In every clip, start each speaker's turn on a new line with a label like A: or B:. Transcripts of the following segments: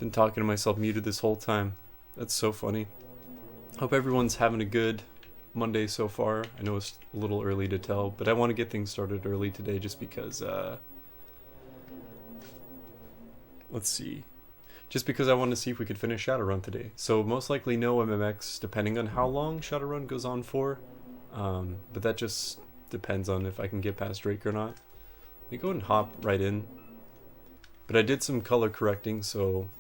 A: Been talking to myself muted this whole time. That's so funny. Hope everyone's having a good Monday so far. I know it's a little early to tell, but I want to get things started early today just because, let's see. Just because I want to see if we could finish Shadowrun today. So most likely no MMX, depending on how long Shadowrun goes on for. But that just depends on if I can get past Drake or not. Let me go and hop right in. But I did some color correcting, so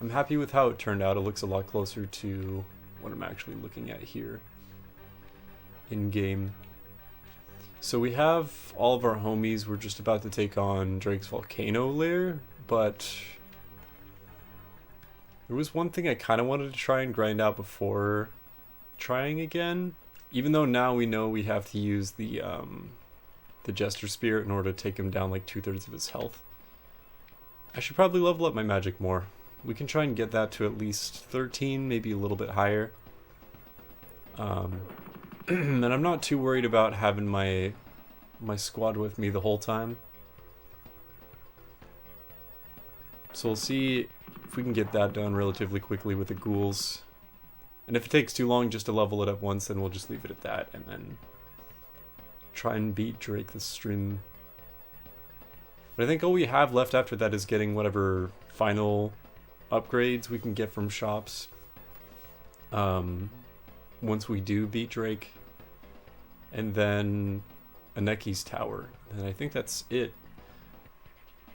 A: I'm happy with how it turned out. It looks a lot closer to what I'm actually looking at here in game. So we have all of our homies. We're just about to take on Drake's volcano lair, but there was one thing I kind of wanted to try and grind out before trying again. Even though now we know we have to use the Jester Spirit in order to take him down like 2/3 of his health. I should probably level up my magic more. We can try and get that to at least 13, maybe a little bit higher. And I'm not too worried about having my squad with me the whole time. So we'll see if we can get that done relatively quickly with the ghouls. And if it takes too long just to level it up once, then we'll just leave it at that and then try and beat Drake this stream. But I think all we have left after that is getting whatever final upgrades we can get from shops once we do beat Drake. And then Aneki's tower. And I think that's it.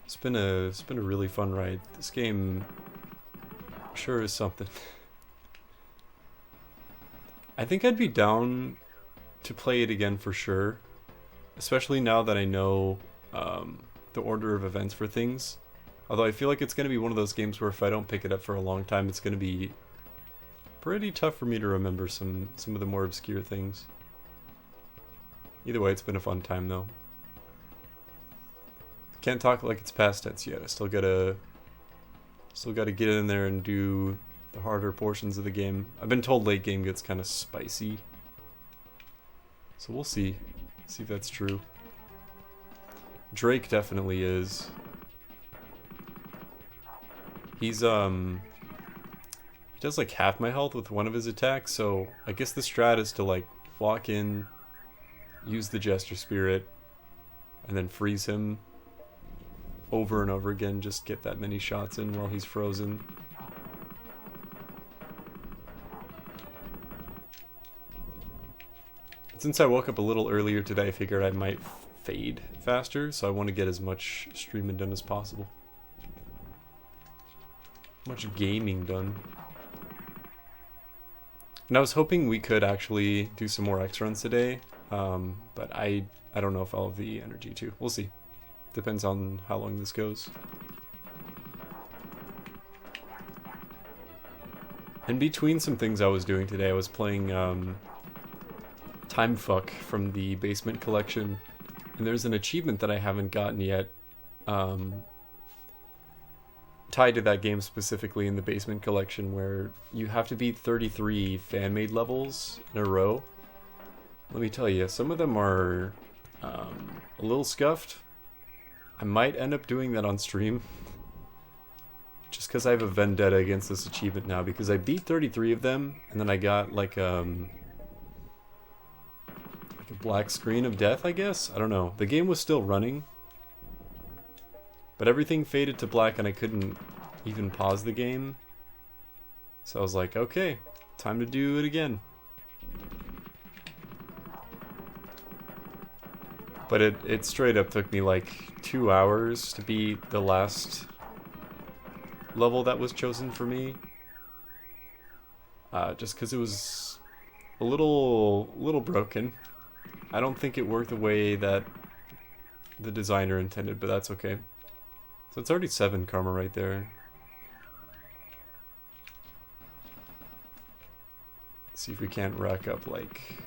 A: It's been a really fun ride. This game sure is something. I think I'd be down to play it again for sure. Especially now that I know the order of events for things. Although I feel like it's going to be one of those games where if I don't pick it up for a long time, it's going to be pretty tough for me to remember some of the more obscure things. Either way, it's been a fun time though. Can't talk like it's past tense yet. I still gotta get in there and do the harder portions of the game. I've been told late game gets kind of spicy. So we'll see. See if that's true. Drake definitely is. He's he does like half my health with one of his attacks, so I guess the strat is to like walk in, use the Jester Spirit, and then freeze him over and over again, just get that many shots in while he's frozen. Since I woke up a little earlier today, I figured I might fade faster, so I want to get as much streaming done as possible. Much gaming done. And I was hoping we could actually do some more X runs today, but I don't know if I'll have the energy to. We'll see. Depends on how long this goes. In between some things I was doing today, I was playing Time Fuck from the Basement Collection, and there's an achievement that I haven't gotten yet, tied to that game specifically in the Basement Collection, where you have to beat 33 fan-made levels in a row. Let me tell you, some of them are a little scuffed. I might end up doing that on stream, just because I have a vendetta against this achievement now, because I beat 33 of them, and then I got like a black screen of death, I guess? I don't know. The game was still running, but everything faded to black and I couldn't even pause the game. So I was like, okay, time to do it again. But it straight up took me like 2 hours to beat the last level that was chosen for me. Just because it was a little broken. I don't think it worked the way that the designer intended, but that's okay. So it's already 7 karma right there. Let's see if we can't rack up like,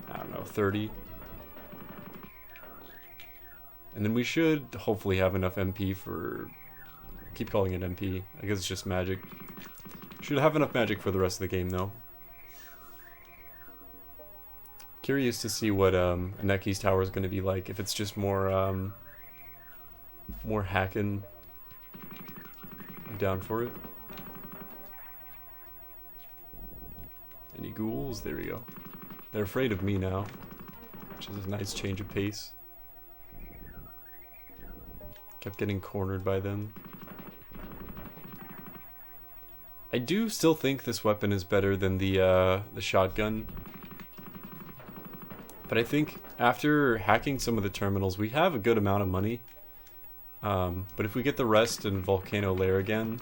A: I don't know, 30. And then we should hopefully have enough MP for, keep calling it MP, I guess it's just magic. Should have enough magic for the rest of the game though. Curious to see what Aneki's tower is going to be like, if it's just more more hacking be down for it. Any ghouls? There we go. They're afraid of me now, which is a nice change of pace. Kept getting cornered by them. I do still think this weapon is better than the shotgun. But I think after hacking some of the terminals, we have a good amount of money. But if we get the rest in Volcano Lair again,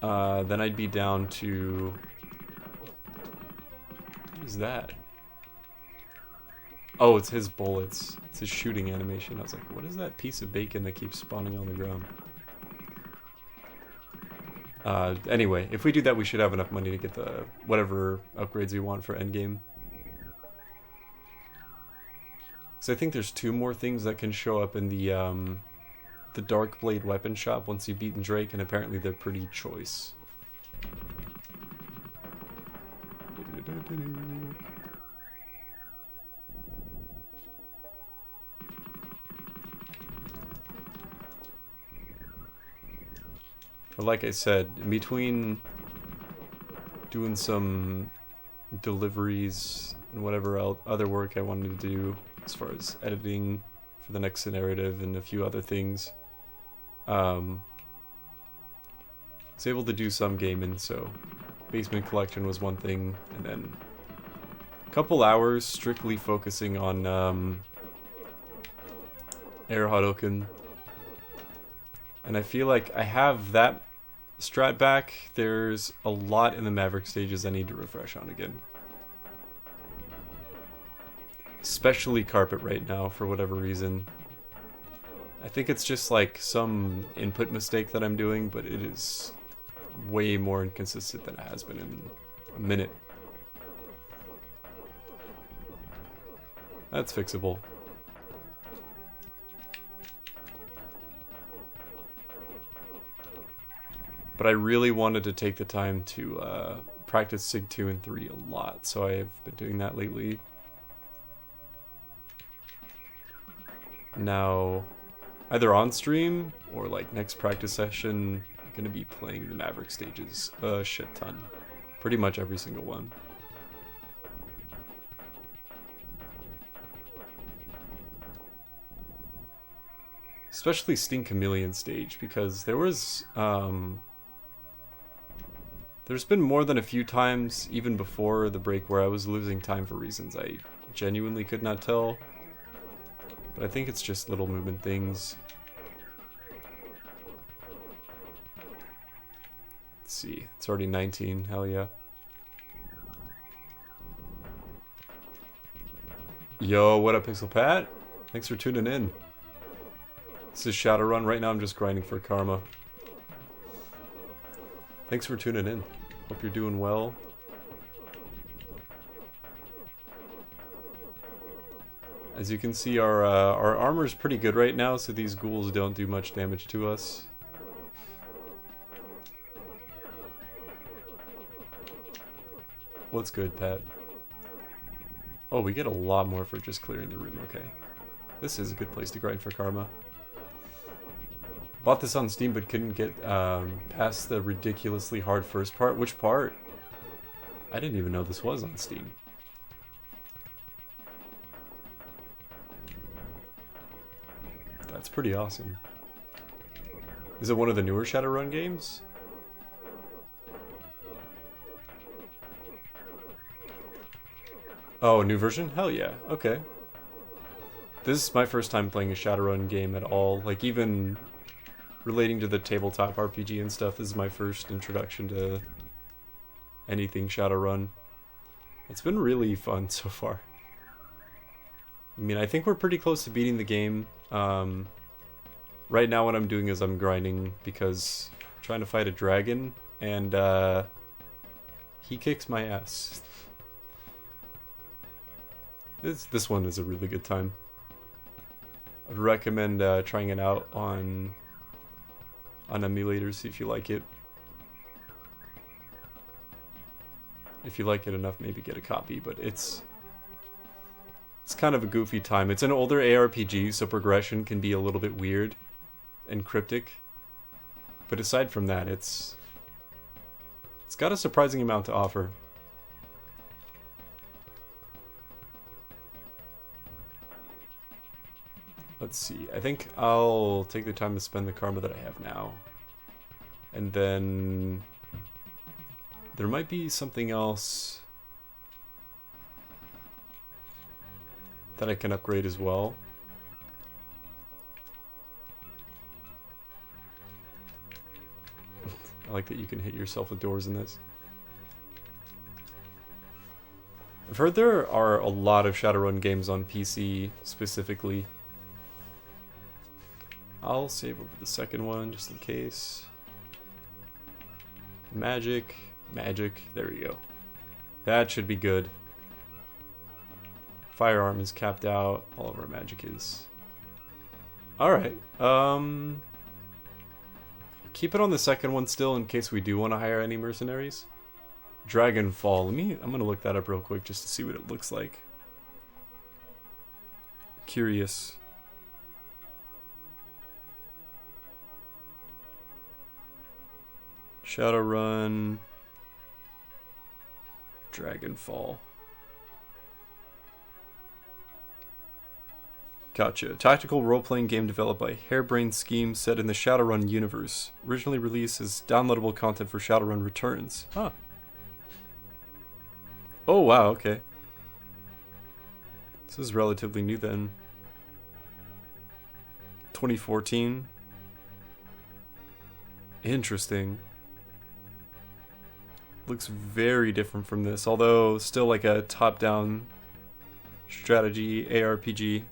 A: then I'd be down to... What is that? Oh, it's his bullets. It's his shooting animation. I was like, what is that piece of bacon that keeps spawning on the ground? Anyway, if we do that, we should have enough money to get the whatever upgrades we want for endgame. So I think there's 2 more things that can show up in the Dark Blade weapon shop once you've beaten Drake, and apparently they're pretty choice. But like I said, in between doing some deliveries and whatever other work I wanted to do as far as editing for the next narrative and a few other things, I was able to do some gaming. So Basement Collection was one thing, and then a couple hours strictly focusing on Air Hadoken. And I feel like I have that strat back. There's a lot in the Maverick stages I need to refresh on again. Especially Carpet right now, for whatever reason. I think it's just like some input mistake that I'm doing, but it is way more inconsistent than it has been in a minute. That's fixable. But I really wanted to take the time to practice Sig 2 and 3 a lot, so I've been doing that lately. Now, either on stream or like next practice session, I'm gonna be playing the Maverick stages a shit ton. Pretty much every single one. Especially Sting Chameleon stage, because there was there's been more than a few times, even before the break, where I was losing time for reasons I genuinely could not tell. But I think it's just little movement things. Let's see, it's already 19, hell yeah. Yo, what up, Pixel Pat? Thanks for tuning in. This is Shadowrun. Right now I'm just grinding for karma. Thanks for tuning in. Hope you're doing well. As you can see, our armor is pretty good right now, so these ghouls don't do much damage to us. What's good, Pat? Oh, we get a lot more for just clearing the room. Okay. This is a good place to grind for karma. Bought this on Steam, but couldn't get past the ridiculously hard first part. Which part? I didn't even know this was on Steam. That's pretty awesome. Is it one of the newer Shadowrun games? Oh, a new version? Hell yeah. Okay. This is my first time playing a Shadowrun game at all. Like, even relating to the tabletop RPG and stuff, this is my first introduction to anything Shadowrun. It's been really fun so far. I mean, I think we're pretty close to beating the game. Right now what I'm doing is I'm grinding because I'm trying to fight a dragon, and he kicks my ass. This one is a really good time. I'd recommend trying it out on emulators, see if you like it. If you like it enough, maybe get a copy, but it's kind of a goofy time. It's an older ARPG, so progression can be a little bit weird. and cryptic. But aside from that, it's got a surprising amount to offer. Let's see. I think I'll take the time to spend the karma that I have now. And then there might be something else that I can upgrade as well. I like that you can hit yourself with doors in this. I've heard there are a lot of Shadowrun games on PC specifically. I'll save over the second one just in case. Magic, there we go. That should be good. Firearm is capped out, all of our magic is. Alright, keep it on the second one still in case we do want to hire any mercenaries. Dragonfall, I'm gonna look that up real quick just to see what it looks like. Curious. Shadowrun, Dragonfall. Gotcha. Tactical role-playing game developed by Harebrained Schemes set in the Shadowrun universe. Originally released as downloadable content for Shadowrun Returns. Huh. Oh wow, okay. This is relatively new then. 2014. Interesting. Looks very different from this, although still like a top-down strategy ARPG.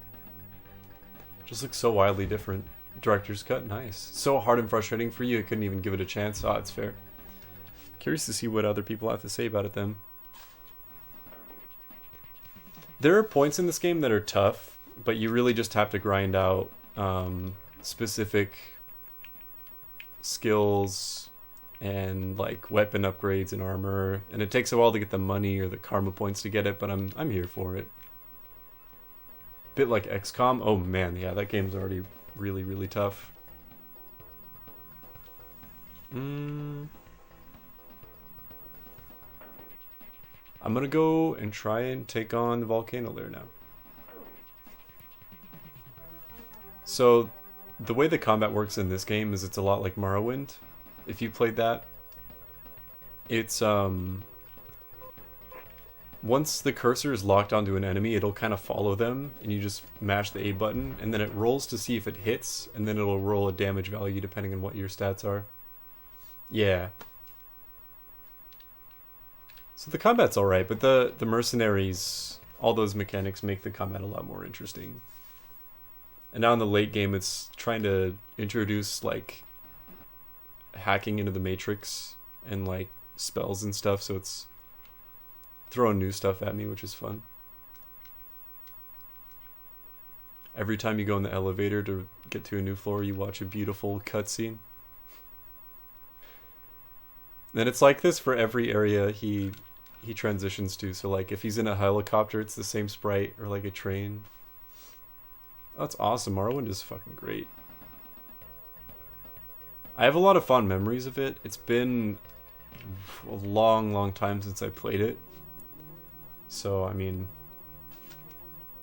A: Just looks so wildly different. Director's cut, nice. So hard and frustrating for you, I couldn't even give it a chance. Ah, it's fair. Curious to see what other people have to say about it then. There are points in this game that are tough, but you really just have to grind out specific skills and like weapon upgrades and armor, and it takes a while to get the money or the karma points to get it, but I'm here for it. Bit like XCOM. Oh man, yeah, that game's already really, really tough. I'm gonna go and try and take on the volcano lair now. So the way the combat works in this game is it's a lot like Morrowind. If you played that, it's once the cursor is locked onto an enemy, it'll kind of follow them, and you just mash the A button, and then it rolls to see if it hits, and then it'll roll a damage value depending on what your stats are. Yeah. So the combat's alright, but the mercenaries, all those mechanics make the combat a lot more interesting. And now in the late game, it's trying to introduce, like, hacking into the matrix and, like, spells and stuff, so it's throwing new stuff at me, which is fun. Every time you go in the elevator to get to a new floor, you watch a beautiful cutscene. And it's like this for every area he transitions to. So like if he's in a helicopter, it's the same sprite, or like a train. Oh, that's awesome. Morrowind is fucking great. I have a lot of fond memories of it. It's been a long, long time since I played it. So, I mean,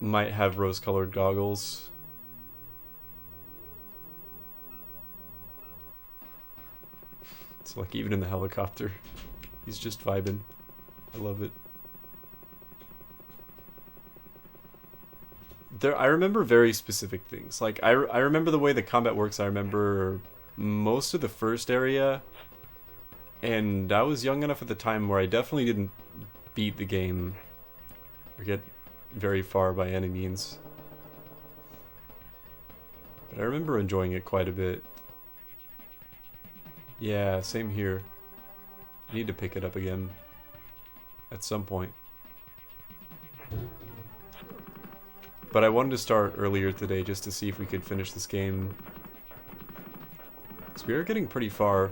A: might have rose-colored goggles. It's like even in the helicopter, he's just vibing. I love it. I remember very specific things. Like, I remember the way the combat works. I remember most of the first area. And I was young enough at the time where I definitely didn't beat the game or get very far by any means. But I remember enjoying it quite a bit. Yeah, same here. I need to pick it up again at some point. But I wanted to start earlier today just to see if we could finish this game. Because we are getting pretty far.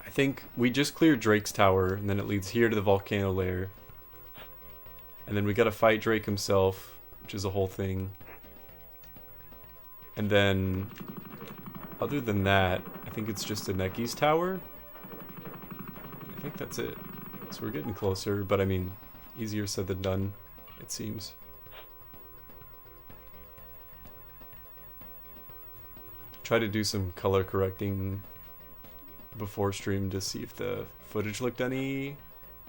A: I think we just cleared Drake's tower, and then it leads here to the volcano lair. And then we gotta fight Drake himself, which is a whole thing. And then Other than that, I think it's just a Necky's tower. I think that's it. So we're getting closer, but I mean, easier said than done, it seems. Try to do some color correcting before stream to see if the footage looked any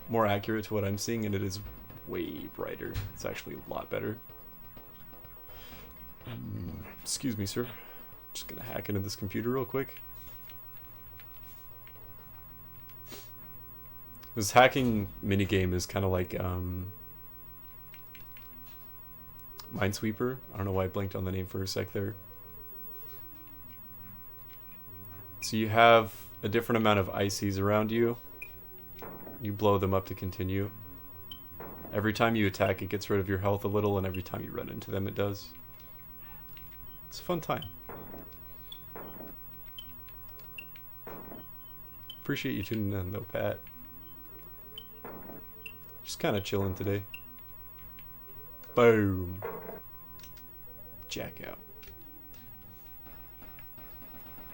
A: more accurate to what I'm seeing, and it is way brighter. It's actually a lot better. Excuse me, sir. Just gonna hack into this computer real quick. This hacking minigame is kind of like Minesweeper. I don't know why I blanked on the name for a sec there. So you have a different amount of ICs around you. You blow them up to continue. Every time you attack, it gets rid of your health a little, and every time you run into them, it does. It's a fun time. Appreciate you tuning in, though, Pat. Just kind of chilling today. Boom. Jack out.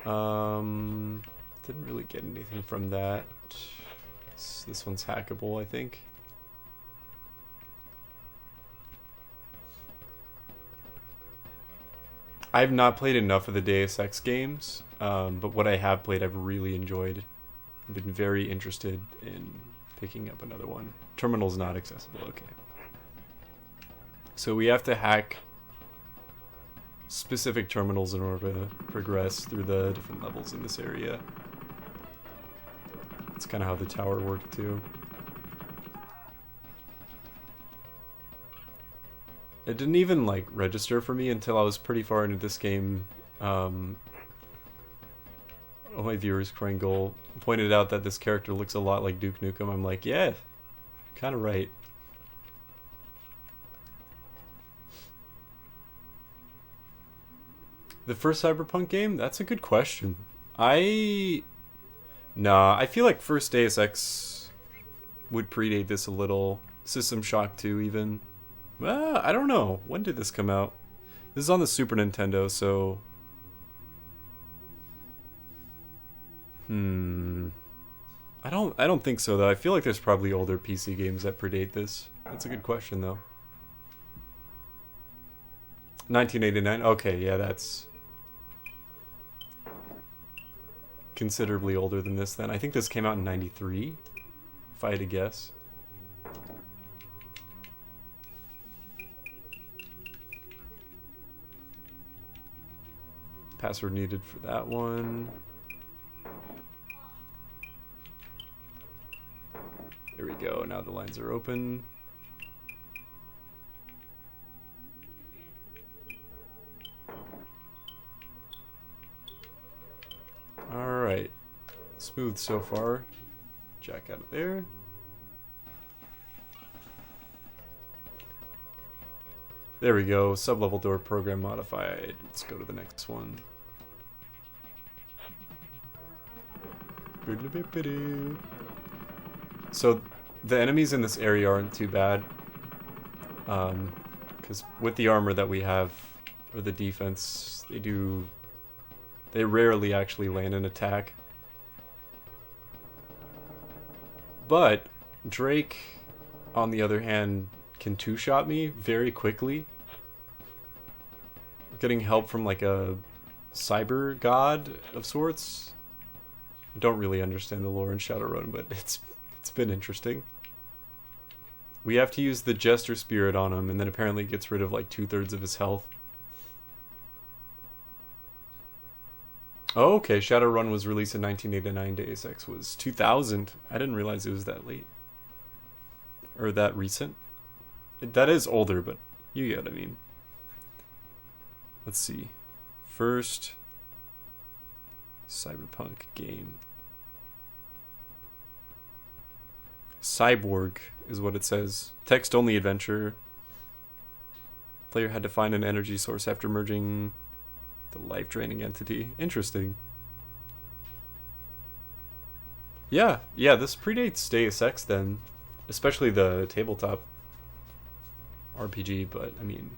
A: Didn't really get anything from that. This one's hackable, I think. I've not played enough of the Deus Ex games, but what I have played I've really enjoyed. I've been very interested in picking up another one. Terminal's not accessible, okay. So we have to hack specific terminals in order to progress through the different levels in this area. That's kind of how the tower worked too. It didn't even like register for me until I was pretty far into this game. One of my viewers, Kringle, pointed out that this character looks a lot like Duke Nukem. I'm like, yeah, kind of right. The first Cyberpunk game? That's a good question. Nah, I feel like first Deus Ex would predate this a little. System Shock 2 even. I don't know. When did this come out? This is on the Super Nintendo, so... I don't think so, though. I feel like there's probably older PC games that predate this. That's a good question, though. 1989? Okay, yeah, that's... considerably older than this, then. I think this came out in 93, if I had to guess. Password needed for that one. There we go, now the lines are open. Alright. Smooth so far. Jack out of there. There we go. Sub-level door program modified. Let's go to the next one. So the enemies in this area aren't too bad. Because with the armor that we have, or the defense, they rarely actually land an attack. But Drake, on the other hand, can two-shot me very quickly. Getting help from like a cyber god of sorts. I don't really understand the lore in Shadowrun, but it's been interesting. We have to use the Jester Spirit on him, and then apparently it gets rid of like 2/3 of his health. Oh, okay, Shadowrun was released in 1989, Deus Ex was 2000. I didn't realize it was that late. Or that recent. That is older, but you get what I mean. Let's see. First Cyberpunk game. Cyborg is what it says. Text-only adventure. Player had to find an energy source after merging the life-draining entity. Interesting. Yeah, this predates Deus Ex then. Especially the tabletop RPG, but I mean...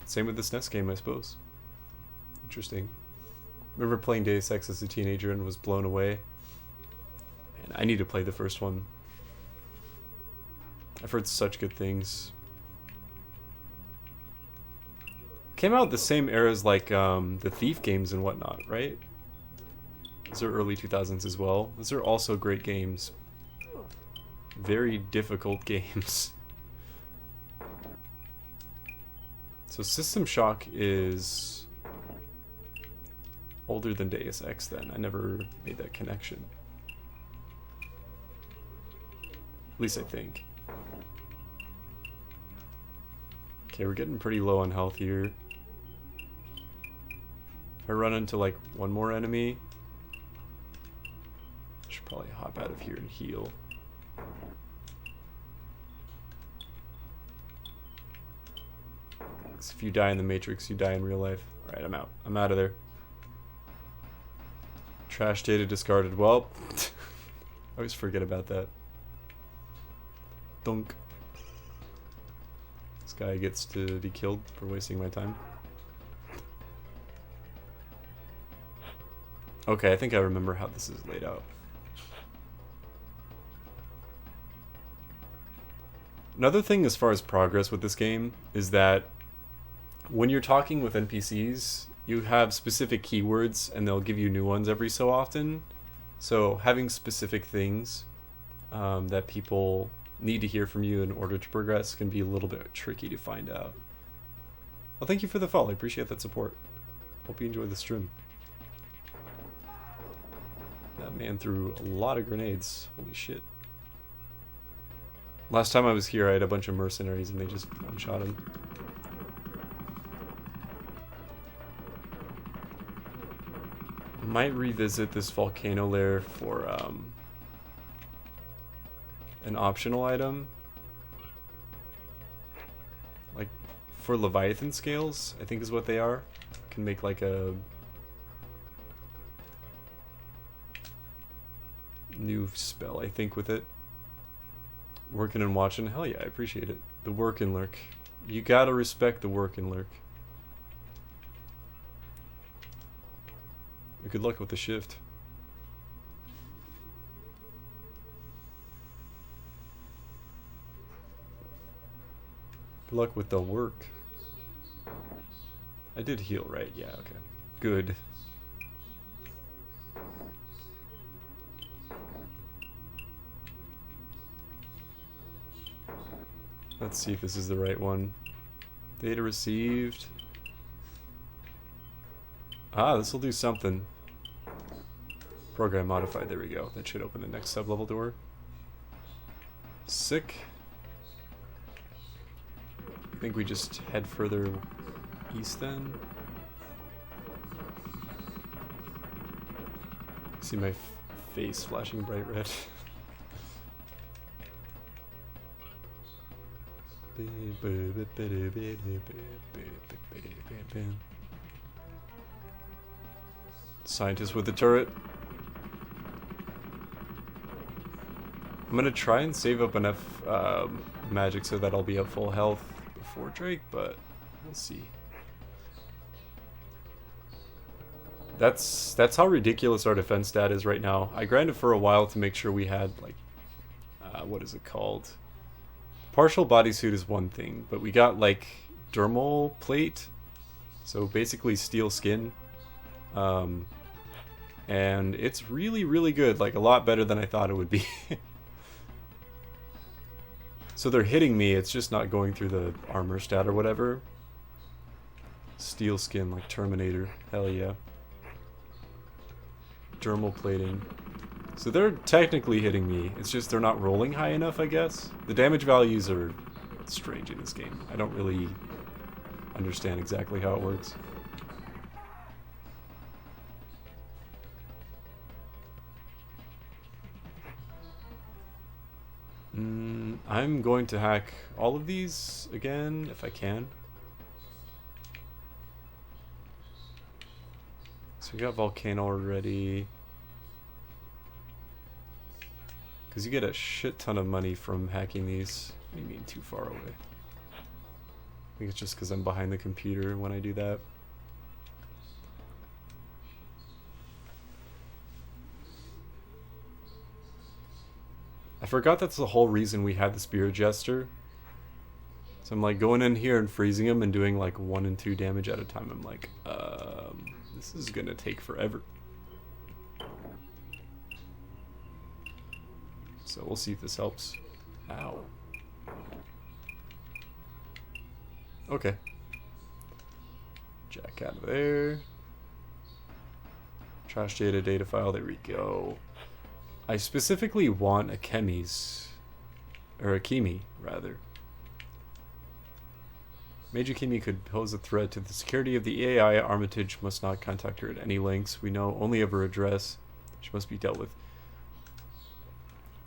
A: Same with this NES game, I suppose. Interesting. Remember playing Deus Ex as a teenager and was blown away. And I need to play the first one. I've heard such good things. Came out the same era as like the Thief games and whatnot, right? Those are early 2000s as well. Those are also great games. Very difficult games. So System Shock is older than Deus Ex then. I never made that connection. At least I think. Okay, we're getting pretty low on health here. If I run into like one more enemy, I should probably hop out of here and heal. Because if you die in the Matrix, you die in real life. Alright, I'm out. I'm out of there. Trash data discarded. Well, I always forget about that. Dunk. This guy gets to be killed for wasting my time. Okay, I think I remember how this is laid out. Another thing as far as progress with this game is that when you're talking with NPCs, you have specific keywords and they'll give you new ones every so often. So having specific things that people need to hear from you in order to progress can be a little bit tricky to find out. Well, thank you for the follow. I appreciate that support. Hope you enjoy the stream. That man threw a lot of grenades. Holy shit. Last time I was here, I had a bunch of mercenaries and they just one-shot him. Might revisit this volcano lair for an optional item. Like for Leviathan scales, I think is what they are. Can make like a new spell, I think, with it. Working and watching, hell yeah, I appreciate it. The work and lurk. You gotta respect the work and lurk. Good luck with the shift. Good luck with the work. I did heal, right? Yeah, okay. Good. Let's see if this is the right one. Data received. Ah, this will do something. Program modified, there we go. That should open the next sub-level door. Sick. I think we just head further east then. See my face flashing bright red. Scientist with the turret. I'm gonna try and save up enough magic so that I'll be at full health before Drake, but we'll see. That's how ridiculous our defense stat is right now. I grinded for a while to make sure we had like what is it called? Partial bodysuit is one thing, but we got like dermal plate, so basically steel skin. And it's really, really good, like a lot better than I thought it would be. So they're hitting me, it's just not going through the armor stat or whatever. Steel skin like Terminator, hell yeah. Dermal plating. So they're technically hitting me, it's just they're not rolling high enough, I guess. The damage values are strange in this game. I don't really understand exactly how it works. I'm going to hack all of these again, if I can. So we got Volcano already. Because you get a shit ton of money from hacking these. What do you mean too far away? I think it's just because I'm behind the computer when I do that. forgot that's the whole reason we had the Spirit Jester. So I'm like going in here and freezing him and doing like 1 and 2 damage at a time. I'm like, this is gonna take forever. So we'll see if this helps. Ow. Okay. Jack out of there. Trash data file, there we go. I specifically want a chemis, or a chemi, rather. Major Chemi could pose a threat to the security of the AI. Armitage must not contact her at any lengths. We know only of her address. She must be dealt with.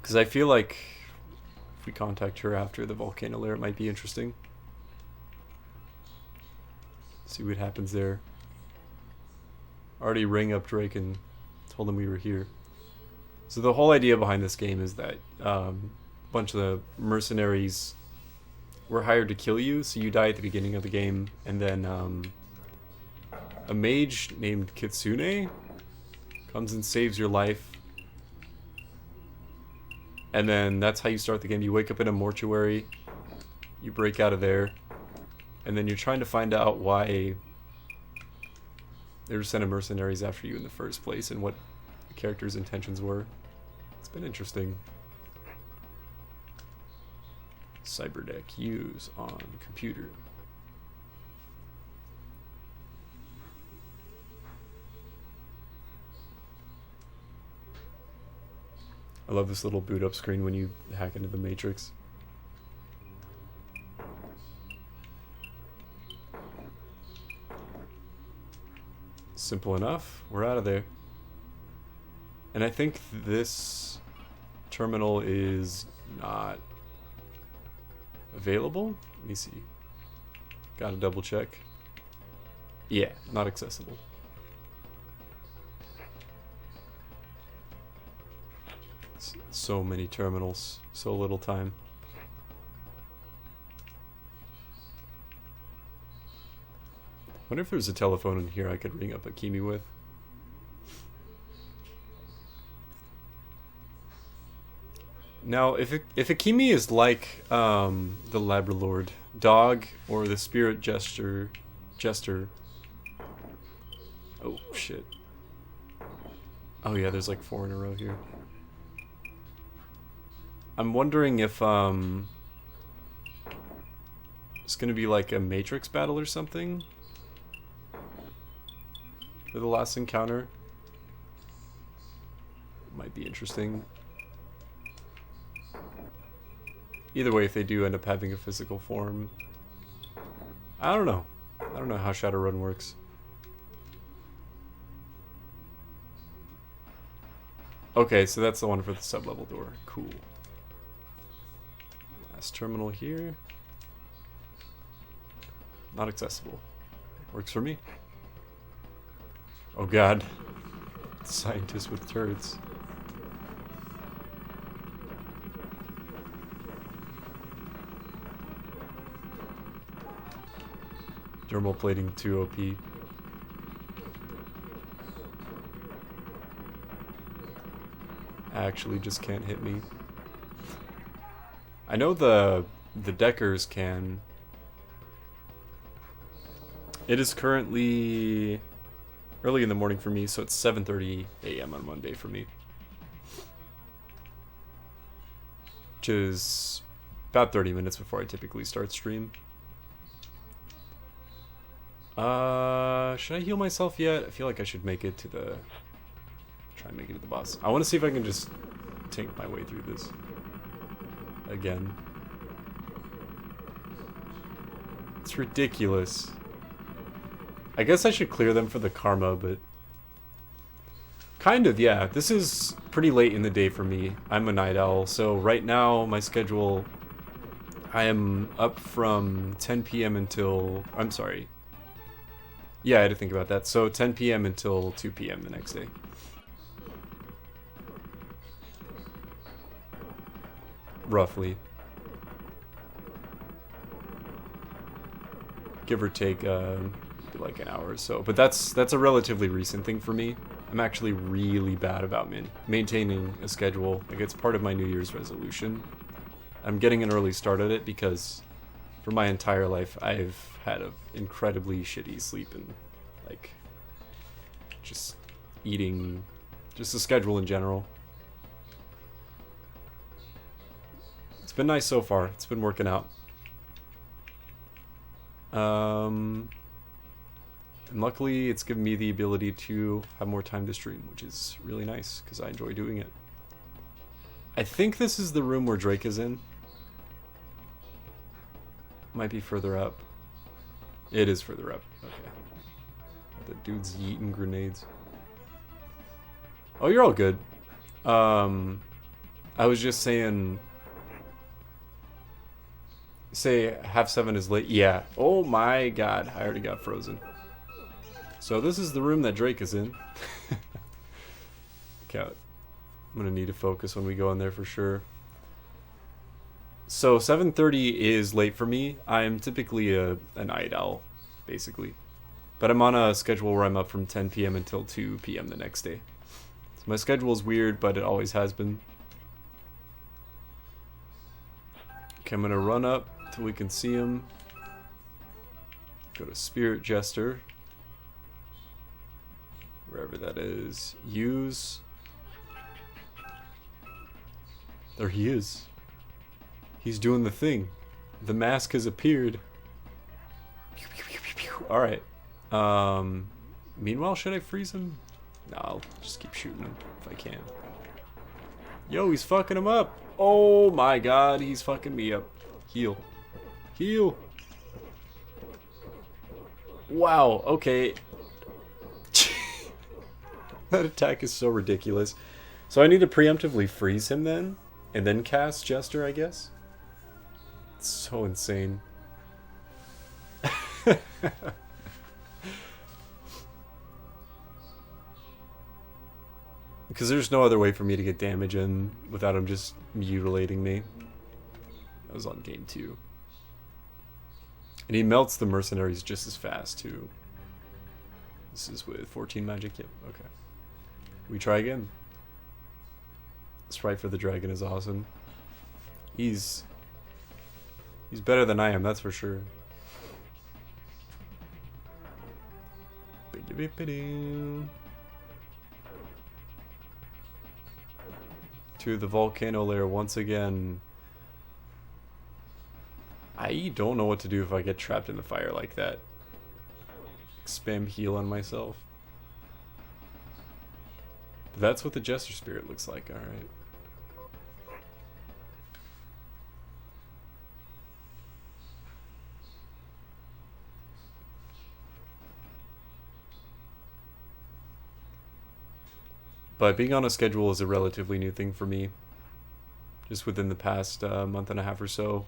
A: Because I feel like if we contact her after the volcano lair, it might be interesting. See what happens there. Already rang up Drake and told him we were here. So the whole idea behind this game is that a bunch of the mercenaries were hired to kill you, so you die at the beginning of the game, and then a mage named Kitsune comes and saves your life. And then that's how you start the game. You wake up in a mortuary, you break out of there, and then you're trying to find out why they were sending mercenaries after you in the first place and what the character's intentions were. It's been interesting. Cyberdeck use on computer. I love this little boot up screen when you hack into the Matrix. Simple enough. We're out of there. And I think this terminal is not available. Let me see. Gotta double check. Yeah, not accessible. So many terminals, so little time. Wonder if there's a telephone in here I could ring up Akimi with. Now, if Akimi is like the Labralord dog or the Spirit Jester, oh shit. Oh yeah, there's like 4 in a row here. I'm wondering if it's gonna be like a Matrix battle or something for the last encounter. Might be interesting. Either way, if they do end up having a physical form, I don't know. I don't know how Shadowrun works. Okay, so that's the one for the sub-level door. Cool. Last terminal here. Not accessible. Works for me. Oh god. Scientists with turrets. Dermal plating 2 OP. Actually just can't hit me. I know the Deckers can. It is currently early in the morning for me, so it's 7:30 a.m. on Monday for me. Which is about 30 minutes before I typically start stream. Should I heal myself yet? I feel like I should make it to the... Try and make it to the boss. I want to see if I can just tank my way through this. Again. It's ridiculous. I guess I should clear them for the karma, but... Kind of, yeah. This is pretty late in the day for me. I'm a night owl, so right now my schedule... I am up from 10 p.m. until... I'm sorry. Yeah, I had to think about that. So 10 p.m. until 2 p.m. the next day. Roughly. Give or take like an hour or so. But that's a relatively recent thing for me. I'm actually really bad about maintaining a schedule. Like, it's part of my New Year's resolution. I'm getting an early start at it because for my entire life I've had an incredibly shitty sleep and like just eating, just the schedule in general. It's been nice so far. It's been working out. And luckily it's given me the ability to have more time to stream, which is really nice because I enjoy doing it. I think this is the room where Drake is in. Might be further up. It is further up. Okay. The dude's yeeting grenades. Oh, you're all good. I was just saying... Say half 7 is late. Yeah. Oh my god. I already got frozen. So this is the room that Drake is in. Okay. I'm gonna need to focus when we go in there for sure. So 7:30 is late for me. I'm typically a night owl, basically. But I'm on a schedule where I'm up from 10 p.m. until 2 p.m. the next day. So my schedule is weird, but it always has been. Okay, I'm gonna run up till we can see him. Go to Spirit Jester. Wherever that is. Use. There he is. He's doing the thing. The mask has appeared. Alright. Meanwhile, should I freeze him? No, I'll just keep shooting him if I can. Yo, he's fucking him up. Oh my god, he's fucking me up. Heal. Heal. Wow, okay. That attack is so ridiculous. So I need to preemptively freeze him then? And then cast Jester, I guess? It's so insane. Because there's no other way for me to get damage in without him just mutilating me. That was on game 2. And he melts the mercenaries just as fast, too. This is with 14 magic? Yep, okay. We try again. Sprite for the dragon is awesome. He's better than I am, that's for sure. To the volcano lair once again. I don't know what to do if I get trapped in the fire like that. Spam heal on myself. But that's what the Jester Spirit looks like, alright. But being on a schedule is a relatively new thing for me. Just within the past month and a half or so.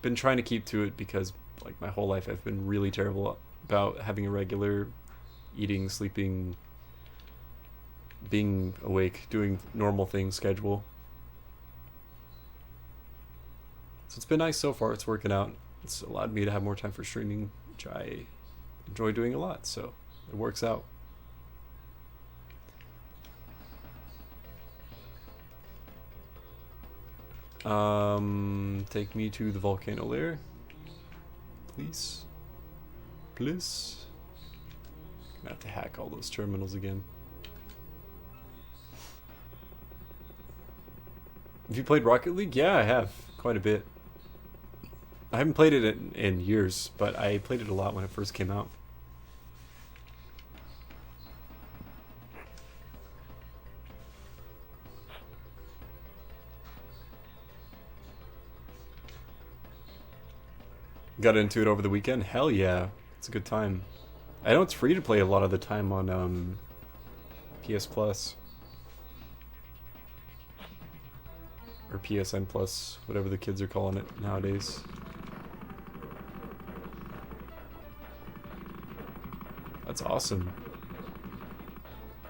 A: Been trying to keep to it because like my whole life I've been really terrible about having a regular eating, sleeping, being awake, doing normal things schedule. So it's been nice so far. It's working out. It's allowed me to have more time for streaming, which I enjoy doing a lot. So it works out. Take me to the volcano lair. Please. Please. Gonna have to hack all those terminals again. Have you played Rocket League? Yeah, I have. Quite a bit. I haven't played it in years, but I played it a lot when it first came out. Got into it over the weekend? Hell yeah. It's a good time. I know it's free to play a lot of the time on PS Plus. Or PSN Plus, whatever the kids are calling it nowadays. That's awesome.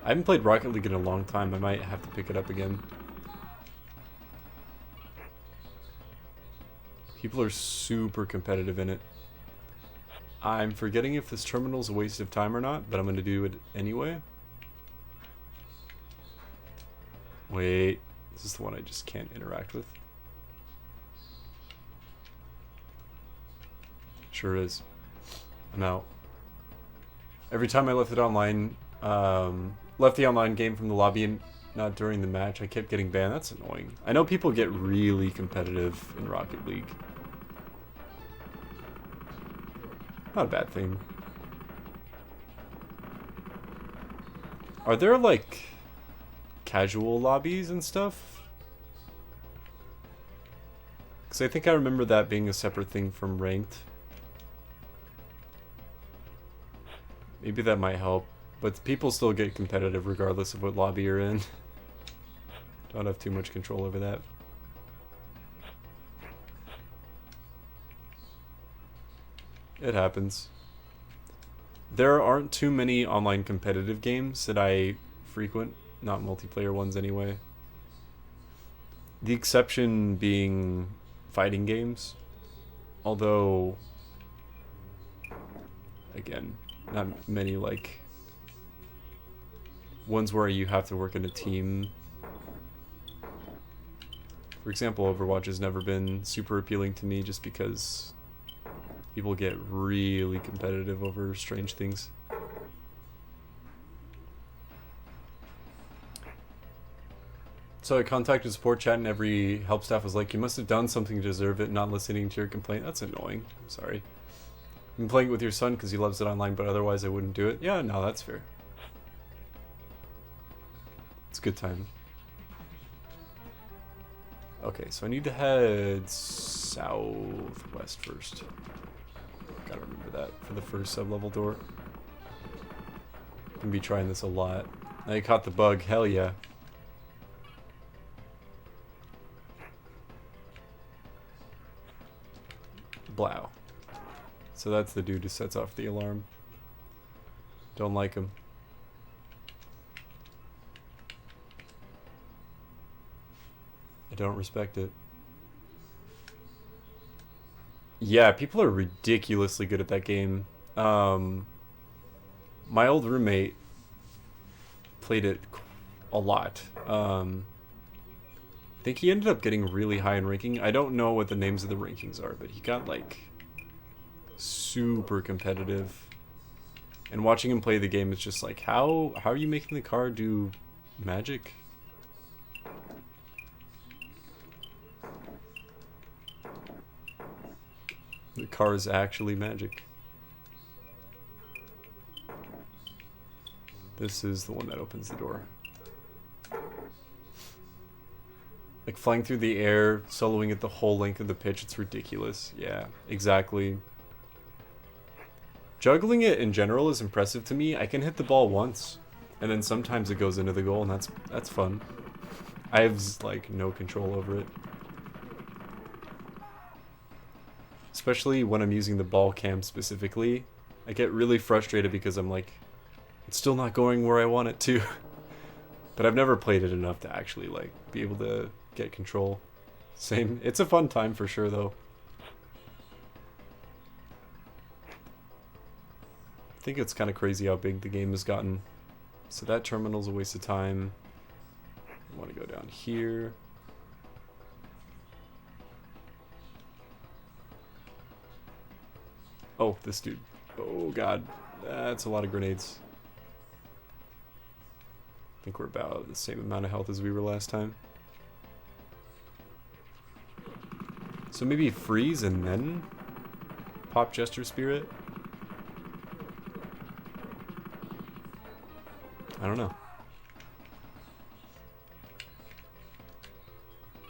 A: I haven't played Rocket League in a long time. I might have to pick it up again. People are super competitive in it. I'm forgetting if this terminal's a waste of time or not, but I'm going to do it anyway. Wait, this is the one I just can't interact with. Sure is. I'm out. Every time I left the online game from the lobby and not during the match, I kept getting banned. That's annoying. I know people get really competitive in Rocket League. Not a bad thing. Are there, like, casual lobbies and stuff? Because I think I remember that being a separate thing from ranked. Maybe that might help. But people still get competitive regardless of what lobby you're in. Don't have too much control over that. It happens. There aren't too many online competitive games that I frequent. Not multiplayer ones anyway. The exception being fighting games. Although, again, not many like ones where you have to work in a team. For example, Overwatch has never been super appealing to me just because people get really competitive over strange things. So I contacted support chat and every help staff was like, you must have done something to deserve it, not listening to your complaint. That's annoying. I'm sorry. I'm playing it with your son because he loves it online, but otherwise I wouldn't do it. Yeah, no, that's fair. It's a good time. Okay, so I need to head southwest first. Gotta remember that for the first sub-level door. Gonna be trying this a lot. Now you caught the bug, hell yeah. Blow. So that's the dude who sets off the alarm. Don't like him. I don't respect it. Yeah, people are ridiculously good at that game. My old roommate played it a lot. I think he ended up getting really high in ranking. I don't know what the names of the rankings are, but he got like super competitive. And watching him play the game is just like, how are you making the car do magic? The car is actually magic. This is the one that opens the door. Like flying through the air, soloing it the whole length of the pitch, it's ridiculous. Yeah, exactly. Juggling it in general is impressive to me. I can hit the ball once, and then sometimes it goes into the goal, and that's fun. I have like no control over it. Especially when I'm using the ball cam specifically. I get really frustrated because I'm like, it's still not going where I want it to. But I've never played it enough to actually like be able to get control. Same. It's a fun time for sure though. I think it's kind of crazy how big the game has gotten. So that terminal's a waste of time. I want to go down here. Oh, this dude. Oh god. That's a lot of grenades. I think we're about the same amount of health as we were last time. So maybe freeze and then pop Jester Spirit? I don't know.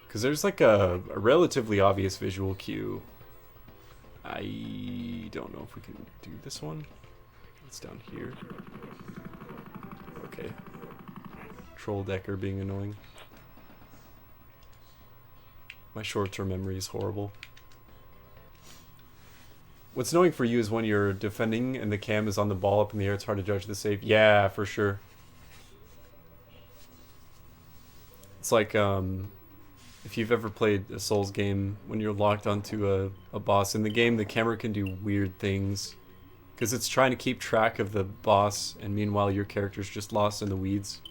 A: Because there's like a relatively obvious visual cue. I don't know if we can do this one. It's down here. Okay. Troll Decker being annoying. My short-term memory is horrible. What's annoying for you is when you're defending and the cam is on the ball up in the air, it's hard to judge the save. Yeah, for sure. It's like, if you've ever played a Souls game, when you're locked onto a boss in the game, the camera can do weird things. Because it's trying to keep track of the boss, and meanwhile your character's just lost in the weeds.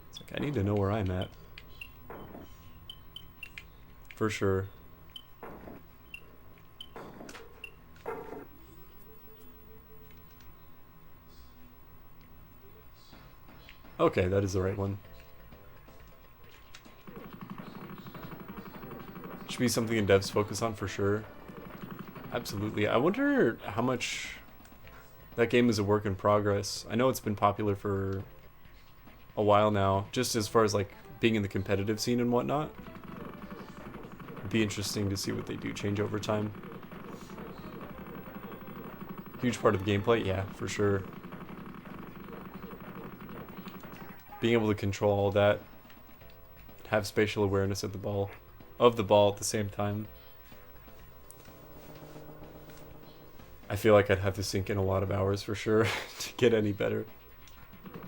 A: It's like, I need to know where I'm at. For sure. Okay, that is the right one. Should be something in devs focus on for sure. Absolutely. I wonder how much that game is a work in progress. I know it's been popular for a while now, just as far as like being in the competitive scene and whatnot. It'd be interesting to see what they do change over time. Huge part of the gameplay, yeah, for sure. Being able to control all that, have spatial awareness of the ball at the same time. I feel like I'd have to sink in a lot of hours for sure to get any better. I'm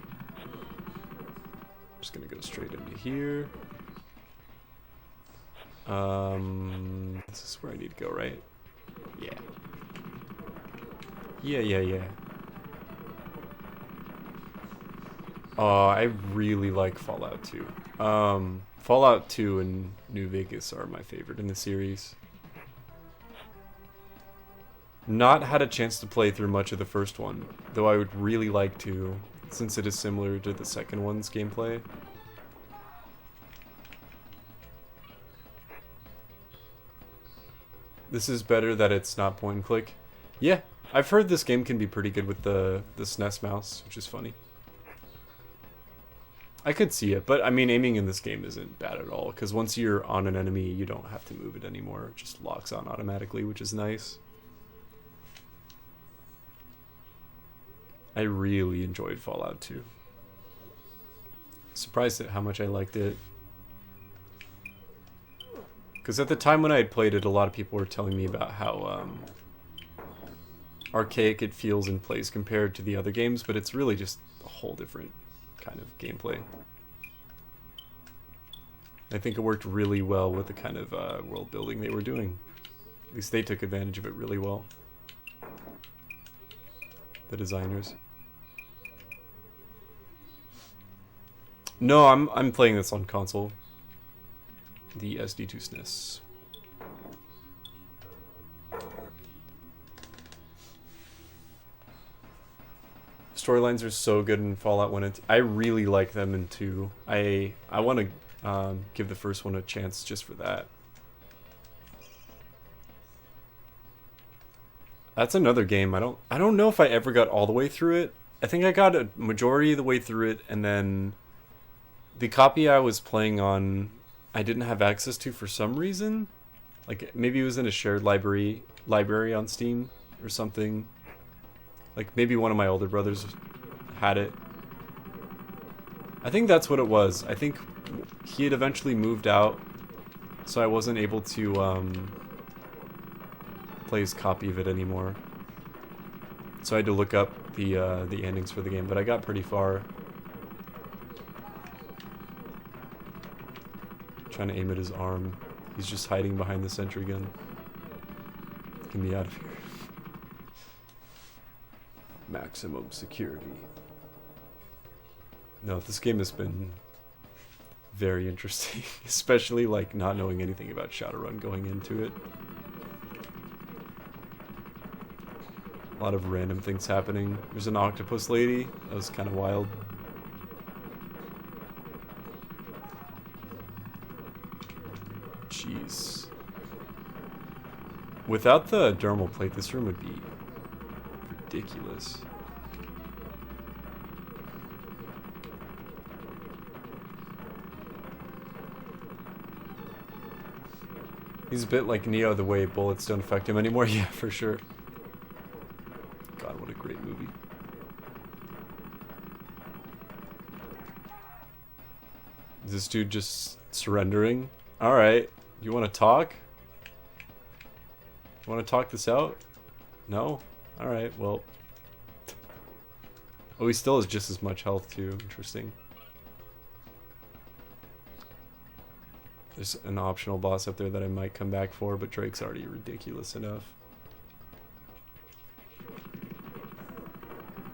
A: just gonna go straight into here. This is where I need to go, right? Yeah. Yeah. Oh, I really like Fallout 2. Fallout 2 and New Vegas are my favorite in the series. Not had a chance to play through much of the first one, though I would really like to, since it is similar to the second one's gameplay. This is better that it's not point and click. Yeah, I've heard this game can be pretty good with the SNES mouse, which is funny. I could see it, but I mean, aiming in this game isn't bad at all, because once you're on an enemy, you don't have to move it anymore. It just locks on automatically, which is nice. I really enjoyed Fallout 2. Surprised at how much I liked it. Because at the time when I had played it, a lot of people were telling me about how archaic it feels and plays compared to the other games, but it's really just a whole different kind of gameplay. I think it worked really well with the kind of world building they were doing. At least they took advantage of it really well. The designers. No, I'm playing this on console. The SD2 SNES. Storylines are so good in Fallout 1 and 2. I really like them in 2. I want to give the first one a chance just for that. That's another game. I don't know if I ever got all the way through it. I think I got a majority of the way through it, and then the copy I was playing on I didn't have access to for some reason. Like maybe it was in a shared library on Steam or something. Like maybe one of my older brothers had it. I think that's what it was. I think he had eventually moved out, so I wasn't able to play his copy of it anymore. So I had to look up the endings for the game, but I got pretty far. Trying to aim at his arm. He's just hiding behind the sentry gun. Get me out of here. Maximum security. No, this game has been very interesting, especially like not knowing anything about Shadowrun going into it. A lot of random things happening. There's an octopus lady. That was kind of wild. Jeez. Without the dermal plate, this room would be ridiculous. He's a bit like Neo, the way bullets don't affect him anymore. Yeah, for sure. God, what a great movie. Is this dude just surrendering? Alright. You want to talk? You want to talk this out? No? Alright, well. Oh, he still has just as much health, too. Interesting. There's an optional boss up there that I might come back for, but Drake's already ridiculous enough.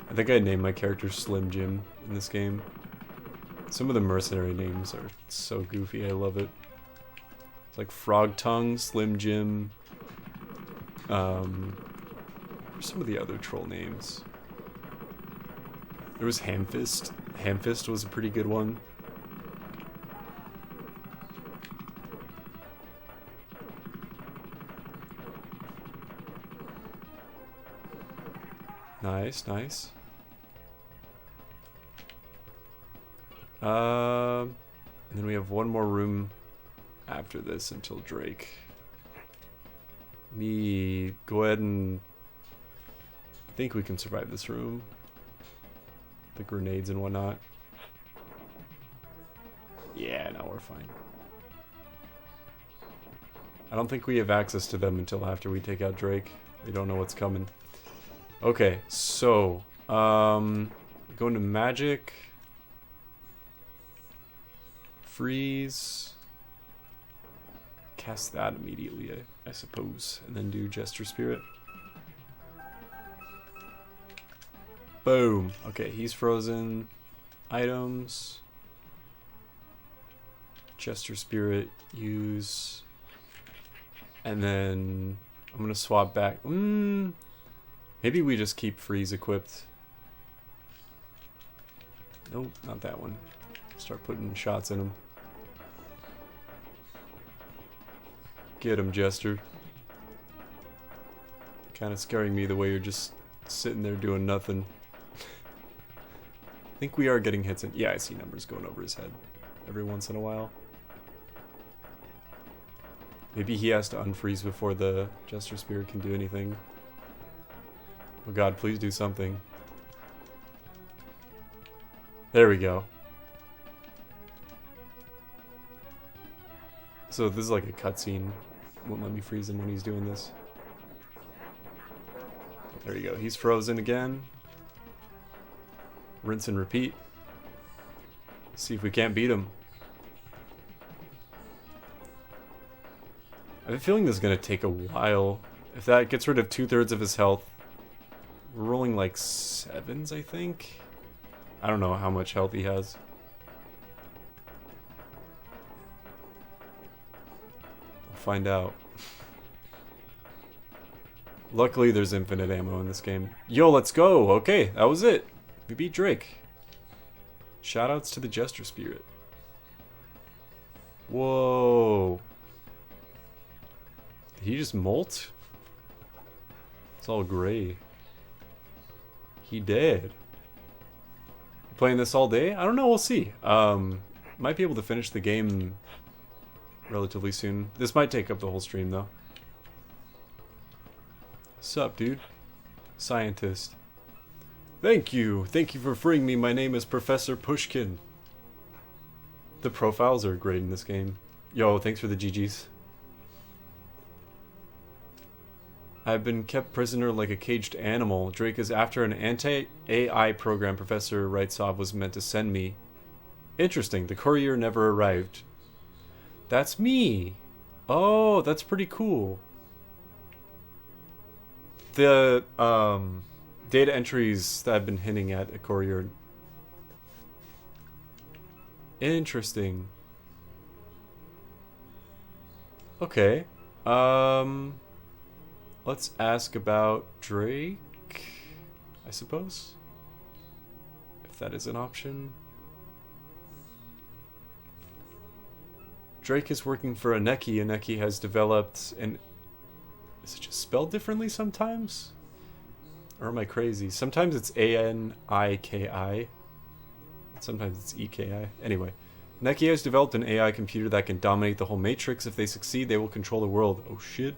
A: I think I named my character Slim Jim in this game. Some of the mercenary names are so goofy, I love it. It's like Frog Tongue, Slim Jim. What's some of the other troll names? There was Hamfist. Hamfist was a pretty good one. Nice, nice. And then we have one more room after this until Drake. Me go ahead and I think we can survive this room. The grenades and whatnot. Yeah, no, we're fine. I don't think we have access to them until after we take out Drake. We don't know what's coming. Okay, so going to magic. Freeze. Cast that immediately, I suppose. And then do Jester Spirit. Boom. Okay, he's frozen. Items. Jester Spirit, use. And then I'm going to swap back. Maybe we just keep Freeze equipped. Nope, not that one. Start putting shots in him. Get him, Jester. Kind of scaring me the way you're just sitting there doing nothing. I think we are getting hits in. Yeah, I see numbers going over his head every once in a while. Maybe he has to unfreeze before the Jester Spirit can do anything. Oh god, please do something. There we go. So this is like a cutscene. Won't let me freeze him when he's doing this. There you go. He's frozen again. Rinse and repeat. See if we can't beat him. I have a feeling this is going to take a while. If that gets rid of 2/3 of his health, we're rolling like 7s, I think. I don't know how much health he has. I'll find out. Luckily, there's infinite ammo in this game. Yo, let's go! Okay, that was it. We beat Drake. Shoutouts to the Jester Spirit. Whoa. Did he just molt? It's all gray. He did. Playing this all day? I don't know, we'll see. Might be able to finish the game relatively soon. This might take up the whole stream though. Sup, dude? Scientist. Thank you. Thank you for freeing me. My name is Professor Pushkin. The profiles are great in this game. Yo, thanks for the GGs. I've been kept prisoner like a caged animal. Drake is after an anti-AI program Professor Raitsov was meant to send me. Interesting. The courier never arrived. That's me. Oh, that's pretty cool. The data entries that I've been hinting at a courier. Interesting. Okay. Let's ask about Drake, I suppose. If that is an option. Drake is working for Aneki. Aneki has developed an... Is it just spelled differently sometimes? Or am I crazy? Sometimes it's A-N-I-K-I. Sometimes it's E-K-I. Anyway. Aneki has developed an AI computer that can dominate the whole Matrix. If they succeed, they will control the world. Oh shit.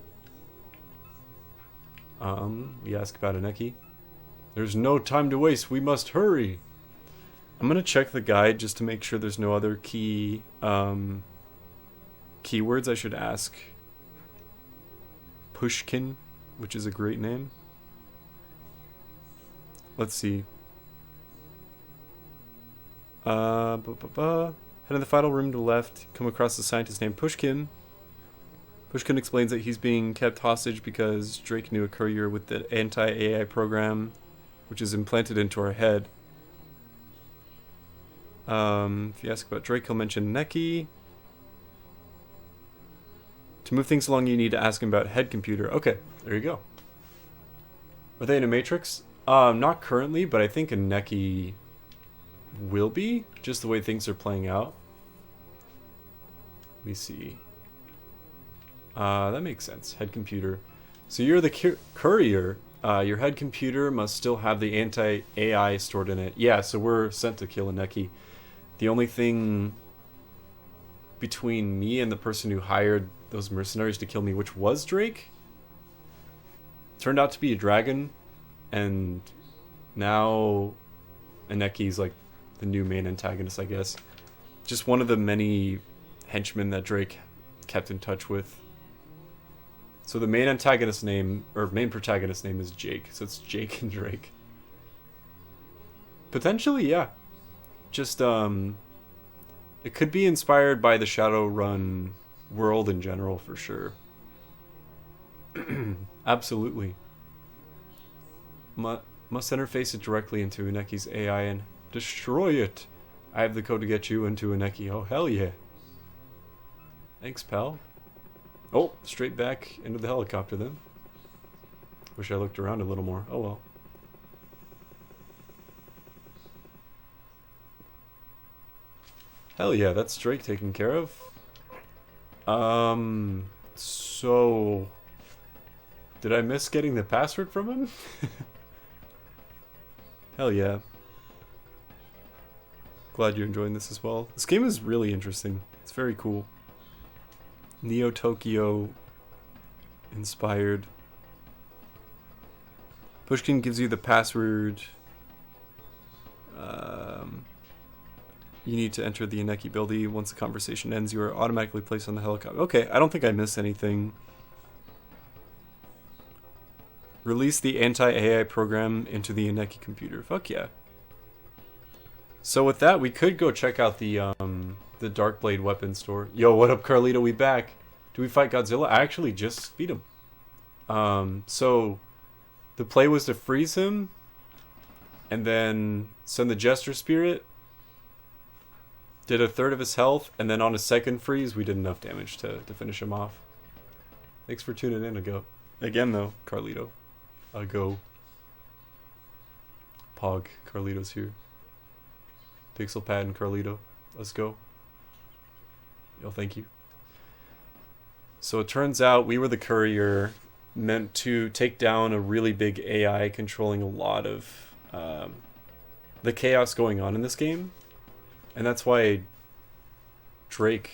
A: We ask about Aneki. There's no time to waste. We must hurry. I'm gonna check the guide just to make sure there's no other key keywords I should ask. Pushkin, which is a great name. Let's see. Head in the final room to the left. Come across a scientist named Pushkin. Pushkin explains that he's being kept hostage because Drake knew a courier with the anti-AI program, which is implanted into our head. If you ask about Drake, he'll mention Neki. To move things along, you need to ask him about head computer. Okay, there you go. Are they in a matrix? Not currently, but I think a Neki will be, just the way things are playing out. Let me see. That makes sense. Head computer. So you're the courier. Your head computer must still have the anti-AI stored in it. Yeah, so we're sent to kill a Neki. The only thing between me and the person who hired those mercenaries to kill me, which was Drake, turned out to be a dragon, and now Aneki's like the new main antagonist, I guess. Just one of the many henchmen that Drake kept in touch with. So the main antagonist name, or main protagonist name, is Jake. So it's Jake and Drake. Potentially, yeah. Just, it could be inspired by the Shadowrun world in general, for sure. Absolutely. Must interface it directly into Aneki's AI and destroy it. I have the code to get you into Aneki. Oh, hell yeah. Thanks, pal. Oh, straight back into the helicopter then. Wish I looked around a little more. Oh well. Hell yeah, that's Drake taken care of. So... Did I miss getting the password from him? Hell yeah. Glad you're enjoying this as well. This game is really interesting. It's very cool. Neo Tokyo inspired. Pushkin gives you the password. You need to enter the Aneki building. Once the conversation ends, you are automatically placed on the helicopter. Okay, I don't think I missed anything. Release the anti-AI program into the Aneki computer. Fuck yeah. So with that, we could go check out the Darkblade weapon store. Yo, what up, Carlito? We back. Do we fight Godzilla? I actually just beat him. So the play was to freeze him and then send the Jester Spirit. Did a third of his health, and then on a second freeze, we did enough damage to finish him off. Thanks for tuning in again, though, Carlito. Go. Pog. Carlito's here. Pixelpad and Carlito. Let's go. Yo, thank you. So it turns out we were the courier meant to take down a really big AI controlling a lot of the chaos going on in this game. And that's why Drake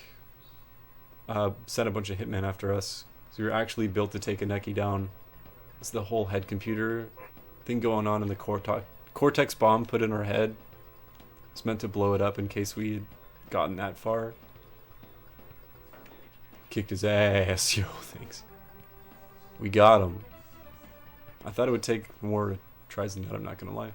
A: sent a bunch of hitmen after us. So we were actually built to take Aneki down. It's the whole head computer thing going on in the Cortex bomb put in our head. It's meant to blow it up in case we had gotten that far. Kicked his ass. Yo, thanks. We got him. I thought it would take more tries than that, I'm not gonna lie.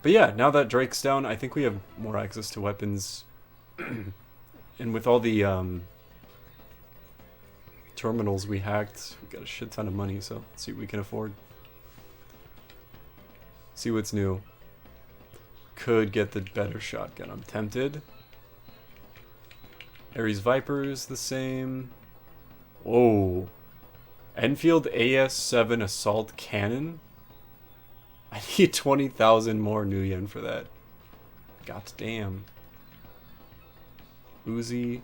A: But yeah, now that Drake's down, I think we have more access to weapons. And with all the terminals we hacked, we got a shit ton of money, so let's see what we can afford. See what's new. Could get the better shotgun, I'm tempted. Ares Viper's the same. Whoa. Enfield AS-7 Assault Cannon? I need 20,000 more new yen for that. God damn. Uzi.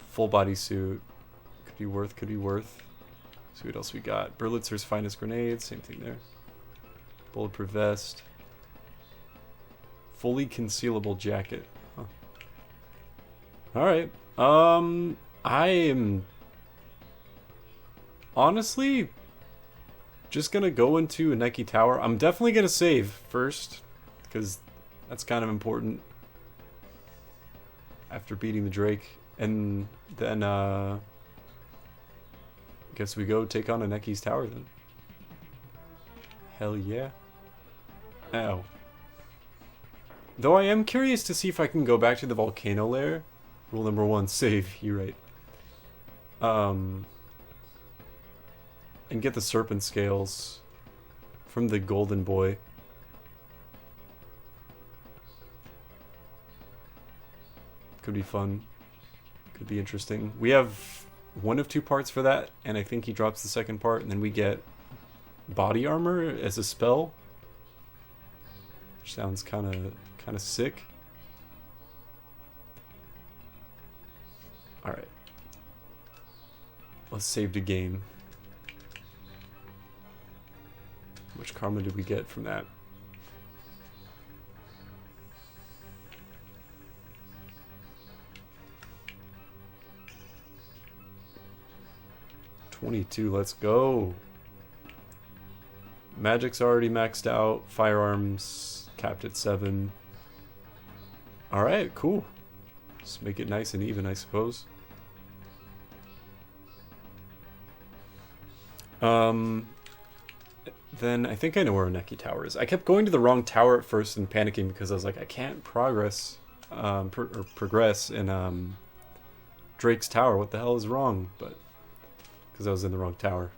A: Full body suit. Could be worth, could be worth. See what else we got. Berlitzer's Finest Grenades, same thing there. Bulletproof vest. Fully concealable jacket. Huh. Alright. I am honestly just gonna go into Aneki Tower. I'm definitely gonna save first, because that's kind of important. After beating the Drake. And then I guess we go take on Aneki's Tower then. Hell yeah. Ow. Though I am curious to see if I can go back to the volcano lair. Rule number 1, save. You're right. And get the serpent scales from the golden boy. Could be fun. Could be interesting. We have one of two parts for that, and I think he drops the second part, and then we get body armor as a spell. Which sounds kind of sick. Alright. Let's save the game. How much karma did we get from that? $22, let's go. Magic's already maxed out. Firearms capped at 7. Alright, cool. Just make it nice and even, I suppose. Then I think I know where Oneki Tower is. I kept going to the wrong tower at first and panicking because I was like, I can't progress in Drake's tower. What the hell is wrong? But because I was in the wrong tower.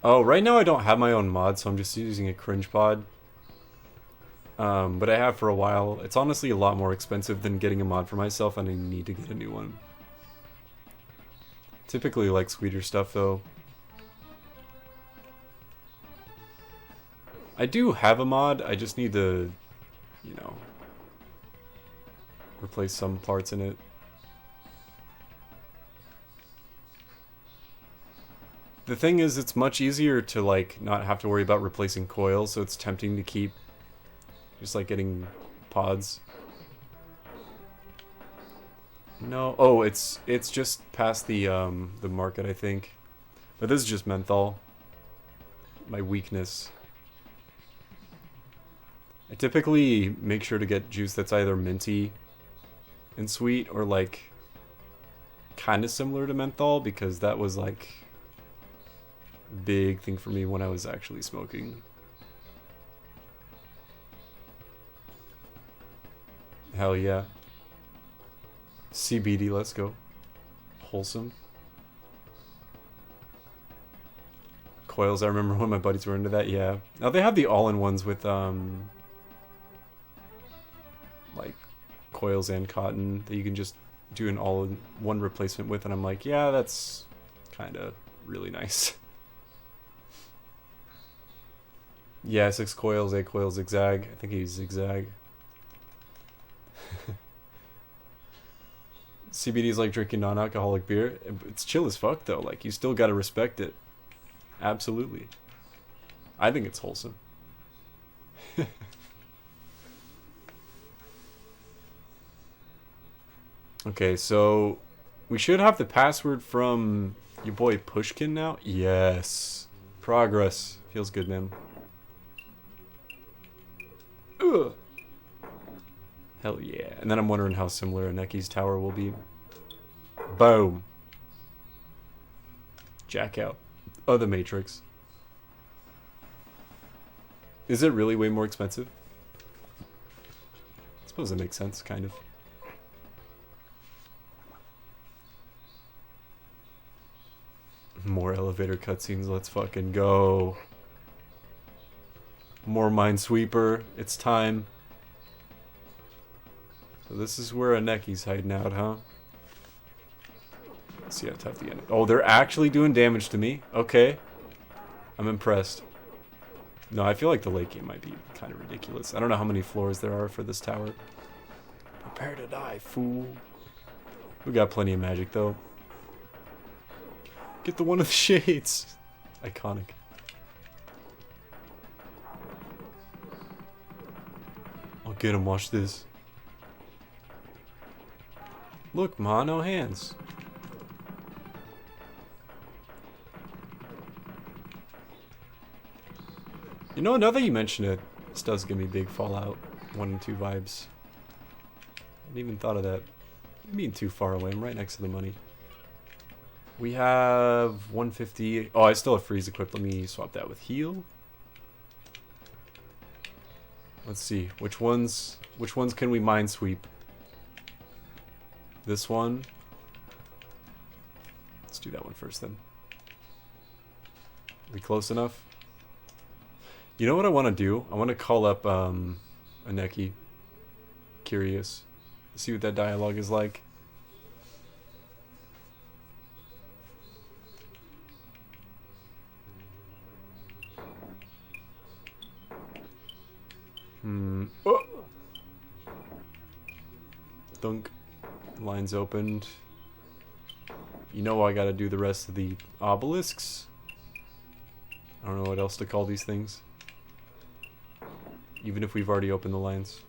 A: Oh, right now I don't have my own mod, so I'm just using a cringe pod. But I have for a while. It's honestly a lot more expensive than getting a mod for myself, and I need to get a new one. Typically like sweeter stuff, though. I do have a mod, I just need to, you know, replace some parts in it. The thing is, it's much easier to, like, not have to worry about replacing coils, so it's tempting to keep just, like, getting pods. No, oh, it's just past the market, I think. But this is just menthol. My weakness. I typically make sure to get juice that's either minty and sweet or, like, kind of similar to menthol, because that was, like, a big thing for me when I was actually smoking. Hell yeah. CBD, let's go. Wholesome. Coils, I remember when my buddies were into that, yeah. Now they have the all-in-ones with, like, coils and cotton that you can just do an all-in-one replacement with, and I'm like, yeah, that's kind of really nice. Yeah, 6 coils, 8 coils, zigzag. I think he's zigzag. CBD is like drinking non-alcoholic beer. It's chill as fuck, though. Like, you still gotta respect it. Absolutely. I think it's wholesome. Okay, so we should have the password from your boy Pushkin now. Yes. Progress. Feels good, man. Ugh. Hell yeah. And then I'm wondering how similar Oneki's tower will be. Boom. Jack out. Oh, the Matrix. Is it really way more expensive? I suppose it makes sense, kind of. More elevator cutscenes, let's fucking go. More Minesweeper, it's time. So this is where Oneki's hiding out, huh? Let's see how tough the end. Oh, they're actually doing damage to me? Okay. I'm impressed. No, I feel like the late game might be kind of ridiculous. I don't know how many floors there are for this tower. Prepare to die, fool. We got plenty of magic, though. Get the one of the shades. Iconic. I'll get him, watch this. Look, ma, no hands. You know, now that you mention it, this does give me big Fallout 1 and 2 vibes. I hadn't even thought of that. I'm being too far away, I'm right next to the money. We have 150. Oh, I still have freeze equipped. Let me swap that with heal. Let's see. Which ones can we mine sweep? This one. Let's do that one first then. Are we close enough? You know what I want to do? I want to call up Aneki. Curious. See what that dialogue is like. Oh! Thunk. Lines opened. You know I gotta do the rest of the obelisks. I don't know what else to call these things. Even if we've already opened the lines.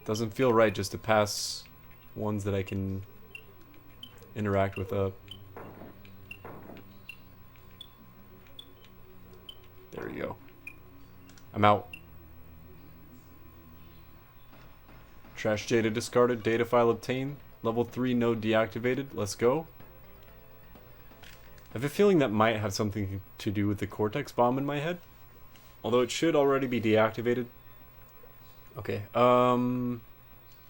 A: Doesn't feel right just to pass ones that I can interact with up. There we go. I'm out. Trash data discarded. Data file obtained. Level 3 node deactivated. Let's go. I have a feeling that might have something to do with the Cortex bomb in my head. Although it should already be deactivated. Okay.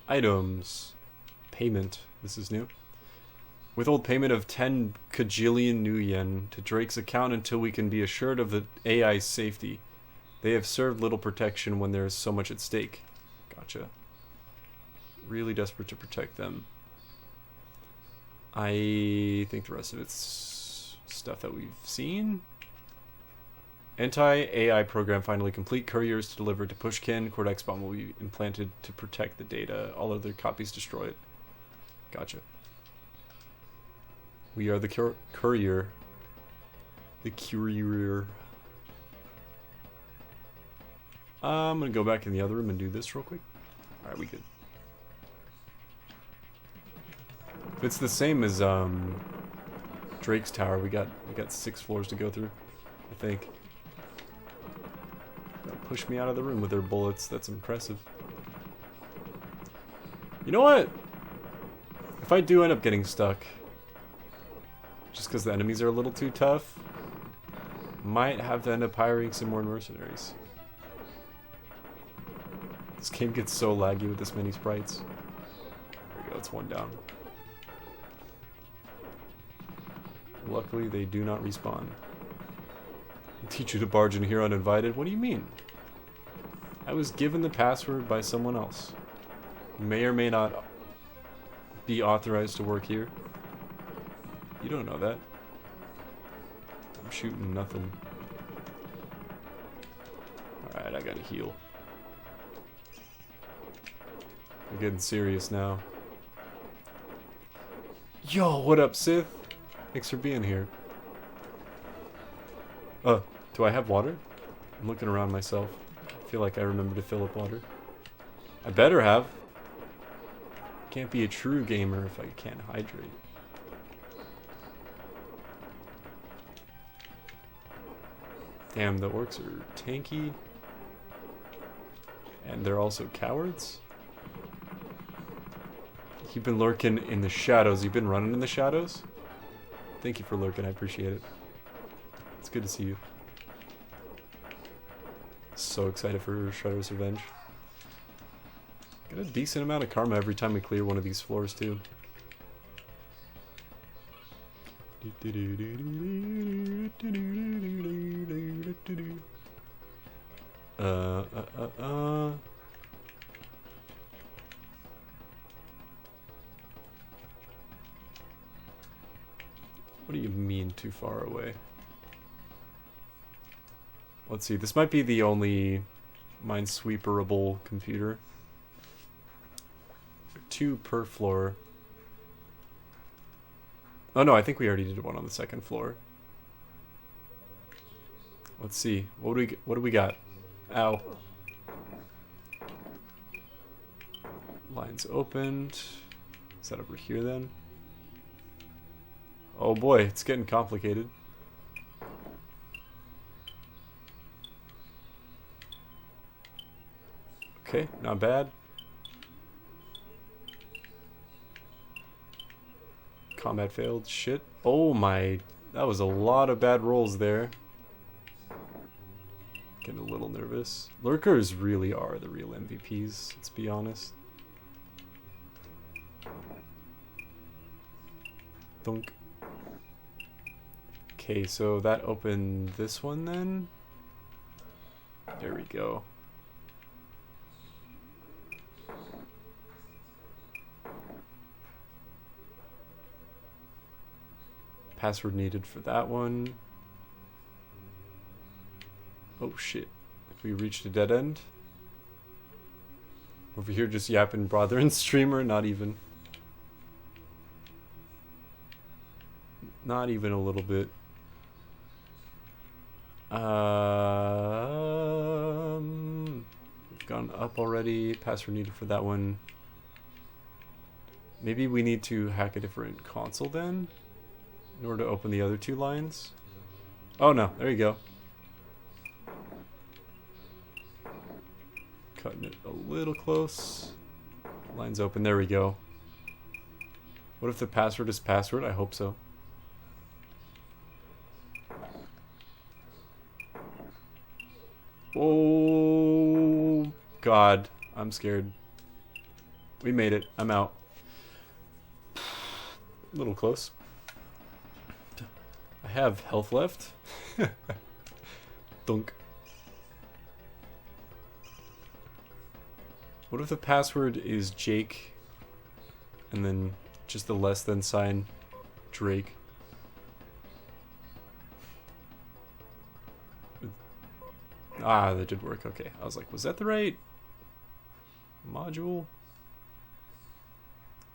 A: Items. Payment. This is new. Withhold payment of 10 kajillion new yen to Drake's account until we can be assured of the AI's safety. They have served little protection when there is so much at stake. Gotcha. Really desperate to protect them. I think the rest of it's stuff that we've seen. Anti-AI program finally complete. Couriers to deliver to Pushkin. Cortex bomb will be implanted to protect the data. All other copies destroyed. Gotcha. We are the courier. The courier. I'm gonna go back in the other room and do this real quick. Alright, we good. If it's the same as Drake's tower, we got 6 floors to go through, I think. They'll push me out of the room with their bullets. That's impressive. You know what? If I do end up getting stuck, just because the enemies are a little too tough, might have to end up hiring some more mercenaries. This game gets so laggy with this many sprites. There we go, it's one down. Luckily, they do not respawn. I'll teach you to barge in here uninvited? What do you mean? I was given the password by someone else. May or may not be authorized to work here. You don't know that. I'm shooting nothing. Alright, I gotta heal. We're getting serious now. Yo, what up, Sith? Thanks for being here. Do I have water? I'm looking around myself. I feel like I remember to fill up water. I better have. Can't be a true gamer if I can't hydrate. Damn, the orcs are tanky. And they're also cowards. You've been lurking in the shadows. You've been running in the shadows? Thank you for lurking, I appreciate it. It's good to see you. So excited for Shredder's Revenge. Get a decent amount of karma every time we clear one of these floors too. What do you mean too far away? Let's see, this might be the only minesweeperable computer. 2 per floor. Oh no, I think we already did one on the 2nd floor. Let's see, what do we got? Ow. Lines opened. Is that over here then? Oh boy, it's getting complicated. Okay, not bad. Combat failed. Shit. Oh my. That was a lot of bad rolls there. Getting a little nervous. Lurkers really are the real MVPs, let's be honest. Thunk. Okay, so that opened this one then. There we go. Password needed for that one. Oh shit. We reached a dead end. Over here just yapping brother and streamer, not even. Not even a little bit. We've gone up already. Password needed for that one. Maybe we need to hack a different console then in order to open the other two lines. Oh no, there you go. Cutting it a little close. Lines open, there we go. What if the password is password? I hope so. Oh God, I'm scared. We made it. I'm out. A little close. I have health left. Dunk. What if the password is Jake and then just the less than sign Drake? Ah, that did work. Okay. I was like, was that the right module?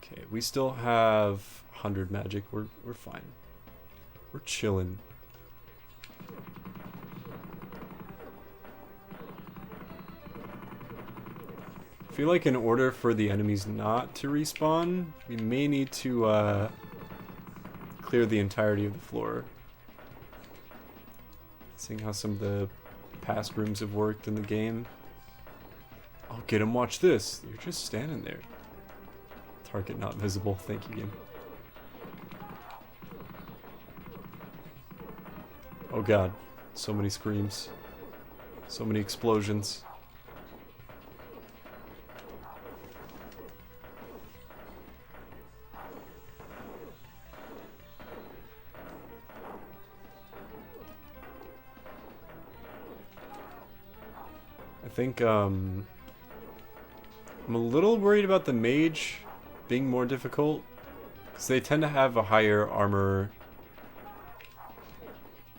A: Okay, we still have 100 magic. We're fine. We're chilling. I feel like in order for the enemies not to respawn, we may need to clear the entirety of the floor. Seeing how some of the past rooms have worked in the game. Oh, get him, watch this. You're just standing there. Target not visible. Thank you, game. Oh God. So many screams. So many explosions. I think, I'm a little worried about the mage being more difficult, because they tend to have a higher armor.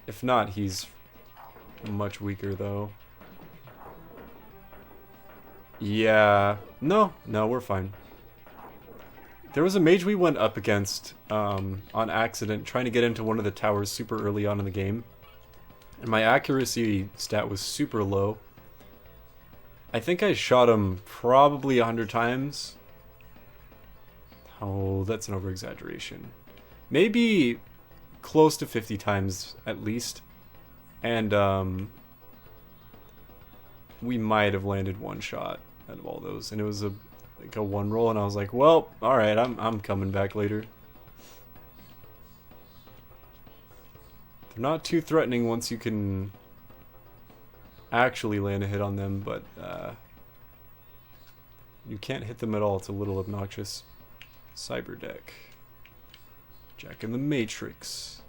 A: If not, he's much weaker, though. Yeah. No, we're fine. There was a mage we went up against on accident, trying to get into one of the towers super early on in the game. And my accuracy stat was super low. I think I shot him probably 100 times. Oh, that's an over-exaggeration. Maybe close to 50 times at least. And we might have landed one shot out of all those. And it was like a one roll, and I was like, well, alright, I'm coming back later. They're not too threatening once you can actually land a hit on them, but you can't hit them at all. It's a little obnoxious. Cyber deck. Jack in the Matrix.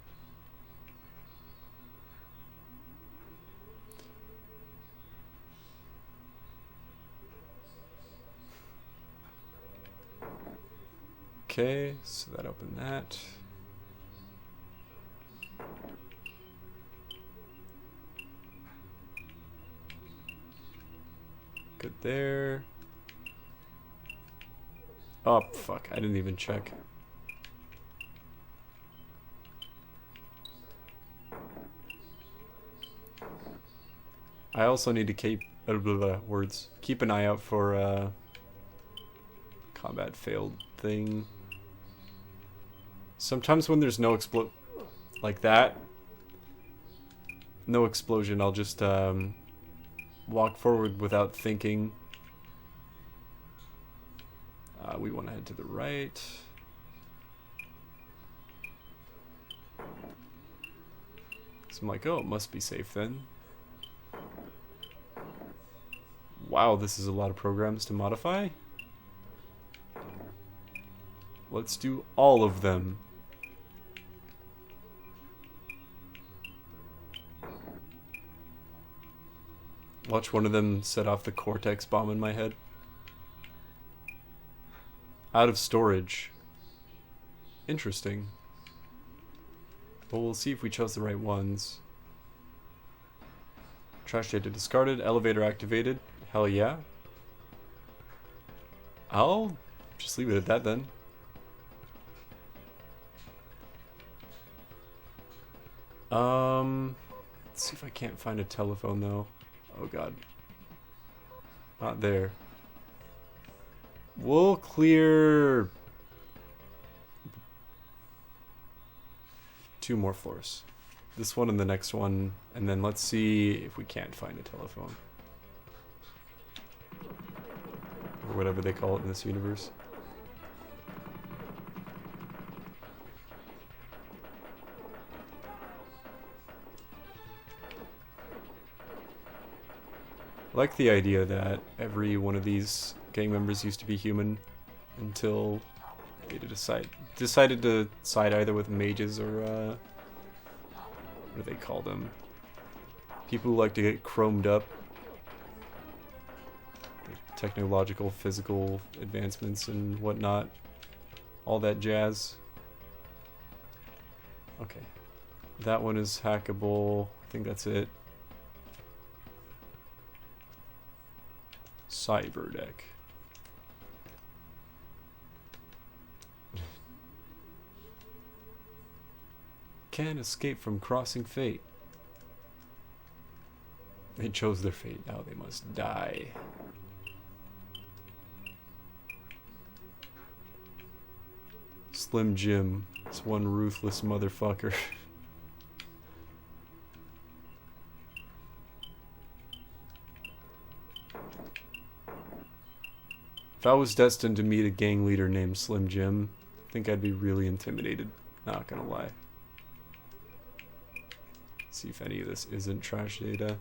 A: Okay, so that opened that. Good there. Oh, fuck. I didn't even check. I also need to keep... words. Keep an eye out for, combat failed thing. Sometimes when there's no like that, no explosion, I'll just, walk forward without thinking. We want to head to the right. So I'm like, oh, it must be safe then. Wow, this is a lot of programs to modify. Let's do all of them. Watch one of them set off the Cortex bomb in my head. Out of storage. Interesting. But we'll see if we chose the right ones. Trash data discarded. Elevator activated. Hell yeah. I'll just leave it at that then. Let's see if I can't find a telephone though. Oh god. Not there. We'll clear 2 more floors. This one and the next one, and then let's see if we can't find a telephone. Or whatever they call it in this universe. I like the idea that every one of these gang members used to be human until they decided to side either with mages or what do they call them? People who like to get chromed up. Technological, physical advancements and whatnot. All that jazz. Okay. That one is hackable. I think that's it. Cyberdeck. Can't escape from crossing fate. They chose their fate, now they must die. Slim Jim, this one ruthless motherfucker. If I was destined to meet a gang leader named Slim Jim, I think I'd be really intimidated, not gonna lie. See if any of this isn't trash data.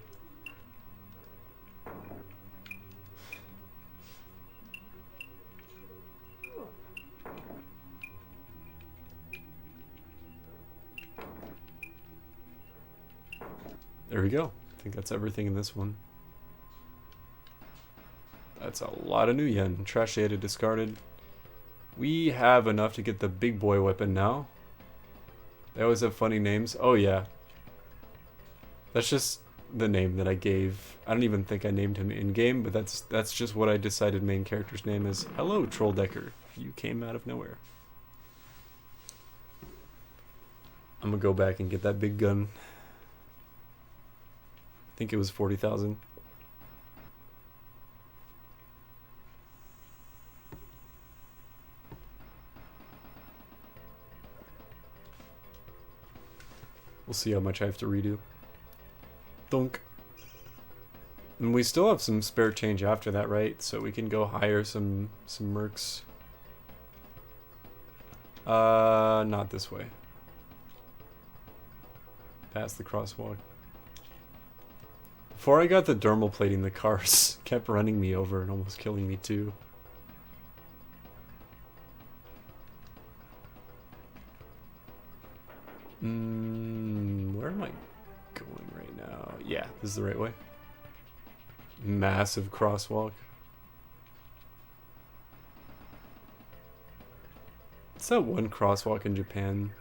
A: There we go. I think that's everything in this one. That's a lot of new yen. Trash data discarded. We have enough to get the big boy weapon now. They always have funny names. Oh yeah. That's just the name that I gave. I don't even think I named him in-game, but that's just what I decided main character's name is. Hello, Trolldecker. You came out of nowhere. I'm gonna go back and get that big gun. I think it was 40,000. We'll see how much I have to redo. Thunk. And we still have some spare change after that, right? So we can go hire some mercs. Not this way. Past the crosswalk. Before I got the dermal plating, the cars kept running me over and almost killing me too. Where am I going right now? Yeah, this is the right way. Massive crosswalk. What's that one crosswalk in Japan?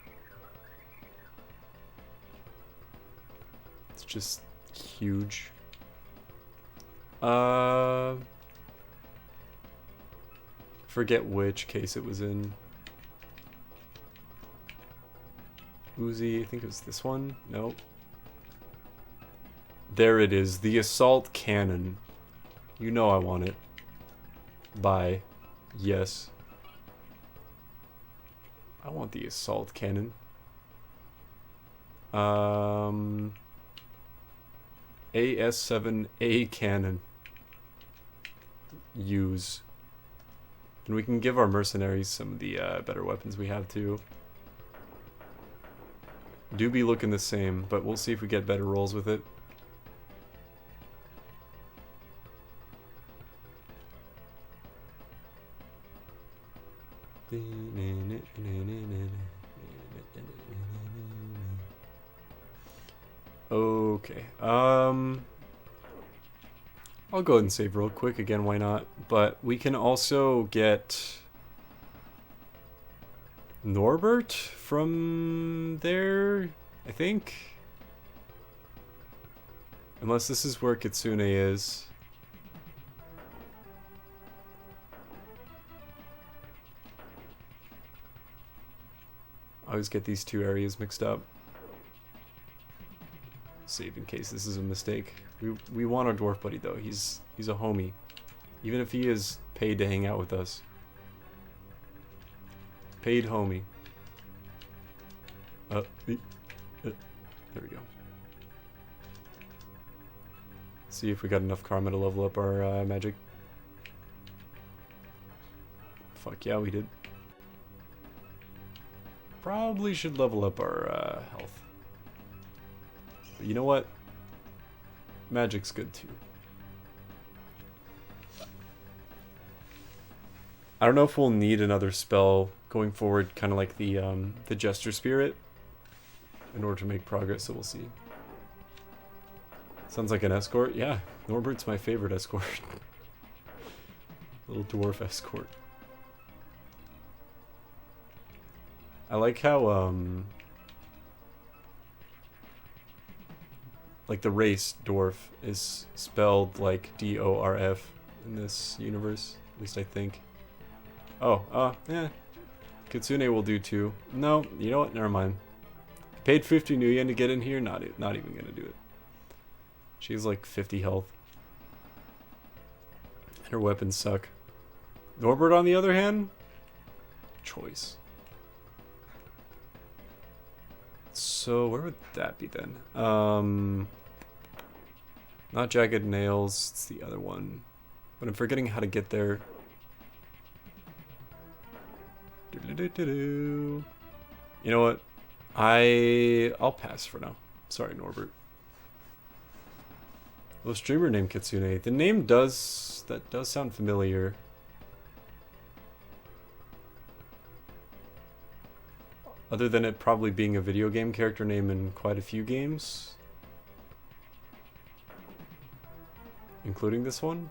A: It's just huge. Forget which case it was in. Uzi, I think it was this one. Nope. There it is, the assault cannon. You know I want it. Buy. Yes. I want the assault cannon. AS7A cannon. Use. And we can give our mercenaries some of the better weapons we have too. Do be looking the same, but we'll see if we get better rolls with it. Okay. I'll go ahead and save real quick again, why not? But we can also get Norbert from there, I think. Unless this is where Kitsune is. I always get these two areas mixed up. Save in case this is a mistake. We want our dwarf buddy though. He's a homie. Even if he is paid to hang out with us. Paid homie. There we go. See if we got enough karma to level up our magic. Fuck yeah, we did. Probably should level up our health. But you know what? Magic's good too. I don't know if we'll need another spell going forward, kind of like the Jester Spirit, in order to make progress, so we'll see. Sounds like an escort. Yeah, Norbert's my favorite escort. Little dwarf escort. I like how, like the race dwarf is spelled like D-O-R-F in this universe, at least I think. Oh, yeah. Kitsune will do too. No, you know what? Never mind. Paid 50 new yen to get in here? Not even gonna do it. She has like 50 health. And her weapons suck. Norbert, on the other hand? Choice. So, where would that be then? Not Jagged Nails, it's the other one. But I'm forgetting how to get there. You know what? I'll pass for now. Sorry, Norbert. Well, streamer named Kitsune. The name does sound familiar. Other than it probably being a video game character name in quite a few games. Including this one.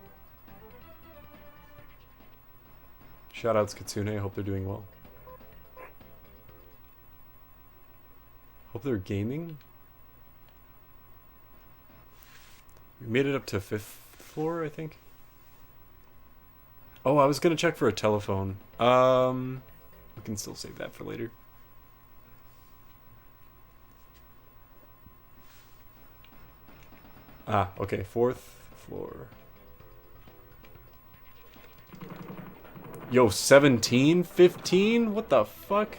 A: Shoutouts Kitsune, I hope they're doing well. Hope they're gaming. We made it up to 5th floor, I think. Oh, I was gonna check for a telephone. We can still save that for later. Ah, okay, 4th floor. Yo, 17? 15? What the fuck?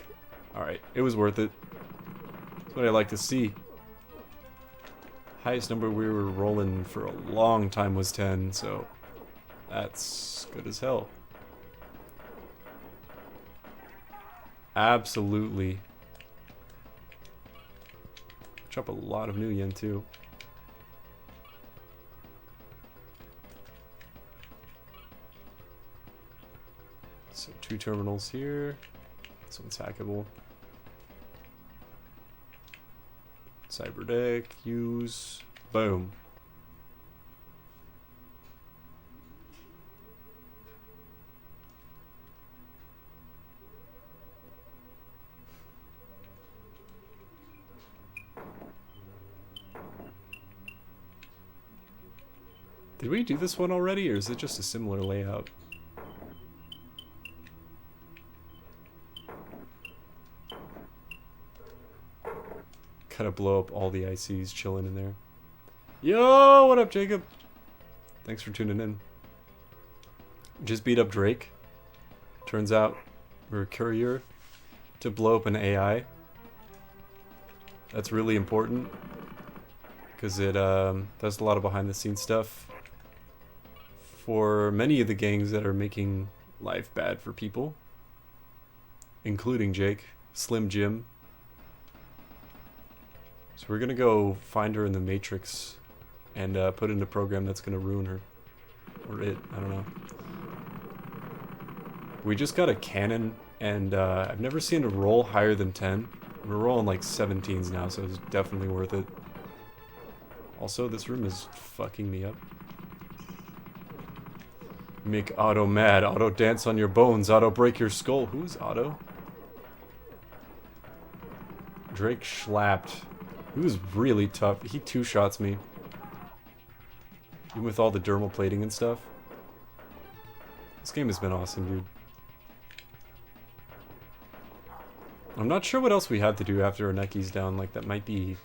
A: Alright, it was worth it. That's what I like to see. Highest number we were rolling for a long time was 10, so that's good as hell. Absolutely. Drop a lot of new yen too. So 2 terminals here. This one's hackable. Cyber deck, use, boom. Did we do this one already, or is it just a similar layout? Kind of blow up all the ICs chilling in there. Yo, what up, Jacob? Thanks for tuning in. Just beat up Drake. Turns out we're a courier to blow up an AI. That's really important because it does a lot of behind the scenes stuff for many of the gangs that are making life bad for people, including Jake, Slim Jim. So we're gonna go find her in the Matrix and put in a program that's gonna ruin her. Or it, I don't know. We just got a cannon And I've never seen a roll higher than 10. We're rolling like 17s now, so it's definitely worth it. Also, this room is fucking me up. Make Otto mad. Otto dance on your bones. Otto break your skull. Who's Otto? Drake schlapped. He was really tough. He two-shots me. Even with all the dermal plating and stuff. This game has been awesome, dude. I'm not sure what else we have to do after Oneki's down. Like, that might be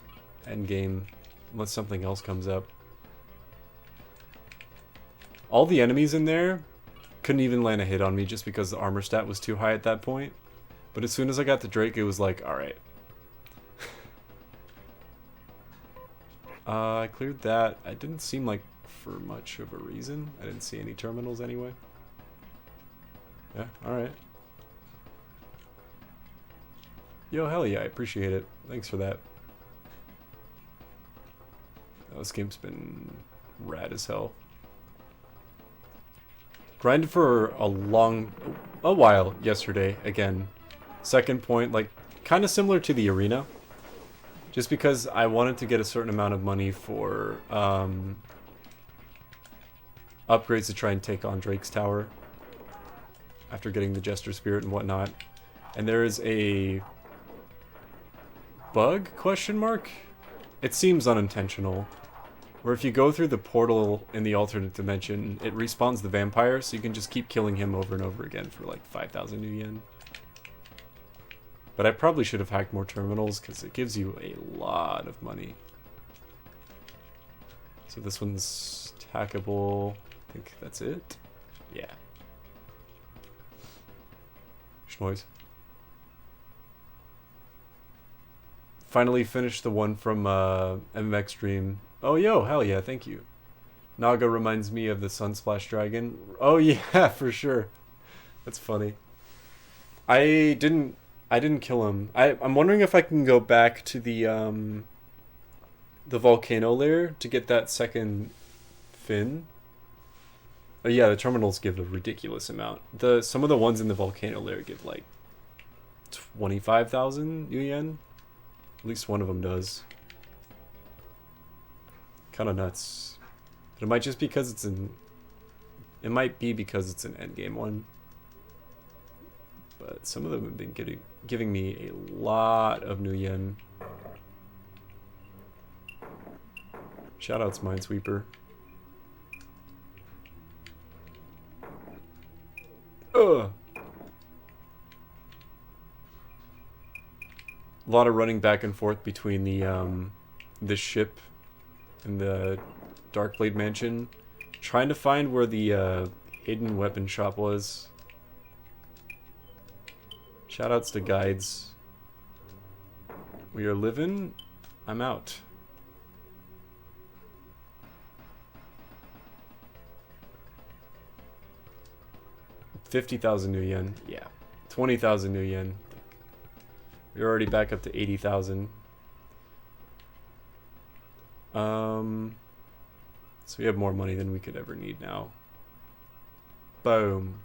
A: endgame. Unless something else comes up. All the enemies in there couldn't even land a hit on me just because the armor stat was too high at that point. But as soon as I got to Drake, it was like, alright. I cleared that. I didn't seem like for much of a reason. I didn't see any terminals anyway. Yeah, alright. Yo, hell yeah, I appreciate it. Thanks for that. Oh, this game's been rad as hell. Grinded for a while yesterday, again. Second point, like, kind of similar to the arena. Just because I wanted to get a certain amount of money for upgrades to try and take on Drake's Tower. After getting the Jester Spirit and whatnot. And there is a bug, question mark? It seems unintentional. Where if you go through the portal in the alternate dimension, it respawns the vampire, so you can just keep killing him over and over again for like 5,000 new yen. But I probably should have hacked more terminals, because it gives you a lot of money. So this one's hackable. I think that's it. Yeah. Schnoise. Finally finished the one from MMX Stream. Oh, yo, hell yeah, thank you. Naga reminds me of the Sunsplash Dragon. Oh, yeah, for sure. That's funny. I didn't kill him. I'm wondering if I can go back to the volcano lair to get that second fin. Oh, yeah, the terminals give a ridiculous amount. Some of the ones in the volcano lair give like 25,000 yen. At least one of them does. Kind of nuts. But it might just because it's an... It might be because it's an endgame one. But some of them have been giving me a lot of new yen. Shoutouts Minesweeper. Ugh! A lot of running back and forth between the ship and the Darkblade Mansion, trying to find where the hidden weapon shop was. Shoutouts to guides. We are living. I'm out. $50,000 new yen. Yeah. 20,000 new yen. We're already back up to 80,000. So we have more money than we could ever need now. Boom.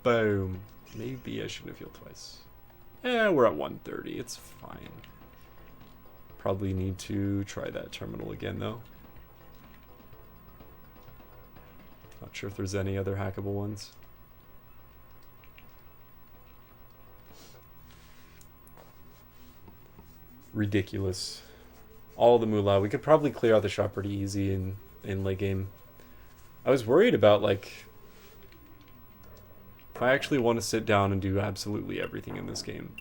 A: Boom. Maybe I shouldn't have healed twice. Yeah, we're at 130. It's fine. Probably need to try that terminal again, though. Not sure if there's any other hackable ones. Ridiculous. All the moolah. We could probably clear out the shop pretty easy in late game. I was worried about, like, if I actually want to sit down and do absolutely everything in this game.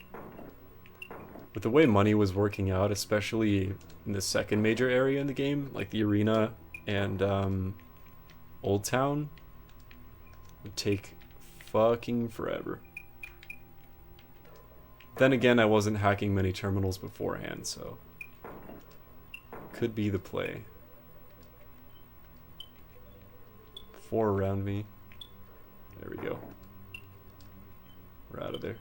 A: With the way money was working out, especially in the second major area in the game, like the arena and Old Town, would take fucking forever. Then again, I wasn't hacking many terminals beforehand, so could be the play. 4 around me. There we go. We're out of there.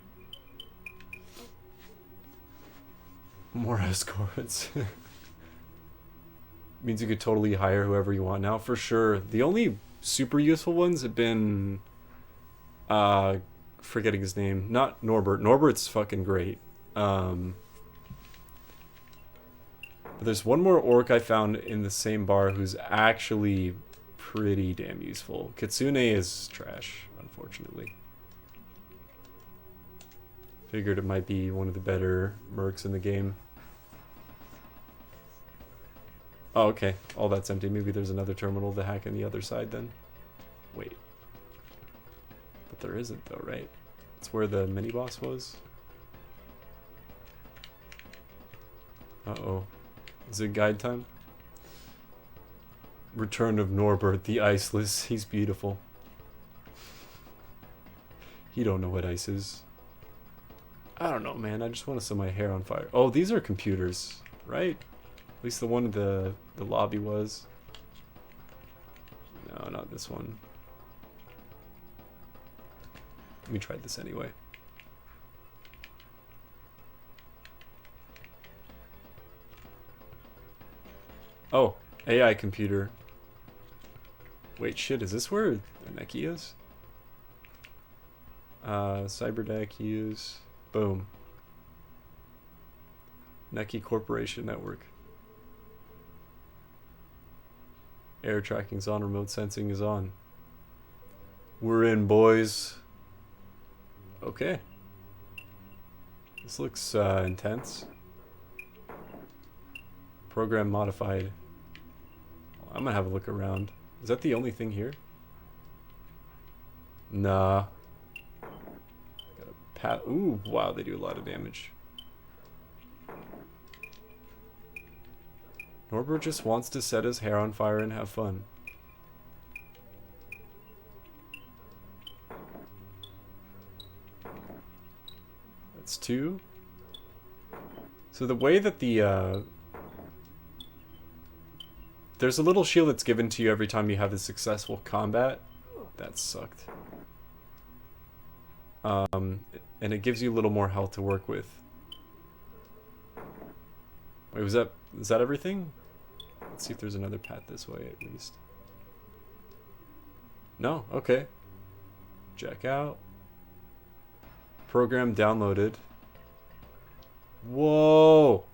A: More escorts. Means you could totally hire whoever you want now, for sure. The only super useful ones have been forgetting his name. Not Norbert. Norbert's fucking great. But there's one more orc I found in the same bar who's actually pretty damn useful. Kitsune is trash, unfortunately. Figured it might be one of the better mercs in the game. Oh, okay. All that's empty. Maybe there's another terminal to hack on the other side then. Wait. But there isn't though, right? It's where the mini-boss was? Uh-oh. Is it guide time? Return of Norbert, the Iceless. He's beautiful. He don't know what ice is. I don't know, man. I just want to set my hair on fire. Oh, these are computers, right? At least the one in the lobby was. No, not this one. Let me try this anyway. Oh, AI computer. Wait, shit, is this where Neki is? Cyberdeck use. Boom. Neki Corporation Network. Air tracking's on, remote sensing is on. We're in, boys. Okay. This looks intense. Program modified. I'm gonna have a look around. Is that the only thing here? Nah. Got a pat. Ooh, wow, they do a lot of damage. Norbert just wants to set his hair on fire and have fun. That's 2. So the way that the there's a little shield that's given to you every time you have a successful combat. That sucked. And it gives you a little more health to work with. Wait, is that everything? Let's see if there's another path this way at least. No? Okay. Check out. Program downloaded. Whoa!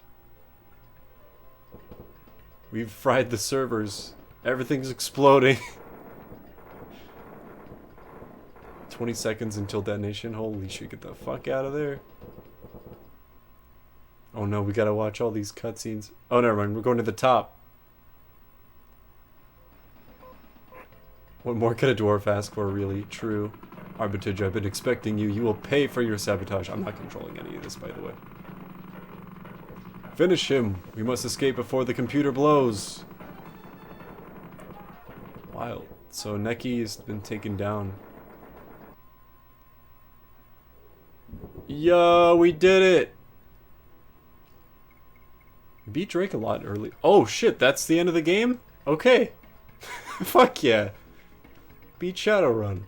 A: We've fried the servers. Everything's exploding. 20 seconds until detonation. Holy shit, get the fuck out of there. Oh no, we gotta watch all these cutscenes. Oh, never mind, we're going to the top. What more could a dwarf ask for, really? True. Arbitage, I've been expecting you. You will pay for your sabotage. I'm not controlling any of this, by the way. Finish him. We must escape before the computer blows. Wild. So Neki has been taken down. Yo, we did it! We beat Drake a lot early. Oh shit, that's the end of the game? Okay. Fuck yeah. Beat Shadowrun.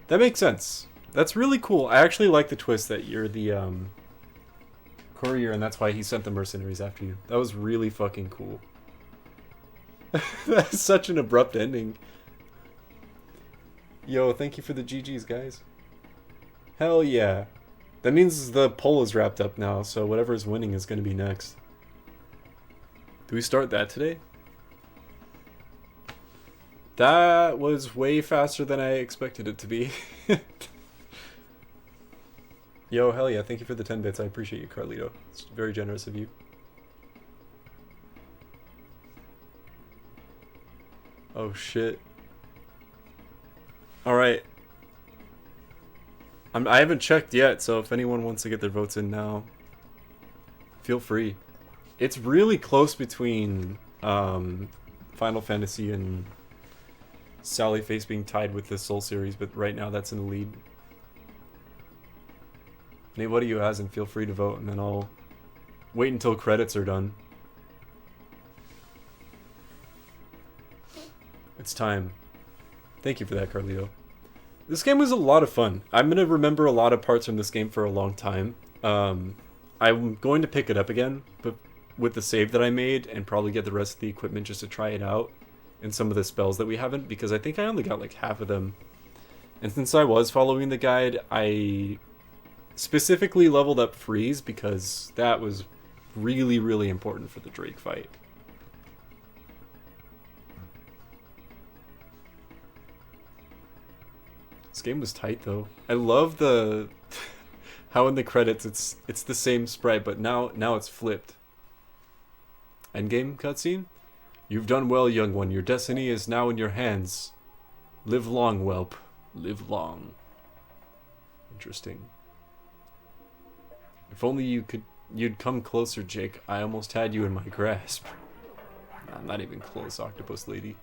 A: That makes sense. That's really cool. I actually like the twist that you're the courier and that's why he sent the mercenaries after you. That was really fucking cool. That's such an abrupt ending. Yo, thank you for the GGs, guys. Hell yeah. That means the poll is wrapped up now, so whatever's winning is going to be next. Do we start that today? That was way faster than I expected it to be. Yo, hell yeah, thank you for the 10 bits. I appreciate you, Carlito. It's very generous of you. Oh shit. Alright. I haven't checked yet, so if anyone wants to get their votes in now, feel free. It's really close between Final Fantasy and Sally Face being tied with the Soul series, but right now that's in the lead. Anybody who hasn't, feel free to vote, and then I'll wait until credits are done. It's time. Thank you for that, Carlito. This game was a lot of fun. I'm going to remember a lot of parts from this game for a long time. I'm going to pick it up again, but with the save that I made, and probably get the rest of the equipment just to try it out, and some of the spells that we haven't, because I think I only got like half of them. And since I was following the guide, I specifically leveled up Freeze because that was really, really important for the Drake fight. This game was tight though. I love the how in the credits it's the same sprite, but now it's flipped. Endgame cutscene? You've done well, young one. Your destiny is now in your hands. Live long, whelp. Live long. Interesting. If only you'd come closer, Jake. I almost had you in my grasp. I'm not even close, octopus lady.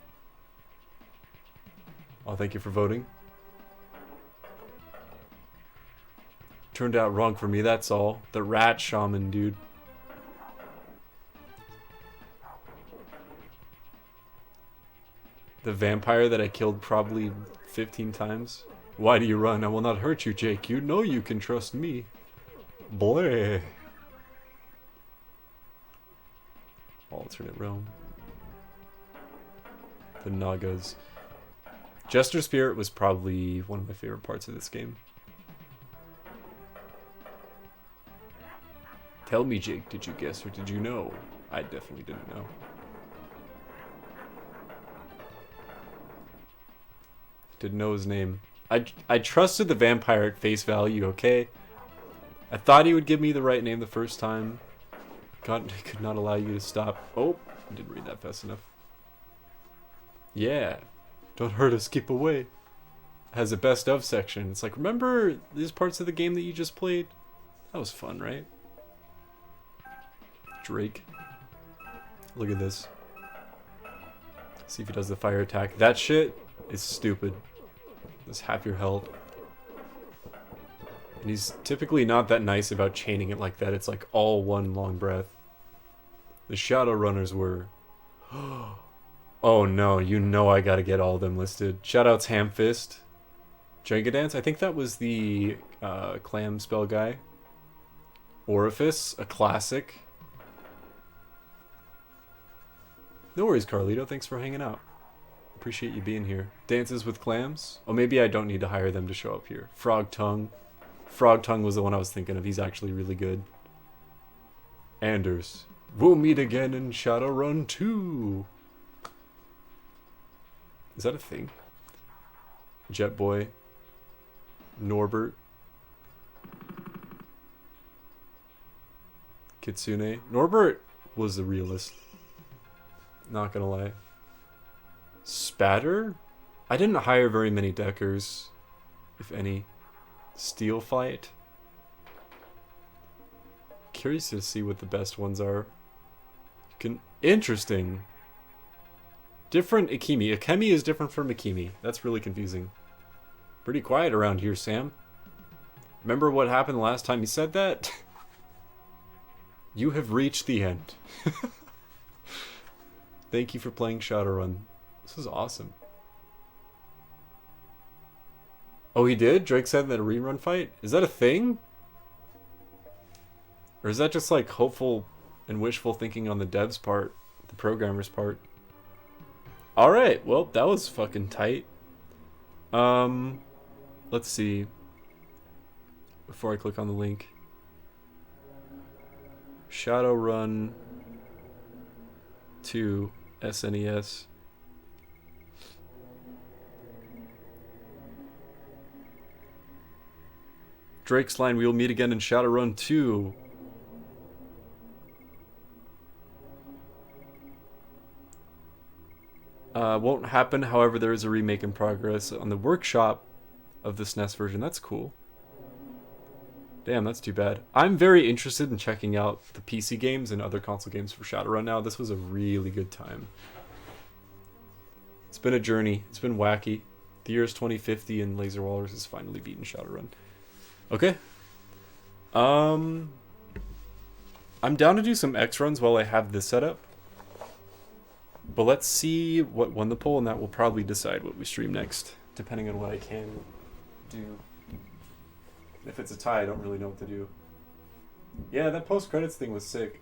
A: Oh, thank you for voting. Turned out wrong for me, that's all. The rat shaman, dude. The vampire that I killed probably 15 times. Why do you run? I will not hurt you, Jake. You know you can trust me. Boy. Alternate realm. The Nagas. Jester Spirit was probably one of my favorite parts of this game. Tell me, Jake, did you guess or did you know? I definitely didn't know. Didn't know his name. I trusted the vampire at face value, okay? I thought he would give me the right name the first time. God, I could not allow you to stop. Oh, I didn't read that fast enough. Yeah. Don't hurt us, keep away. Has a best of section. It's like, remember these parts of the game that you just played? That was fun, right? Drake. Look at this. See if he does the fire attack. That shit is stupid. Just half your health. And he's typically not that nice about chaining it like that. It's like all one long breath. The Shadowrunners were... Oh no, you know I gotta get all of them listed. Shoutouts Hamfist. Jenga Dance, I think that was the clam spell guy. Orifice, a classic. No worries, Carlito. Thanks for hanging out. Appreciate you being here. Dances with Clams? Oh, maybe I don't need to hire them to show up here. Frog Tongue. Frog Tongue was the one I was thinking of. He's actually really good. Anders. We'll meet again in Shadowrun 2. Is that a thing? Jet Boy. Norbert. Kitsune. Norbert was the realist. Not gonna lie. Spatter? I didn't hire very many deckers, if any. Steel Fight? Curious to see what the best ones are. Interesting. Different Ikemi. Ikemi is different from Ikemi. That's really confusing. Pretty quiet around here, Sam. Remember what happened last time you said that? You have reached the end. Thank you for playing Shadowrun. This is awesome. Oh, he did? Drake said that a rerun fight? Is that a thing? Or is that just like hopeful and wishful thinking on the devs' part? The programmers' part? Alright, well, that was fucking tight. Let's see. Before I click on the link. Shadowrun 2 SNES. Drake's line, we will meet again in Shadowrun 2. Won't happen, however, there is a remake in progress on the workshop of the SNES version. That's cool. Damn, that's too bad. I'm very interested in checking out the PC games and other console games for Shadowrun now. This was a really good time. It's been a journey. It's been wacky. The year is 2050 and Laser Wallers has finally beaten Shadowrun. Okay. I'm down to do some X runs while I have this set up. But let's see what won the poll, and that will probably decide what we stream next, depending on what I can do. If it's a tie, I don't really know what to do. Yeah, that post-credits thing was sick.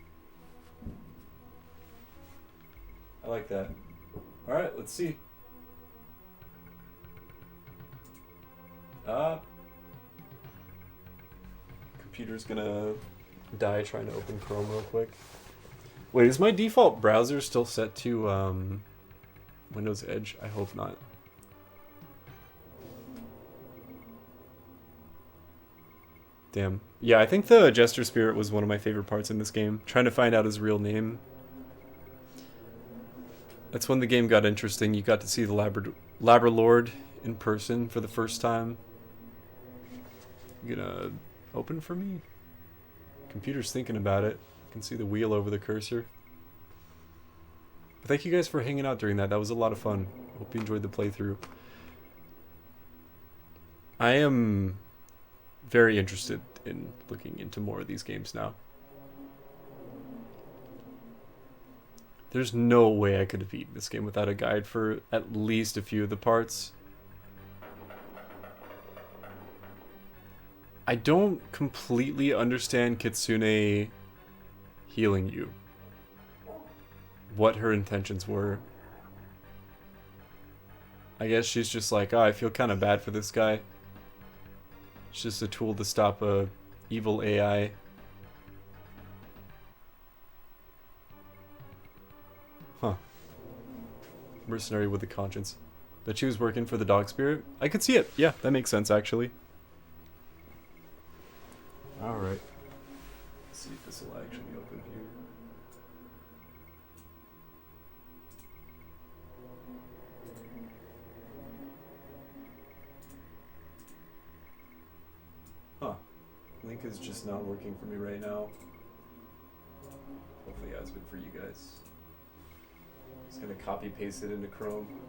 A: I like that. Alright, let's see. Computer's gonna die trying to open Chrome real quick. Wait, is my default browser still set to Windows Edge? I hope not. Damn. Yeah, I think the Jester Spirit was one of my favorite parts in this game. Trying to find out his real name. That's when the game got interesting. You got to see the Labralord in person for the first time. You gonna open for me? Computer's thinking about it. I can see the wheel over the cursor. But thank you guys for hanging out during that. That was a lot of fun. Hope you enjoyed the playthrough. I am very interested in looking into more of these games now. There's no way I could have beaten this game without a guide for at least a few of the parts. I don't completely understand Kitsune healing you. What her intentions were. I guess she's just like, oh, I feel kind of bad for this guy. It's just a tool to stop a evil AI. Huh. Mercenary with a conscience. That she was working for the dog spirit? I could see it. Yeah, that makes sense actually. Alright. Let's see if this will actually open here. Huh. Link is just not working for me right now. Hopefully it has been for you guys. Just gonna copy paste it into Chrome.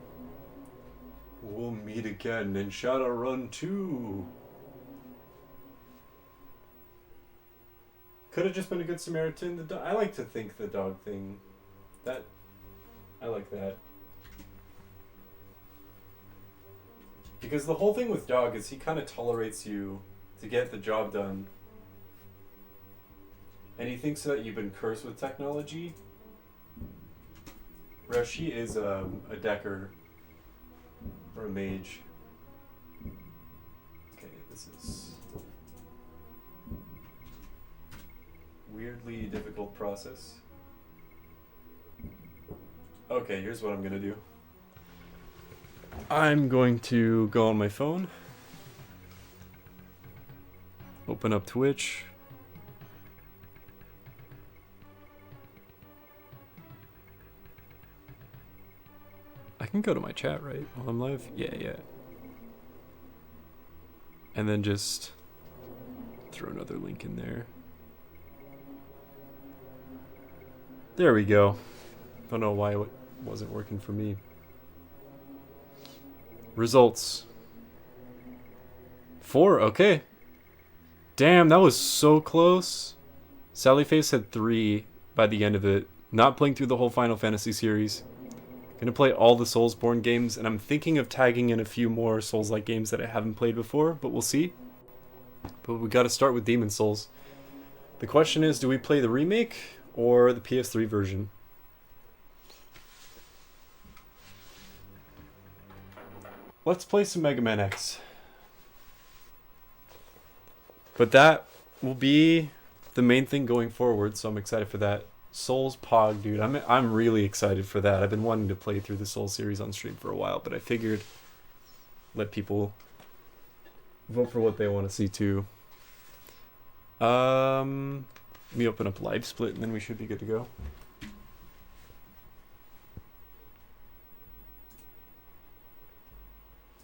A: We'll meet again in Shadowrun 2. Could have just been a good Samaritan. I like to think the dog thing. I like that. Because the whole thing with dog is he kind of tolerates you to get the job done. And he thinks that you've been cursed with technology. Whereas she is a decker. Or a mage. Okay, this is weirdly difficult process. Okay, here's what I'm gonna do. I'm going to go on my phone. Open up Twitch. I can go to my chat, right? While I'm live? Yeah. And then just throw another link in there. There we go. Don't know why it wasn't working for me. Results. 4, okay. Damn, that was so close. Sallyface had 3 by the end of it. Not playing through the whole Final Fantasy series. Gonna play all the Soulsborne games, and I'm thinking of tagging in a few more Souls-like games that I haven't played before, but we'll see. But we gotta start with Demon Souls. The question is, do we play the remake or the PS3 version? Let's play some Mega Man X. But that will be the main thing going forward, so I'm excited for that. Souls Pog, dude. I'm really excited for that. I've been wanting to play through the Souls series on stream for a while, but I figured let people vote for what they want to see too. Let me open up Live Split and then we should be good to go.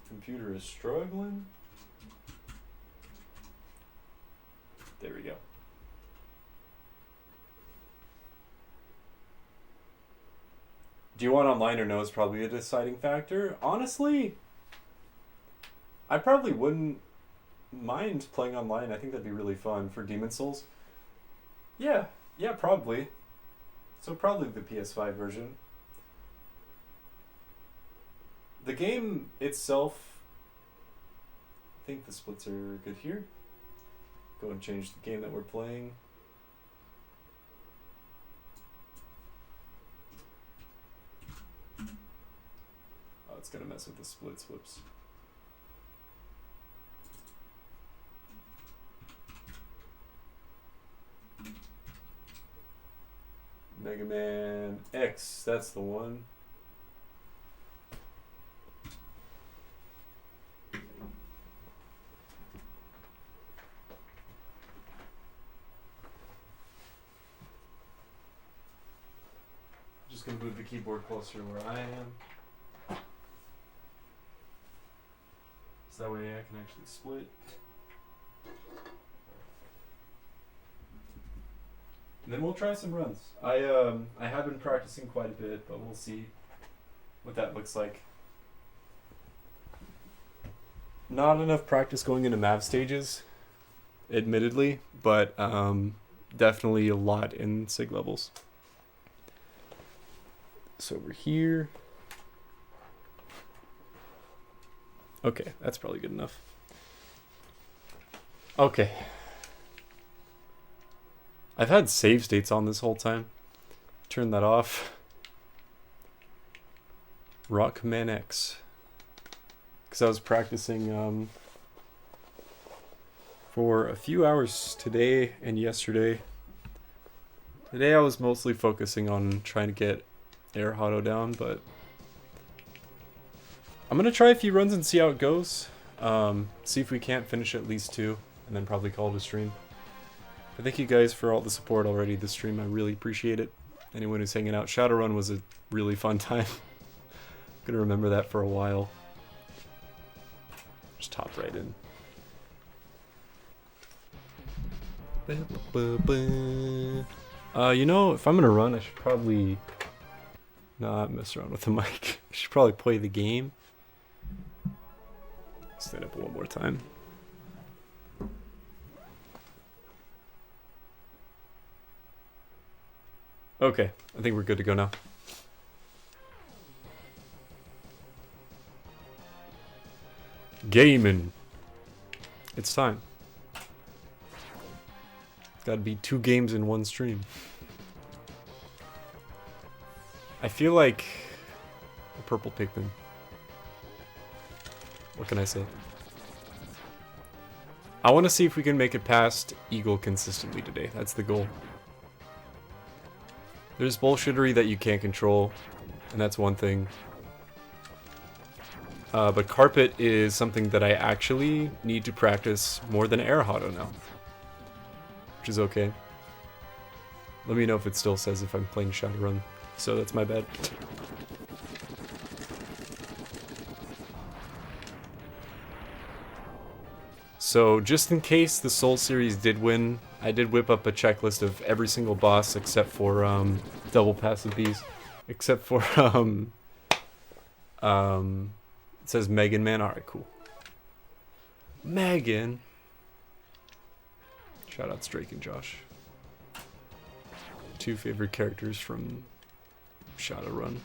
A: Computer is struggling. There we go. Do you want online or no is probably a deciding factor. Honestly, I probably wouldn't mind playing online. I think that'd be really fun for Demon Souls. Yeah, probably. So probably the PS5 version. The game itself, I think the splits are good here. Go and change the game that we're playing. Oh, it's gonna mess with the splits, whoops. Mega Man X, that's the one. Just gonna move the keyboard closer to where I am. So that way I can actually split. And then we'll try some runs. I have been practicing quite a bit, but we'll see what that looks like. Not enough practice going into MAV stages, admittedly, but definitely a lot in SIG levels. So over here. Okay, that's probably good enough. Okay. I've had save states on this whole time. Turn that off. Rockman X. Because I was practicing for a few hours today and yesterday. Today I was mostly focusing on trying to get Air Auto down, but I'm going to try a few runs and see how it goes. See if we can't finish at least 2, and then probably call it a stream. But thank you guys for all the support already this stream. I really appreciate it. Anyone who's hanging out. Shadowrun was a really fun time. I'm going to remember that for a while. Just top right in. You know, if I'm going to run, I should probably not mess around with the mic. I should probably play the game. Stand up one more time. Okay, I think we're good to go now. Gaming. It's time. It's gotta be 2 games in one stream. I feel like a purple Pikmin. What can I say? I want to see if we can make it past Eagle consistently today. That's the goal. There's bullshittery that you can't control, and that's one thing. But Carpet is something that I actually need to practice more than Air Auto now. Which is okay. Let me know if it still says if I'm playing Shadowrun. So that's my bad. So just in case the Soul series did win, I did whip up a checklist of every single boss except for double passive bees. Except for it says Megan Man. Alright, cool. Megan. Shout out Drake and Josh. 2 favorite characters from Shadowrun.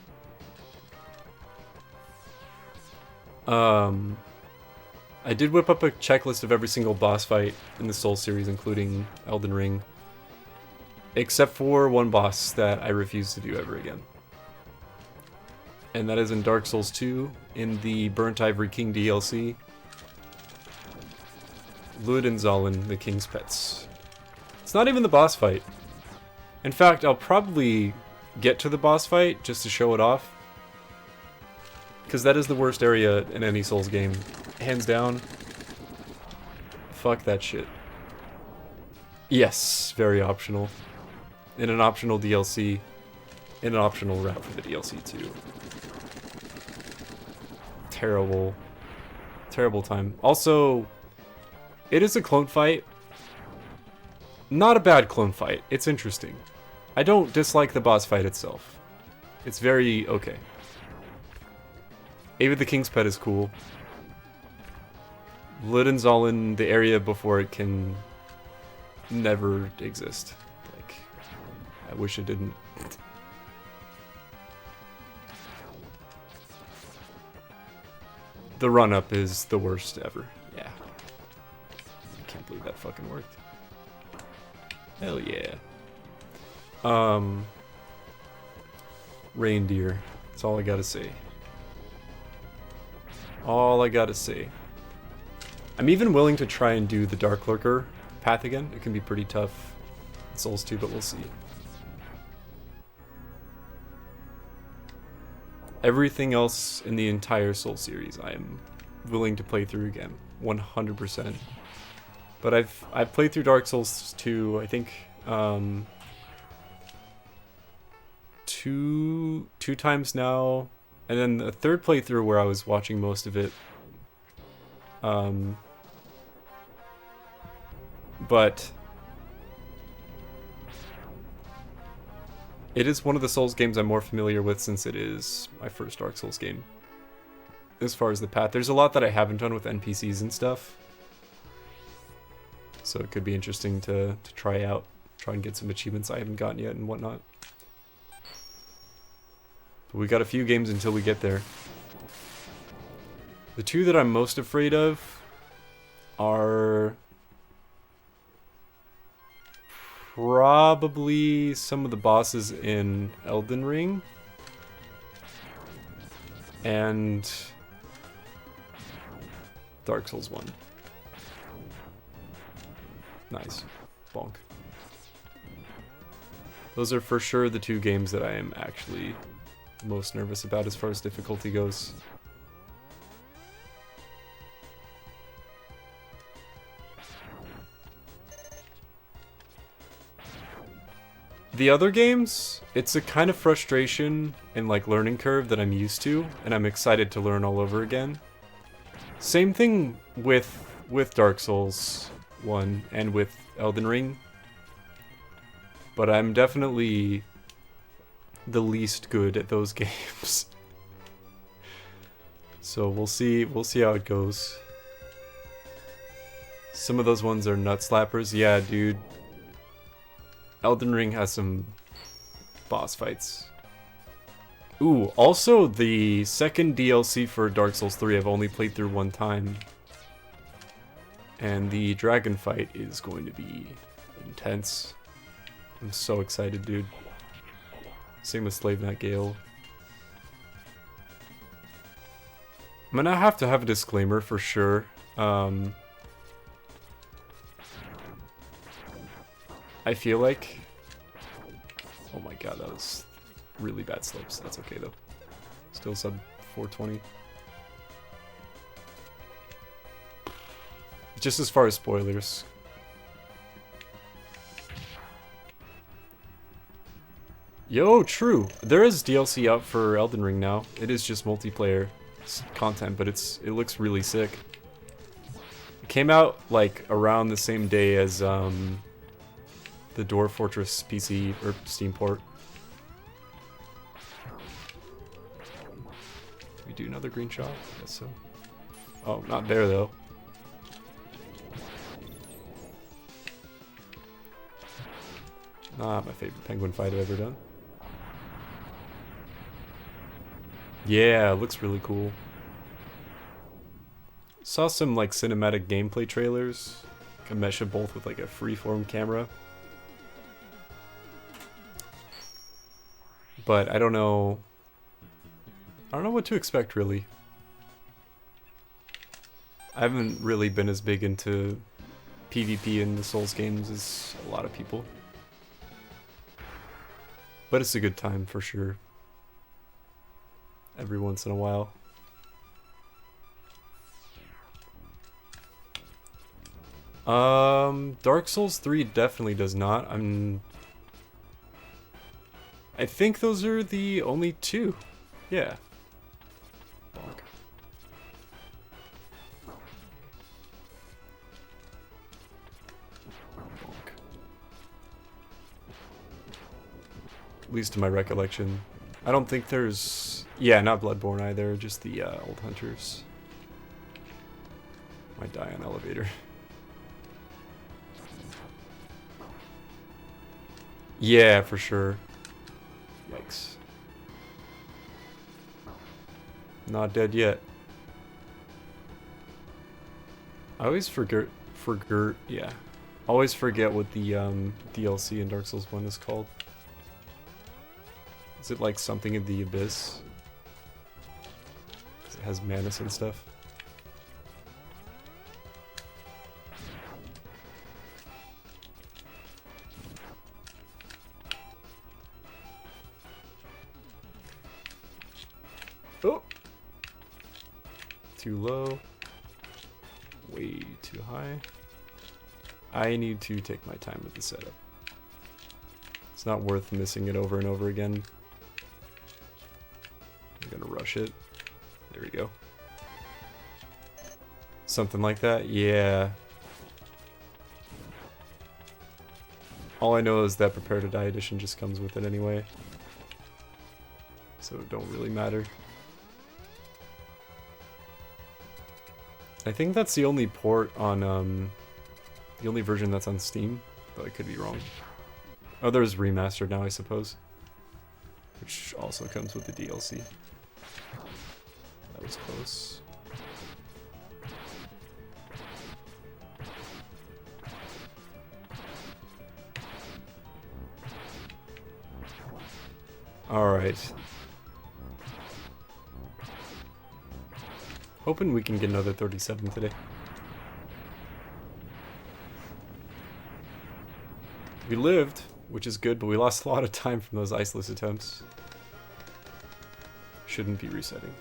A: I did whip up a checklist of every single boss fight in the Soul series, including Elden Ring. Except for one boss that I refuse to do ever again. And that is in Dark Souls 2, in the Burnt Ivory King DLC. Lud and Zalin, the King's Pets. It's not even the boss fight. In fact, I'll probably get to the boss fight just to show it off. Because that is the worst area in any Souls game. Hands down. Fuck that shit. Yes, very optional. In an optional DLC. In an optional route for the DLC too. Terrible. Terrible time. Also, it is a clone fight. Not a bad clone fight. It's interesting. I don't dislike the boss fight itself. It's very okay. Ava the King's Pet is cool. Luden's all in the area before it can never exist. Like, I wish it didn't. The run-up is the worst ever. Yeah. I can't believe that fucking worked. Hell yeah. Reindeer. That's all I gotta say. All I gotta say. I'm even willing to try and do the Dark Lurker path again. It can be pretty tough in Souls 2, but we'll see. Everything else in the entire Soul series, I am willing to play through again, 100%. But I've played through Dark Souls 2, I think, two times now, and then the third playthrough where I was watching most of it. But it is one of the Souls games I'm more familiar with since it is my first Dark Souls game. As far as the path, there's a lot that I haven't done with NPCs and stuff. So it could be interesting to try out, try and get some achievements I haven't gotten yet and whatnot. But we got a few games until we get there. The two that I'm most afraid of are probably some of the bosses in Elden Ring and Dark Souls 1. Nice. Bonk. Those are for sure the two games that I am actually most nervous about as far as difficulty goes. The other games, it's a kind of frustration and like learning curve that I'm used to, and I'm excited to learn all over again. Same thing with Dark Souls 1 and with Elden Ring. But I'm definitely the least good at those games. So we'll see how it goes. Some of those ones are nut slappers. Yeah, dude. Elden Ring has some boss fights. Ooh, also the second DLC for Dark Souls 3 I've only played through one time. And the dragon fight is going to be intense. I'm so excited, dude. Same with Slave Knight Gale. I'm gonna have to have a disclaimer for sure. I feel like... Oh my god, that was really bad slopes. That's okay though. Still sub 420. Just as far as spoilers. Yo, true. There is DLC out for Elden Ring now. It is just multiplayer content, but it looks really sick. It came out like around the same day as the Dwarf Fortress PC or Steam port. Did we do another green shot? I guess so. Oh, not there though. Not my favorite penguin fight I've ever done. Yeah, it looks really cool. Saw some like cinematic gameplay trailers. Can mesh it both with like a freeform camera. But I don't know what to expect really. I haven't really been as big into PvP in the Souls games as a lot of people. But it's a good time for sure. Every once in a while. Dark Souls 3 definitely does not. I think those are the only two. Yeah. Bonk. Bonk. At least to my recollection. I don't think there's... Yeah, not Bloodborne either, just the old hunters. Might die on elevator. Yeah, for sure. Yikes. Not dead yet. I always forget, yeah. Always forget what the DLC in Dark Souls 1 is called. Is it like something in the Abyss? Because it has Manus and stuff. Oh! Too low. Way too high. I need to take my time with the setup. It's not worth missing it over and over again. I'm gonna rush it. There we go. Something like that? Yeah. All I know is that Prepare to Die edition just comes with it anyway. So it don't really matter. I think that's the only port on, the only version that's on Steam, but I could be wrong. Oh, there's Remastered now, I suppose. Which also comes with the DLC. That was close. Alright. Hoping we can get another 37 today. We lived, which is good, but we lost a lot of time from those iceless attempts. Shouldn't be resetting.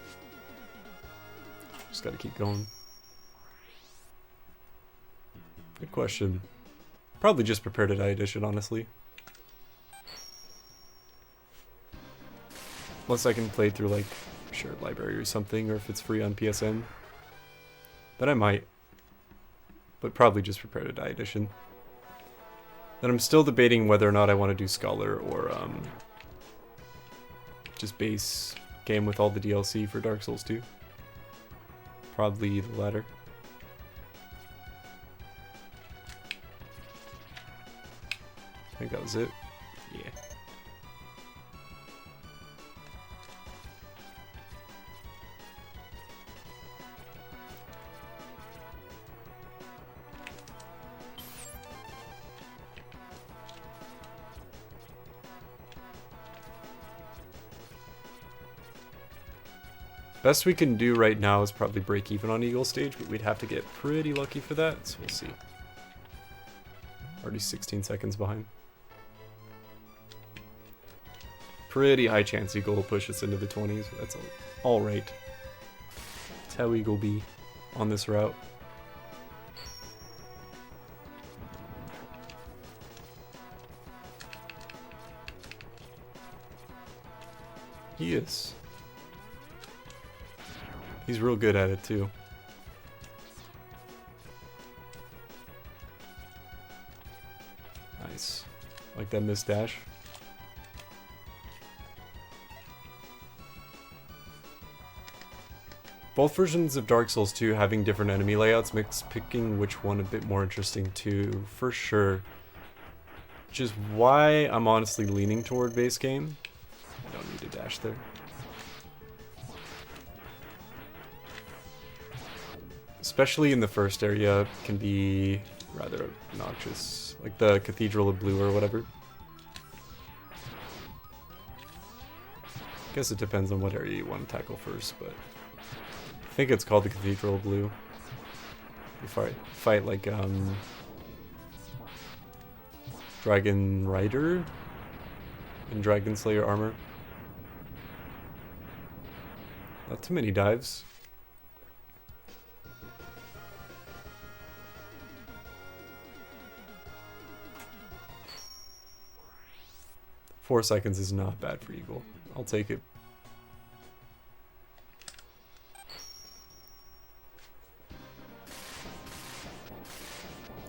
A: Just gotta keep going. Good question. Probably just Prepare to Die edition, honestly. Unless I can play through, like, shared library or something, or if it's free on PSN. Then I might. But probably just Prepare to Die edition. Then I'm still debating whether or not I want to do Scholar or, just base game with all the DLC for Dark Souls 2. Probably the latter. I think that was it. Yeah. Best we can do right now is probably break even on Eagle stage, but we'd have to get pretty lucky for that, so we'll see. Already 16 seconds behind. Pretty high chance Eagle will push us into the 20s. That's alright. That's how Eagle be on this route. He is. He's real good at it too. Nice. Like that missed dash. Both versions of Dark Souls 2 having different enemy layouts makes picking which one a bit more interesting too, for sure. Which is why I'm honestly leaning toward base game. I don't need a dash there. Especially in the first area, can be rather obnoxious. Like the Cathedral of Blue or whatever. Guess it depends on what area you want to tackle first, but I think it's called the Cathedral of Blue. You fight like Dragon Rider in Dragon Slayer armor. Not too many dives. Four seconds is not bad for Eagle. I'll take it.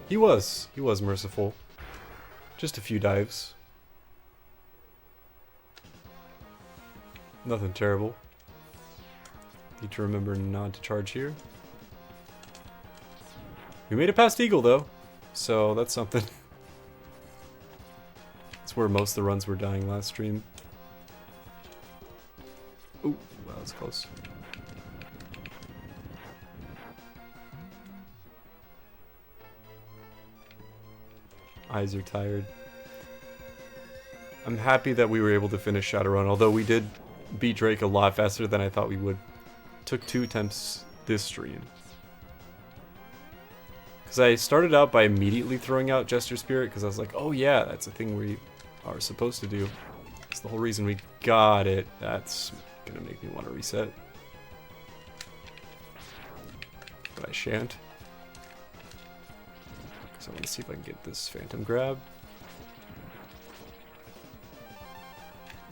A: He was merciful. Just a few dives. Nothing terrible. Need to remember not to charge here. We made it past Eagle though, so that's something. That's where most of the runs were dying last stream. Ooh, wow, that's close. Eyes are tired. I'm happy that we were able to finish Shadowrun, although we did beat Drake a lot faster than I thought we would. Took 2 attempts this stream. Because I started out by immediately throwing out Jester Spirit, because I was like, oh yeah, that's a thing we are supposed to do. That's the whole reason we got it. That's gonna make me want to reset. But I shan't. Because I want to see if I can get this Phantom Grab.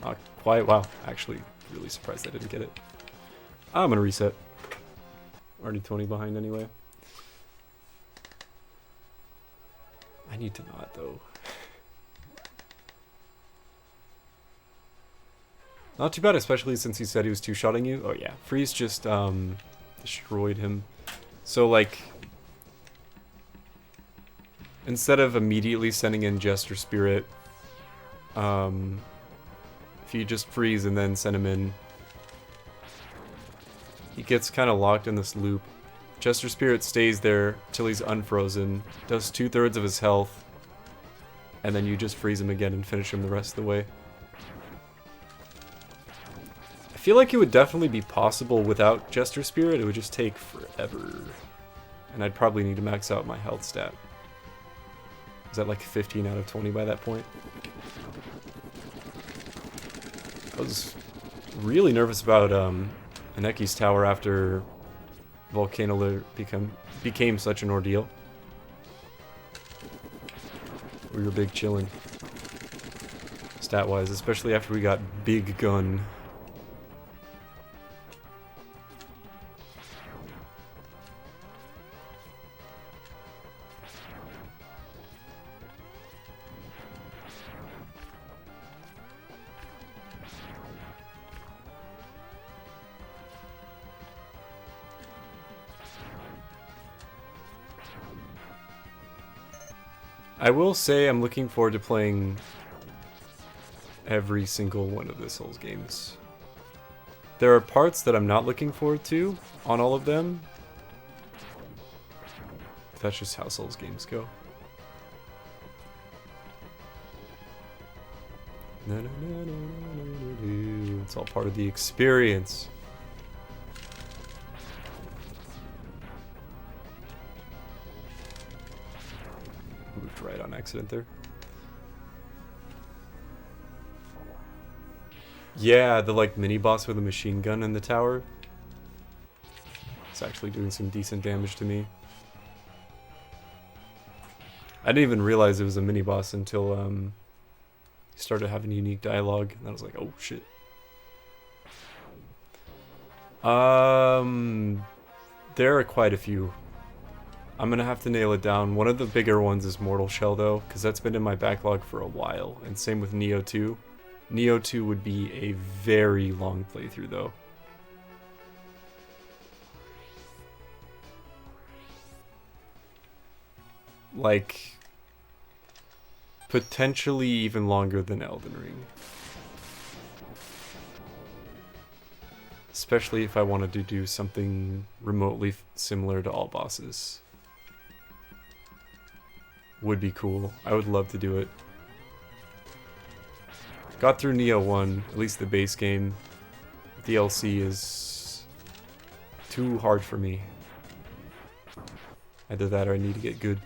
A: Not quite. Wow, actually really surprised I didn't get it. I'm gonna reset. Already 20 behind anyway. I need to not though. Not too bad, especially since he said he was two-shotting you. Oh yeah, Freeze just destroyed him. So like, instead of immediately sending in Jester Spirit, if you just freeze and then send him in, he gets kind of locked in this loop. Jester Spirit stays there till he's unfrozen, does 2/3 of his health, and then you just freeze him again and finish him the rest of the way. I feel like it would definitely be possible without Jester Spirit. It would just take forever. And I'd probably need to max out my health stat. Is that like 15 out of 20 by that point? I was really nervous about Aneki's tower after Volcano became such an ordeal. We were big chillin'. Stat-wise, especially after we got Big Gun. I will say I'm looking forward to playing every single one of the Souls games. There are parts that I'm not looking forward to on all of them. That's just how Souls games go. It's all part of the experience. Moved right on accident there. Yeah, the like mini boss with a machine gun in the tower. It's actually doing some decent damage to me. I didn't even realize it was a mini boss until he started having unique dialogue, and I was like, oh shit. There are quite a few. I'm gonna have to nail it down. One of the bigger ones is Mortal Shell though, because that's been in my backlog for a while, and same with Neo 2. Neo 2 would be a very long playthrough though. Like, potentially even longer than Elden Ring. Especially if I wanted to do something remotely similar to all bosses. Would be cool. I would love to do it. Got through Neo 1, at least the base game. DLC is too hard for me. Either that or I need to get good.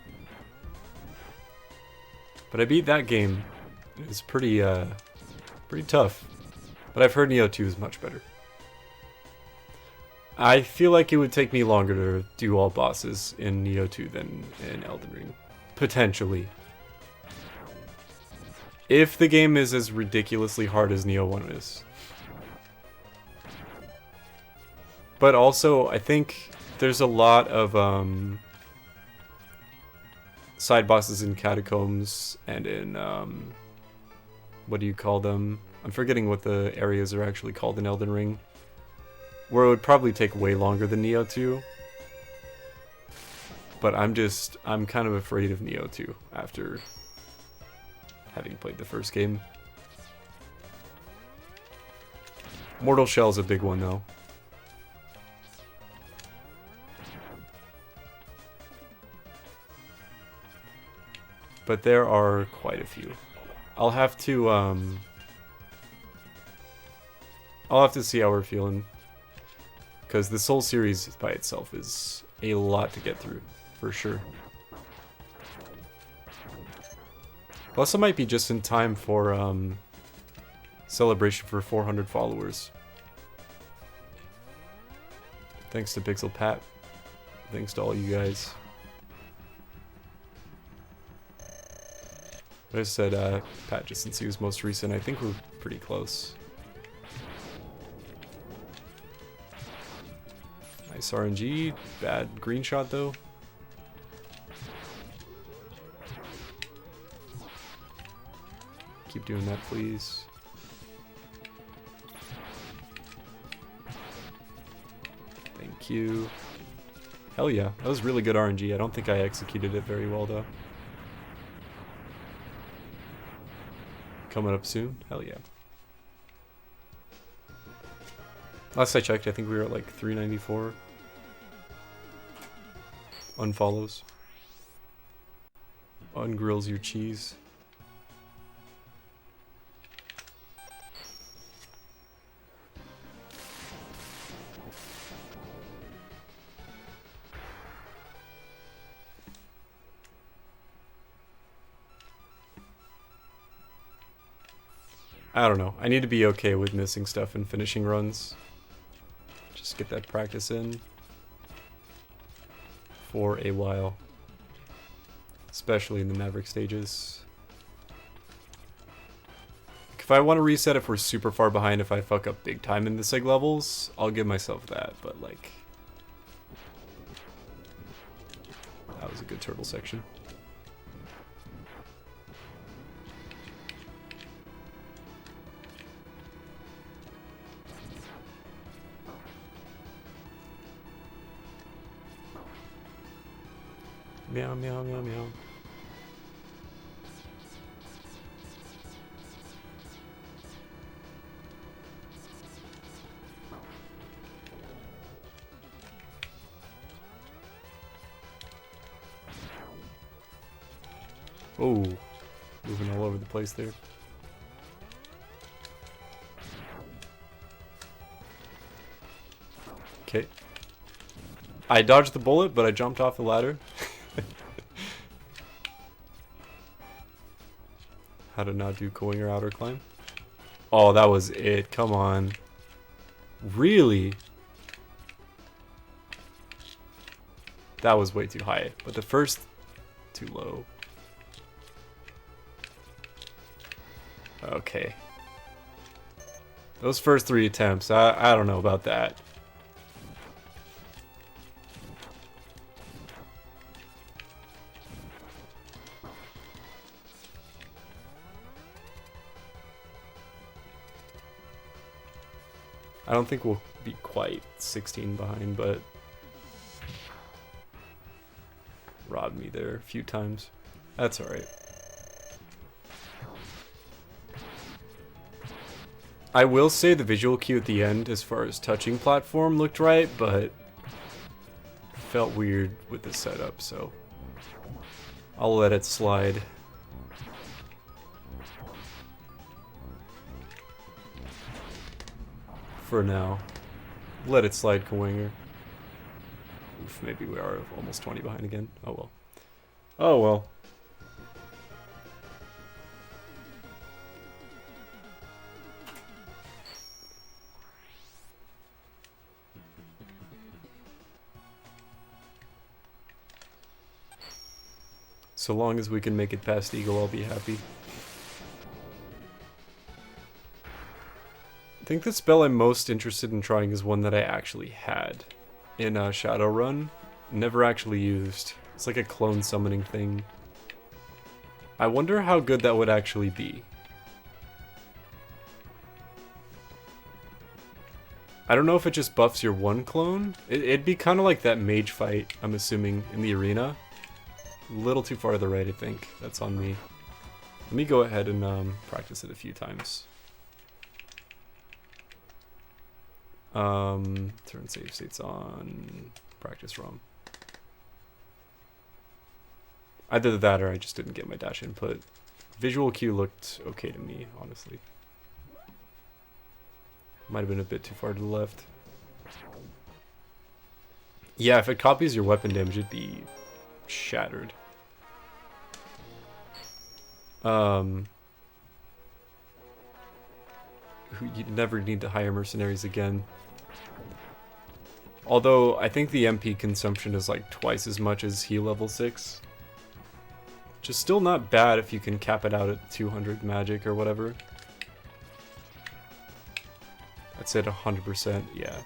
A: But I beat that game. It's pretty tough. But I've heard Neo 2 is much better. I feel like it would take me longer to do all bosses in Neo 2 than in Elden Ring. Potentially. If the game is as ridiculously hard as Neo 1 is. But also, I think there's a lot of side bosses in Catacombs and in, what do you call them? I'm forgetting what the areas are actually called in Elden Ring. Where it would probably take way longer than Neo 2. But I'm kind of afraid of Neo 2 after having played the first game. Mortal Shell is a big one though. But there are quite a few. I'll have to see how we're feeling. Because the Soul series by itself is a lot to get through, for sure. Plus, it might be just in time for Celebration for 400 followers. Thanks to Pixel Pat. Thanks to all you guys. I just said Pat just since he was most recent. I think we're pretty close. Nice RNG. Bad green shot though. Keep doing that, please. Thank you. Hell yeah, that was really good RNG. I don't think I executed it very well though. Coming up soon? Hell yeah. Last I checked, I think we were at like 394. Unfollows. Ungrills your cheese. I don't know. I need to be okay with missing stuff and finishing runs. Just get that practice in for a while. Especially in the Maverick stages. If I want to reset if we're super far behind, if I fuck up big time in the seg levels, I'll give myself that, but like... That was a good turtle section. Meow, meow, meow, meow. Oh, moving all over the place there. Okay. I dodged the bullet, but I jumped off the ladder. How to not do Coinger outer climb. Oh, that was it. Come on. Really? That was way too high. But the first... too low. Okay. Those first 3 attempts, I don't know about that. I don't think we'll be quite 16 behind, but robbed me there a few times. That's alright. I will say the visual cue at the end as far as touching platform looked right, but felt weird with the setup, so I'll let it slide. For now. Let it slide, Coinger. Oof, maybe we are almost 20 behind again. Oh well. Oh well. So long as we can make it past Eagle, I'll be happy. I think the spell I'm most interested in trying is one that I actually had in Shadowrun. Never actually used. It's like a clone summoning thing. I wonder how good that would actually be. I don't know if it just buffs your one clone. It'd be kind of like that mage fight, I'm assuming, in the arena. A little too far to the right, I think. That's on me. Let me go ahead and practice it a few times. Turn save states on. Practice ROM. Either that or I just didn't get my dash input. Visual cue looked okay to me, honestly. Might have been a bit too far to the left. Yeah, if it copies your weapon damage, it'd be shattered. You never need to hire mercenaries again. Although I think the MP consumption is like twice as much as heal level 6. Which is still not bad if you can cap it out at 200 magic or whatever. That's it, 100%, yeah.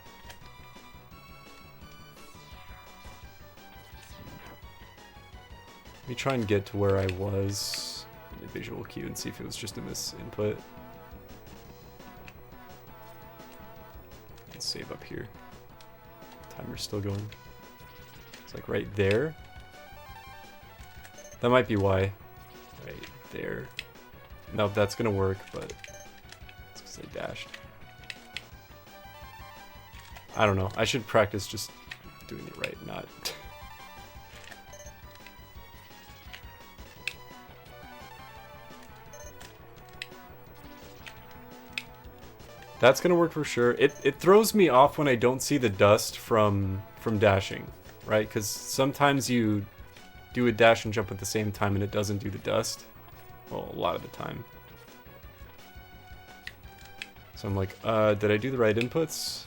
A: Let me try and get to where I was in the visual cue and see if it was just a misinput. Let's save up here. Timer's still going. It's like right there. That might be why. Right there. No, that's gonna work, but it's because I dashed. I don't know. I should practice just doing it right, not... That's gonna work for sure. It throws me off when I don't see the dust from dashing, right? Because sometimes you do a dash and jump at the same time and it doesn't do the dust. Well, a lot of the time. So I'm like, did I do the right inputs?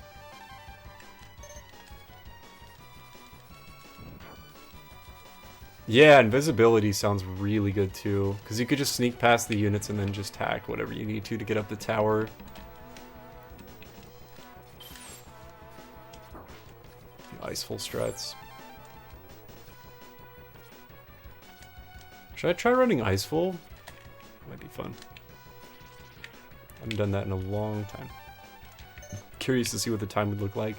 A: Yeah, invisibility sounds really good too. Because you could just sneak past the units and then just tack whatever you need to get up the tower. Iceful strats. Should I try running Iceful? Might be fun. I haven't done that in a long time. Curious to see what the time would look like.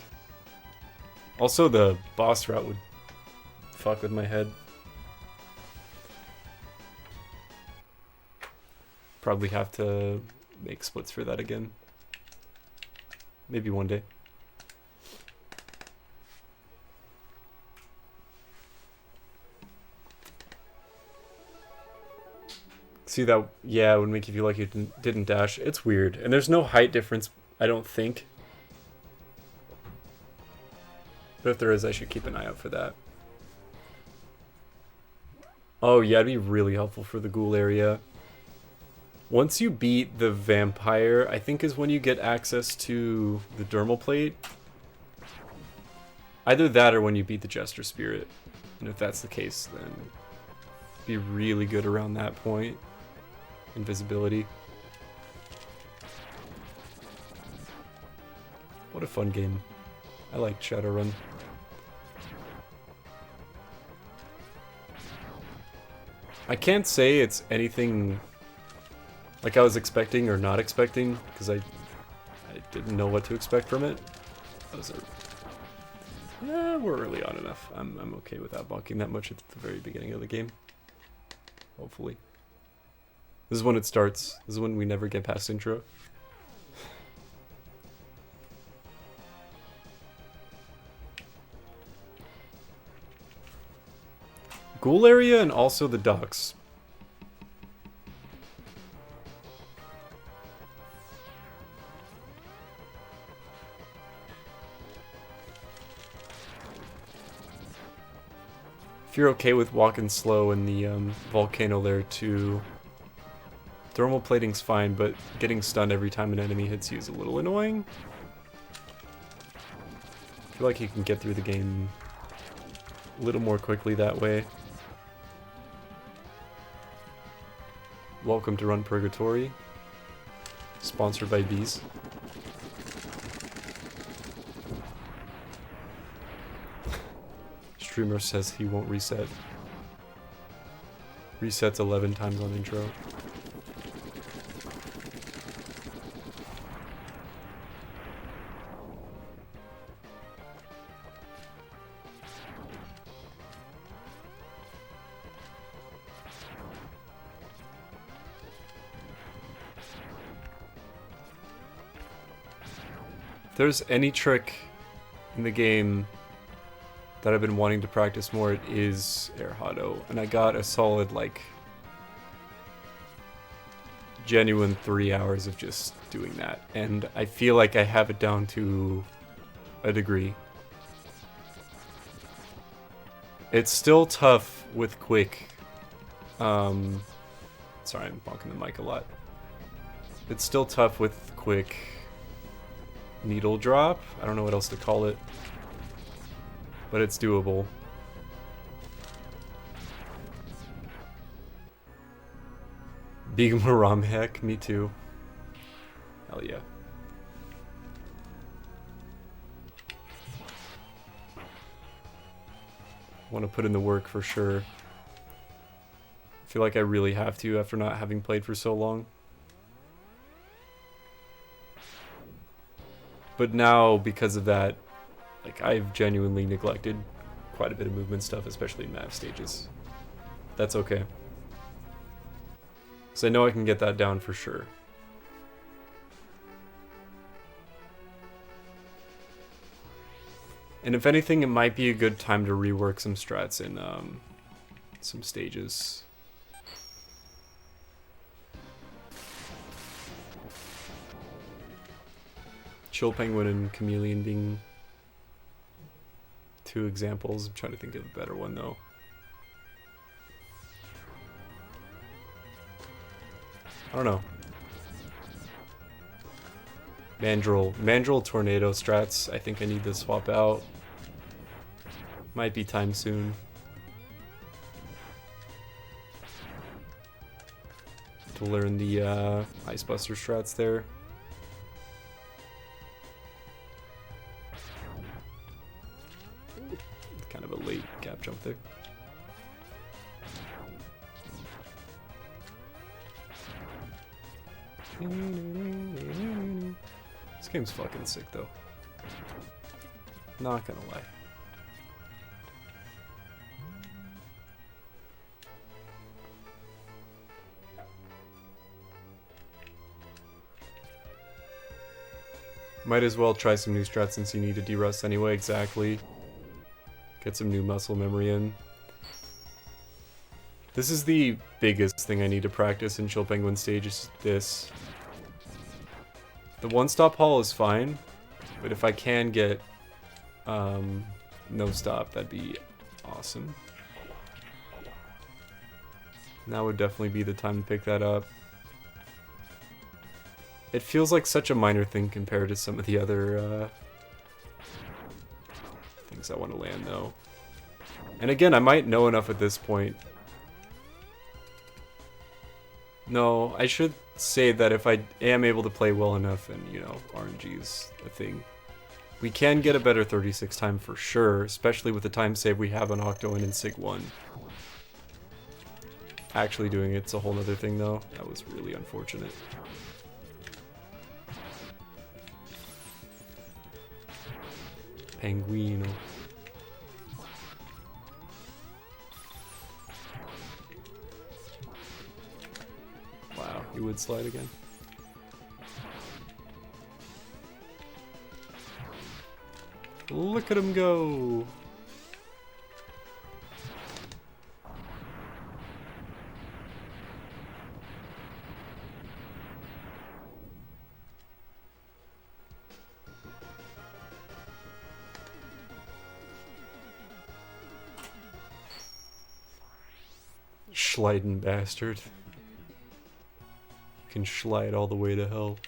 A: Also, the boss route would fuck with my head. Probably have to make splits for that again. Maybe one day. See that? Yeah, would make you feel like you didn't dash. It's weird. And there's no height difference, I don't think. But if there is, I should keep an eye out for that. Oh yeah, it'd be really helpful for the ghoul area. Once you beat the vampire, I think is when you get access to the dermal plate. Either that or when you beat the jester spirit. And if that's the case, then it'd be really good around that point. Invisibility. What a fun game. I like Shadowrun. I can't say it's anything like I was expecting or not expecting, because I didn't know what to expect from it. Yeah, we're early on enough. I'm okay without bonking that much at the very beginning of the game. Hopefully. This is when it starts. This is when we never get past intro. Ghoul area and also the docks. If you're okay with walking slow in the volcano lair too, thermal plating's fine, but getting stunned every time an enemy hits you is a little annoying. I feel like you can get through the game a little more quickly that way. Welcome to Run Purgatory. Sponsored by Bees. Streamer says he won't reset. Resets 11 times on intro. If there's any trick in the game that I've been wanting to practice more, it is Air Hado. And I got a solid, like, genuine 3 hours of just doing that. And I feel like I have it down to a degree. It's still tough with quick. Sorry, I'm bonking the mic a lot. It's still tough with quick needle drop. I don't know what else to call it. but it's doable. Big Maram heck, me too. Hell yeah. Want to put in the work for sure. I feel like I really have to after not having played for so long. But now, because of that, like, I've genuinely neglected quite a bit of movement stuff, especially in map stages. That's okay. So I know I can get that down for sure. And if anything, it might be a good time to rework some strats in some stages. Chill Penguin and Chameleon being two examples. I'm trying to think of a better one though. I don't know. Mandrill Tornado strats, I think I need to swap out. Might be time soon. To learn the Ice Buster strats there. Kind of a late gap jump there. This game's fucking sick though. Not gonna lie. Might as well try some new strats since you need to de-rust anyway, exactly. Get some new muscle memory in. This is the biggest thing I need to practice in Chill Penguin stage, is this. The one-stop haul is fine, but if I can get no stop, that'd be awesome. Now would definitely be the time to pick that up. It feels like such a minor thing compared to some of the other things I want to land though. And again, I might know enough at this point. No, I should say that if I am able to play well enough, and you know, RNG is a thing, we can get a better 36 time for sure, especially with the time save we have on Octoin and Sig 1. Actually doing it's a whole other thing though. That was really unfortunate. Penguino. Wow, he would slide again. Look at him go! Schleiden bastard. Can slide all the way to hell.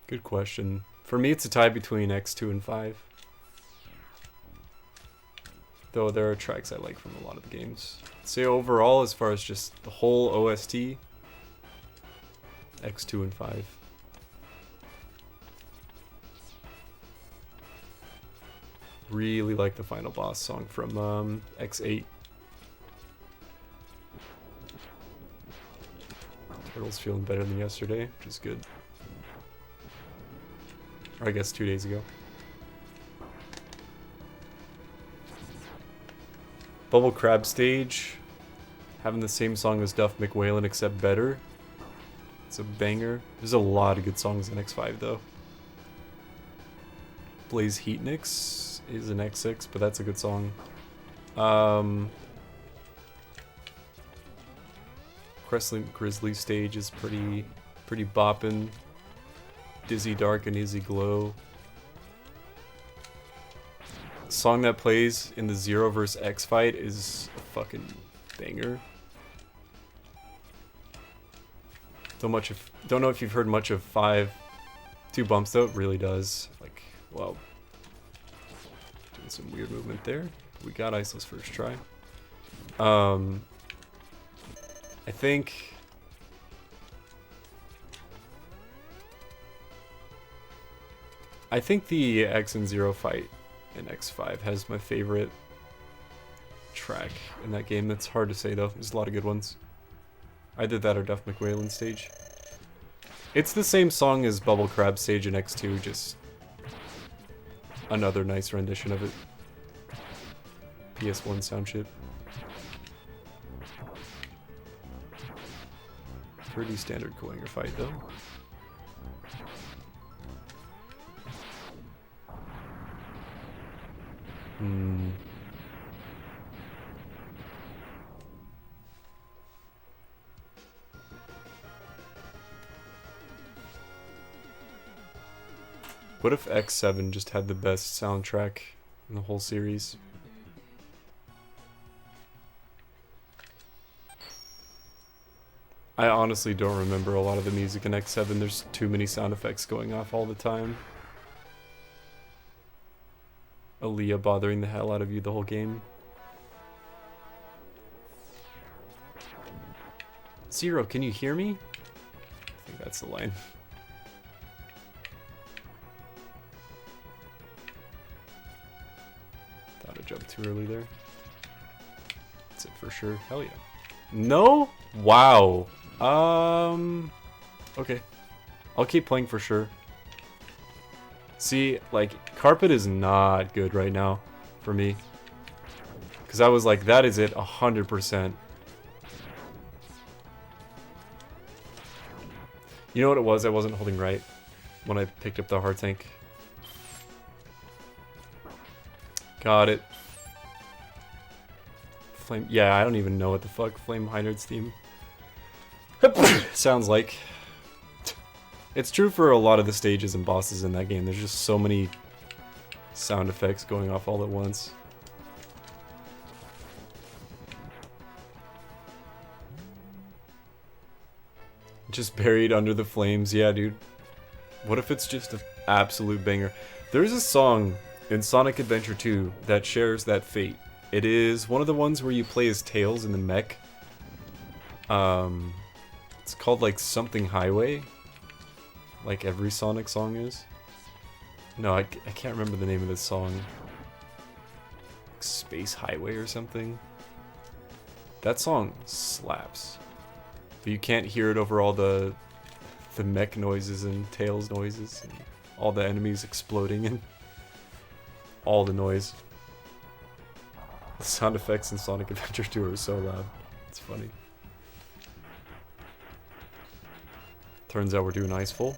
A: Good question. For me, it's a tie between X2 and 5. Though there are tracks I like from a lot of the games. I'd say overall, as far as just the whole OST, X2 and 5. Really like the final boss song from X8. Turtle's feeling better than yesterday, which is good. Or I guess 2 days ago. Bubble Crab stage. Having the same song as Duff McWhalen except better. It's a banger. There's a lot of good songs in X5 though. Blaze Heatnix is an X6, but that's a good song. Crescent Grizzly stage is pretty boppin'. Dizzy Dark and Izzy Glow. The song that plays in the Zero vs X fight is a fucking banger. Don't know if you've heard much of 5. 2 bumps though, it really does. Like, well, doing some weird movement there. We got Iceless first try. I think the X and Zero fight in X5 has my favorite track in that game. That's hard to say though. There's a lot of good ones. Either that or Duff McWhalen stage. It's the same song as Bubble Crab stage in X2, just another nice rendition of it. PS1 sound chip. Pretty standard Coinger fight though. What if X7 just had the best soundtrack in the whole series? I honestly don't remember a lot of the music in X7. There's too many sound effects going off all the time. Aaliyah bothering the hell out of you the whole game. Zero, can you hear me? I think that's the line. Thought I jumped too early there. That's it for sure. Hell yeah. No? Wow. Okay. I'll keep playing for sure. See, like, Carpet is not good right now for me. Because I was like, that is it, 100%. You know what it was? I wasn't holding right when I picked up the hard tank. Got it. Flame. Yeah, I don't even know what the fuck Flame Heinard's theme sounds like. It's true for a lot of the stages and bosses in that game. There's just so many sound effects going off all at once. Just buried under the flames. Yeah, dude. What if it's just an absolute banger? There's a song in Sonic Adventure 2 that shares that fate. It is one of the ones where you play as Tails in the mech. It's called like Something Highway. Like every Sonic song is. No, I can't remember the name of this song. Like Space Highway or something. That song slaps. But you can't hear it over all the mech noises and Tails noises and all the enemies exploding and all the noise. The sound effects in Sonic Adventure 2 are so loud. It's funny. Turns out we're doing Ice Full.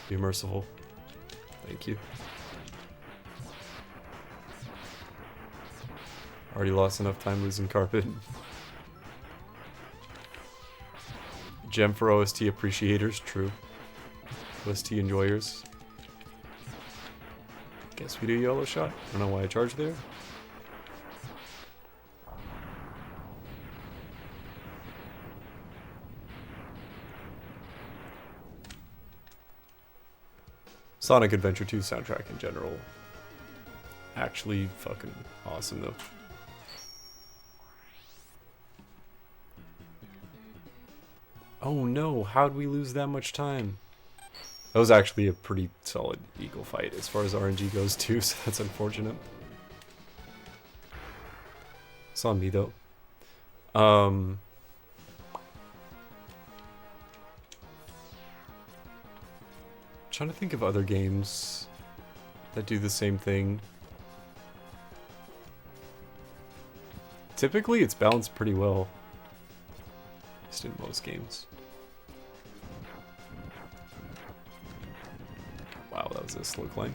A: Be merciful. Thank you. Already lost enough time losing Carpet. Gem for OST appreciators, true. OST enjoyers. Guess we do YOLO shot. I don't know why I charged there. Sonic Adventure 2 soundtrack in general. Actually fucking awesome though. Oh no, how'd we lose that much time? That was actually a pretty solid Eagle fight as far as RNG goes too, so that's unfortunate. It's on me though. Trying to think of other games that do the same thing. Typically it's balanced pretty well. At least in most games. Wow, that was a slow climb.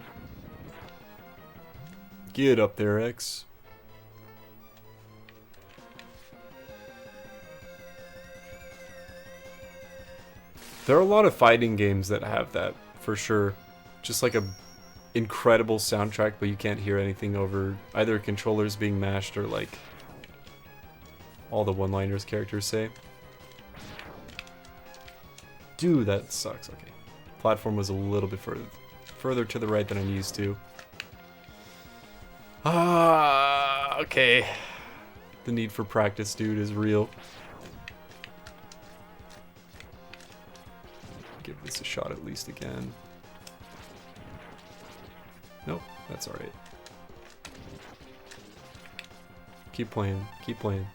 A: Get up there, X. There are a lot of fighting games that have that, for sure. Just like a incredible soundtrack, but you can't hear anything over either controllers being mashed or like all the one-liners characters say. Dude, that sucks. Okay. Platform was a little bit further to the right than I'm used to. Ah, okay. The need for practice, dude, is real. Give this a shot at least again. Nope, that's alright. Keep playing, keep playing.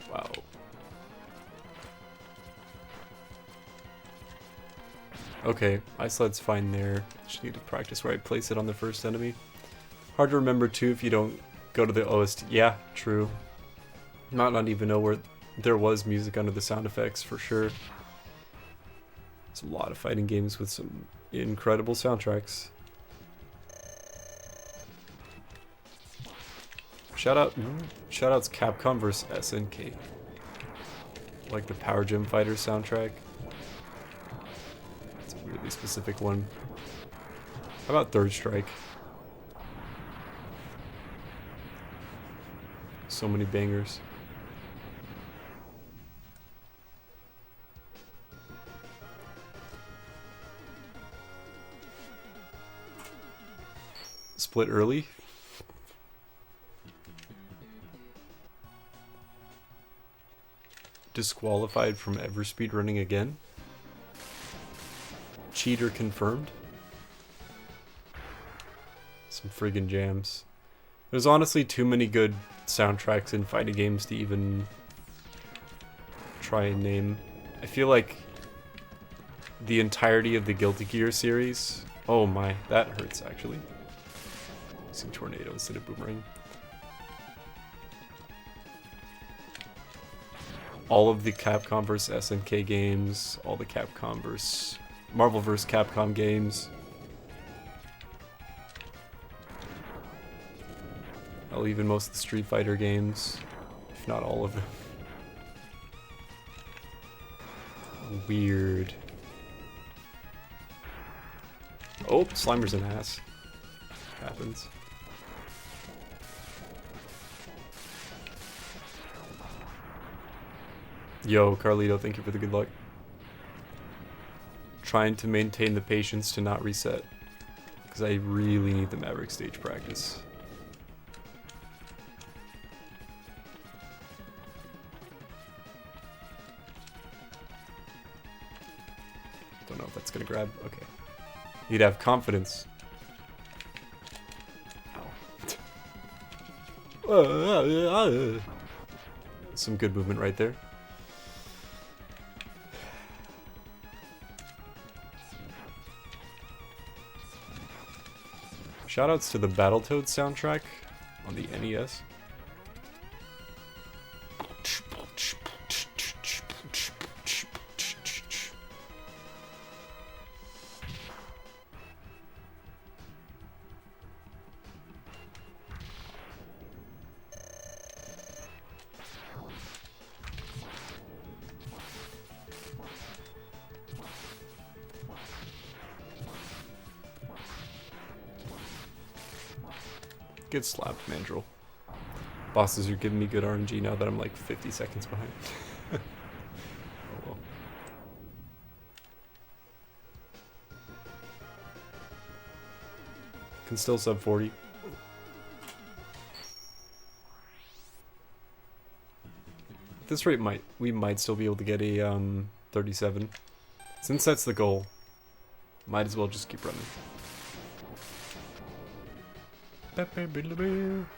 A: Wow. Okay, iSlide's fine there. Just need to practice where I place it on the first enemy. Hard to remember too if you don't go to the OST. Yeah, true. Might not even know where there was music under the sound effects for sure. There's a lot of fighting games with some incredible soundtracks. Shoutouts Capcom vs SNK. Like the Power Gym Fighter soundtrack. It's a really specific one. How about Third Strike? So many bangers. Split early. Disqualified from ever speedrunning again. Cheater confirmed. Some friggin' jams. There's honestly too many good soundtracks in fighting games to even try and name. I feel like the entirety of the Guilty Gear series. Oh my, that hurts actually. Using tornado instead of boomerang. All of the Capcom vs SNK games, all the Capcom vs Marvel vs Capcom games. Hell, even most of the Street Fighter games, if not all of them. Weird. Oh, Slimer's an ass. Happens. Yo, Carlito, thank you for the good luck. Trying to maintain the patience to not reset. Because I really need the Maverick stage practice. Don't know if that's gonna grab. Okay. You'd have confidence. Ow. Some good movement right there. Shoutouts to the Battletoads soundtrack on the NES. Good slap, Mandrill. Bosses are giving me good RNG now that I'm like 50 seconds behind. Oh well. Can still sub 40. At this rate, we might still be able to get a 37. Since that's the goal, might as well just keep running.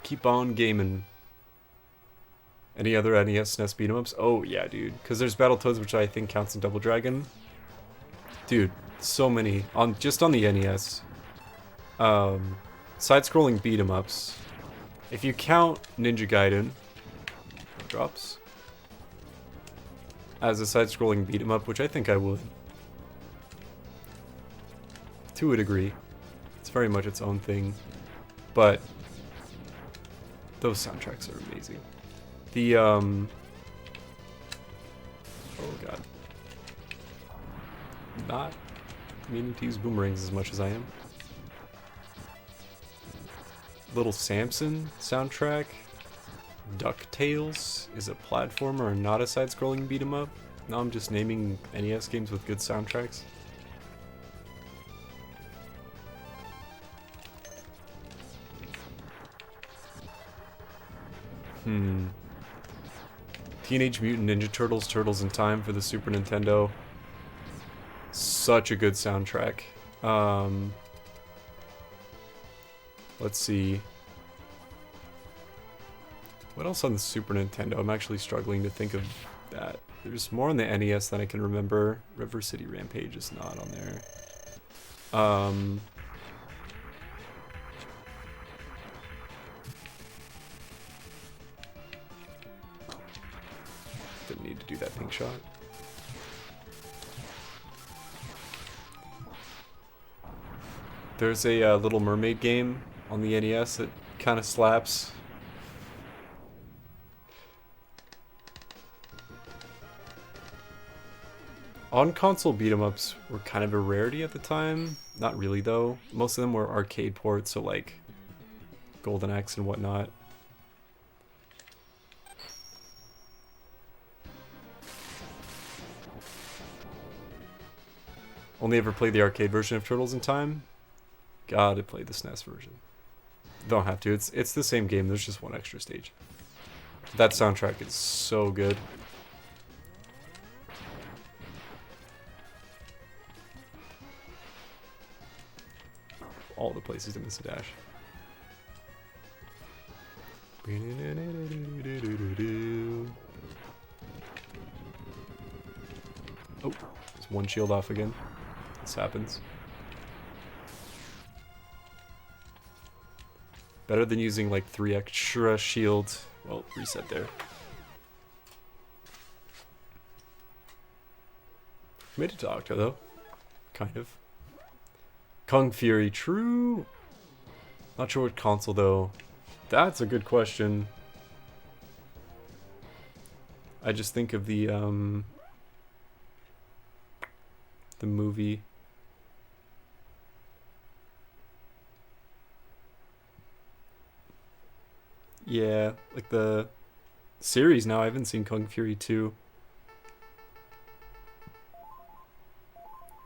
A: Keep on gaming. Any other NES SNES beat 'em ups? Oh yeah, dude. Because there's Battletoads, which I think counts in Double Dragon. Dude, so many just on the NES. Side-scrolling beat 'em ups. If you count Ninja Gaiden, drops as a side-scrolling beat 'em up, which I think I would, to a degree. It's very much its own thing. But those soundtracks are amazing. The Oh god. Not meaning to use boomerangs as much as I am. Little Samson soundtrack. DuckTales is a platformer and not a side-scrolling beat-em-up. Now I'm just naming NES games with good soundtracks. Teenage Mutant Ninja Turtles, Turtles in Time for the Super Nintendo. Such a good soundtrack. Let's see. What else on the Super Nintendo? I'm actually struggling to think of that. There's more on the NES than I can remember. River City Rampage is not on there. Didn't need to do that pink shot. There's a Little Mermaid game on the NES that kind of slaps. On-console beat-em-ups were kind of a rarity at the time. Not really, though. Most of them were arcade ports, so like Golden Axe and whatnot. Only ever played the arcade version of Turtles in Time. Gotta play the SNES version. Don't have to. It's the same game. There's just one extra stage. That soundtrack is so good. All the places to miss a dash. Oh, there's one shield off again. This happens. Better than using like 3 extra shields. Well, reset there. Made it to Octo though. Kind of. Kung Fury, true. Not sure what console though. That's a good question. I just think of the movie. Yeah, like the series now. I haven't seen Kung Fury 2.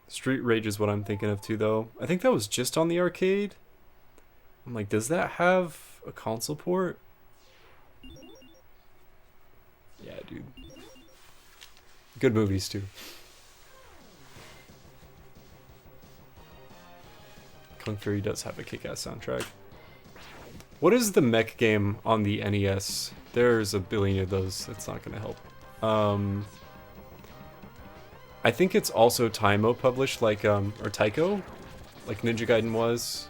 A: Street Rage is what I'm thinking of too, though. I think that was just on the arcade. I'm like, does that have a console port? Yeah, dude. Good movies, too. Kung Fury does have a kick-ass soundtrack. What is the mech game on the NES? There's a billion of those. That's not going to help. I think it's also Taimo published, like, or Taiko, like Ninja Gaiden was.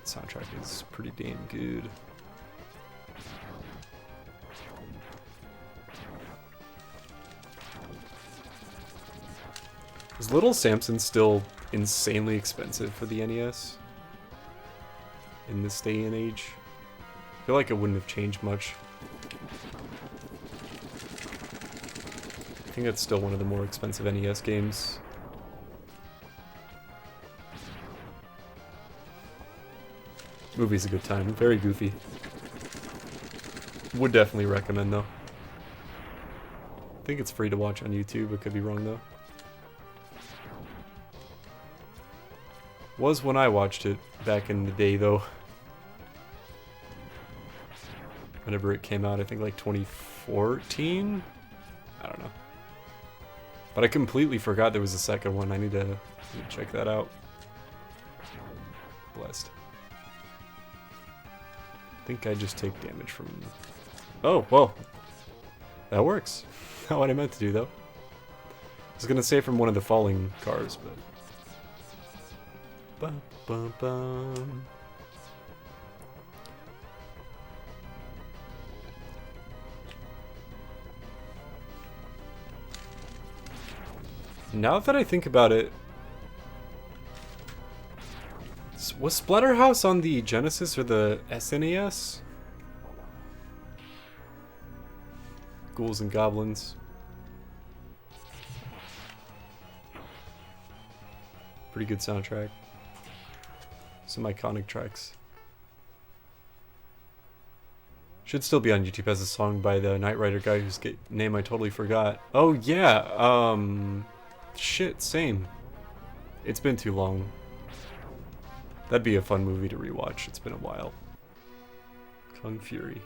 A: Soundtrack is pretty damn good. Is Little Samson still insanely expensive for the NES? In this day and age? I feel like it wouldn't have changed much. I think it's still one of the more expensive NES games. Movie's a good time. Very goofy. Would definitely recommend though. I think it's free to watch on YouTube. I could be wrong though. Was when I watched it back in the day though. Whenever it came out, I think like 2014? I don't know. But I completely forgot there was a second one. I need to check that out. Blessed. I think I just take damage from... Oh, well. That works. Not what I meant to do, though. I was going to say from one of the falling cars, but... Bum, bum, bum. Now that I think about it, was Splatterhouse on the Genesis or the SNES? Ghouls and Goblins. Pretty good soundtrack. Some iconic tracks. Should still be on YouTube as a song by the Knight Rider guy whose name I totally forgot. Oh yeah, shit, same. It's been too long. That'd be a fun movie to rewatch. It's been a while. Kung Fury.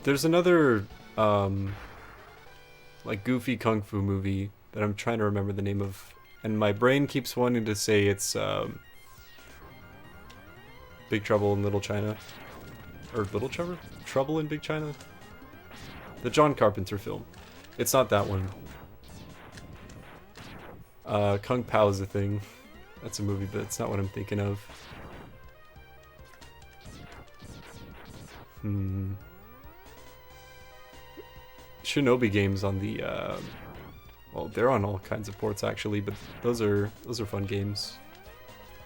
A: There's another, like, goofy kung fu movie that I'm trying to remember the name of, and my brain keeps wanting to say it's, Big Trouble in Little China. Or Little Trouble? Trouble in Big China? The John Carpenter film. It's not that one. Kung Pao is a thing. That's a movie, but it's not what I'm thinking of. Shinobi games on the well, they're on all kinds of ports actually, but those are fun games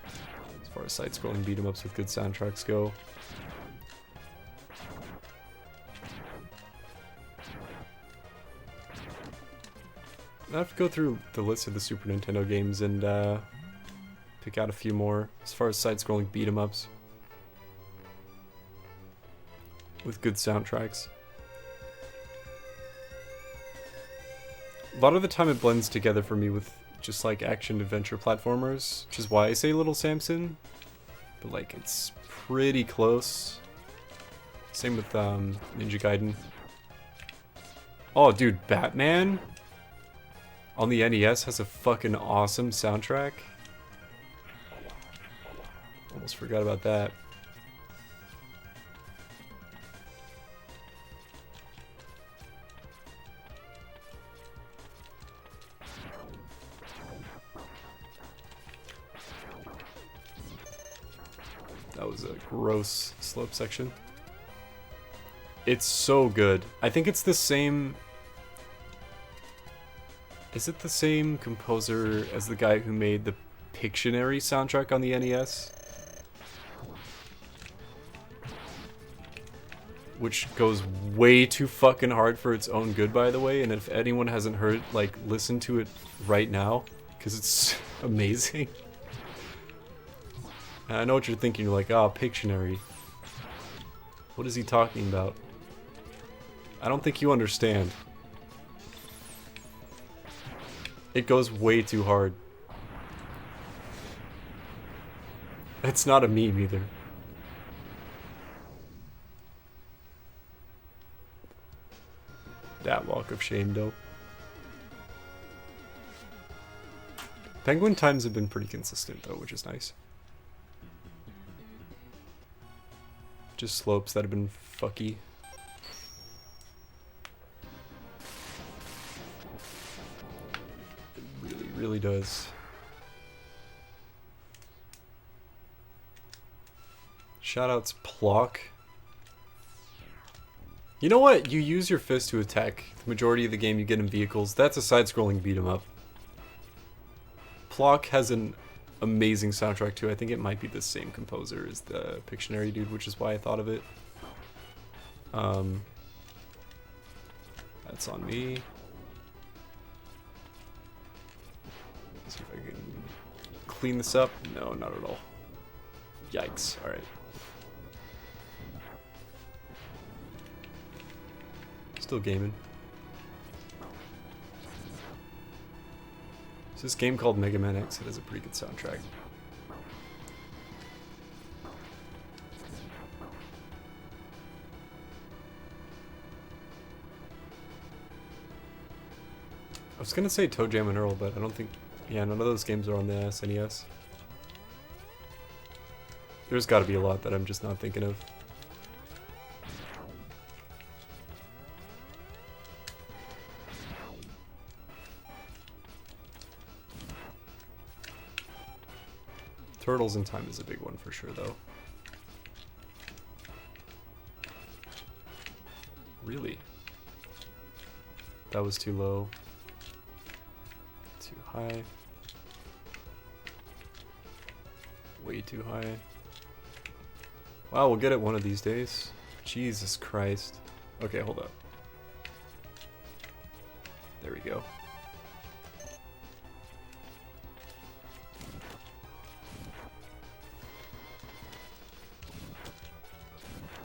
A: as far as side-scrolling beat 'em ups with good soundtracks go. I have to go through the list of the Super Nintendo games and pick out a few more as far as side-scrolling beat 'em ups with good soundtracks. A lot of the time it blends together for me with just like action adventure platformers, which is why I say Little Samson, but like it's pretty close. Same with Ninja Gaiden. Oh dude, Batman on the NES has a fucking awesome soundtrack. Almost forgot about that. That was a gross slope section. It's so good. I think it's the same... Is it the same composer as the guy who made the Pictionary soundtrack on the NES? Which goes way too fucking hard for its own good, by the way, and if anyone hasn't heard, like, listen to it right now, because it's amazing. And I know what you're thinking, you're like, oh, Pictionary. What is he talking about? I don't think you understand. It goes way too hard. It's not a meme either. That walk of shame, though. Penguin times have been pretty consistent, though, which is nice. Just slopes that have been fucky. It really does. Shoutouts Plock. You know what? You use your fist to attack. The majority of the game you get in vehicles. That's a side-scrolling beat 'em up. Plock has an amazing soundtrack too. I think it might be the same composer as the Pictionary dude, which is why I thought of it. That's on me. Let's see if I can clean this up. No, not at all. Yikes. Alright. Still gaming. There's this game called Mega Man X that has a pretty good soundtrack. I was gonna say Toe Jam and Earl, but I don't think... Yeah, none of those games are on the SNES. There's gotta be a lot that I'm just not thinking of. Turtles in Time is a big one for sure, though. Really? That was too low. Too high. Way too high. Wow, we'll get it one of these days. Jesus Christ. Okay, hold up. There we go.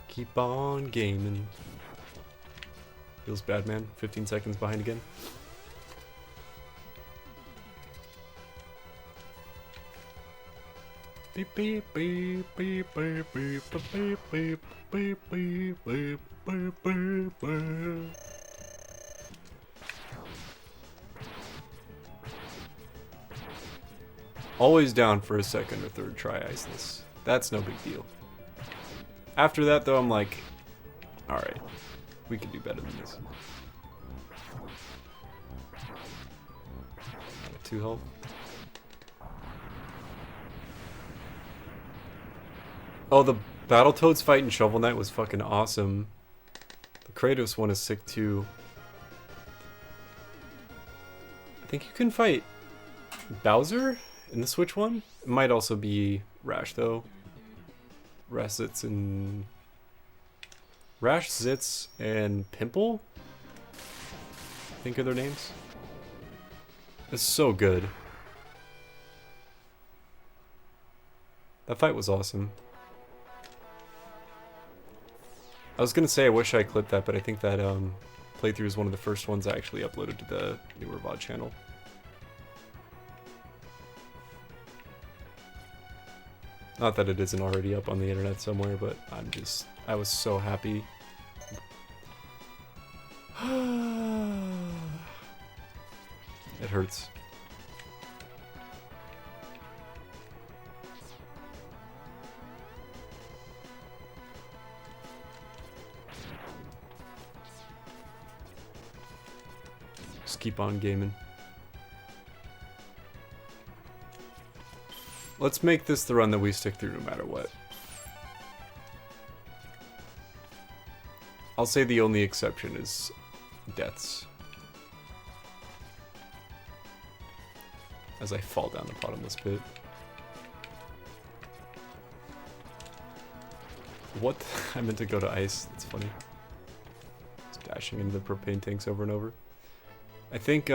A: Keep on gaming. Feels bad, man. 15 seconds behind again. Beep beep beep beep beep beep beep beep beep beep beep beep beep beep. Always down for a second or third try ice this. That's no big deal. After that though, I'm like, alright, we can do better than this. 2 health. Oh, the Battletoads fight in Shovel Knight was fucking awesome. The Kratos one is sick too. I think you can fight Bowser in the Switch one. It might also be Rash though. Rash, Zitz, and Pimple? I think are their names. It's so good. That fight was awesome. I was gonna say I wish I clipped that, but I think that playthrough is one of the first ones I actually uploaded to the newer VOD channel. Not that it isn't already up on the internet somewhere, but I was so happy. It hurts. Just keep on gaming. Let's make this the run that we stick through no matter what. I'll say the only exception is deaths. As I fall down the bottomless pit. What? I meant to go to ice. That's funny. Just dashing into the propane tanks over and over. I think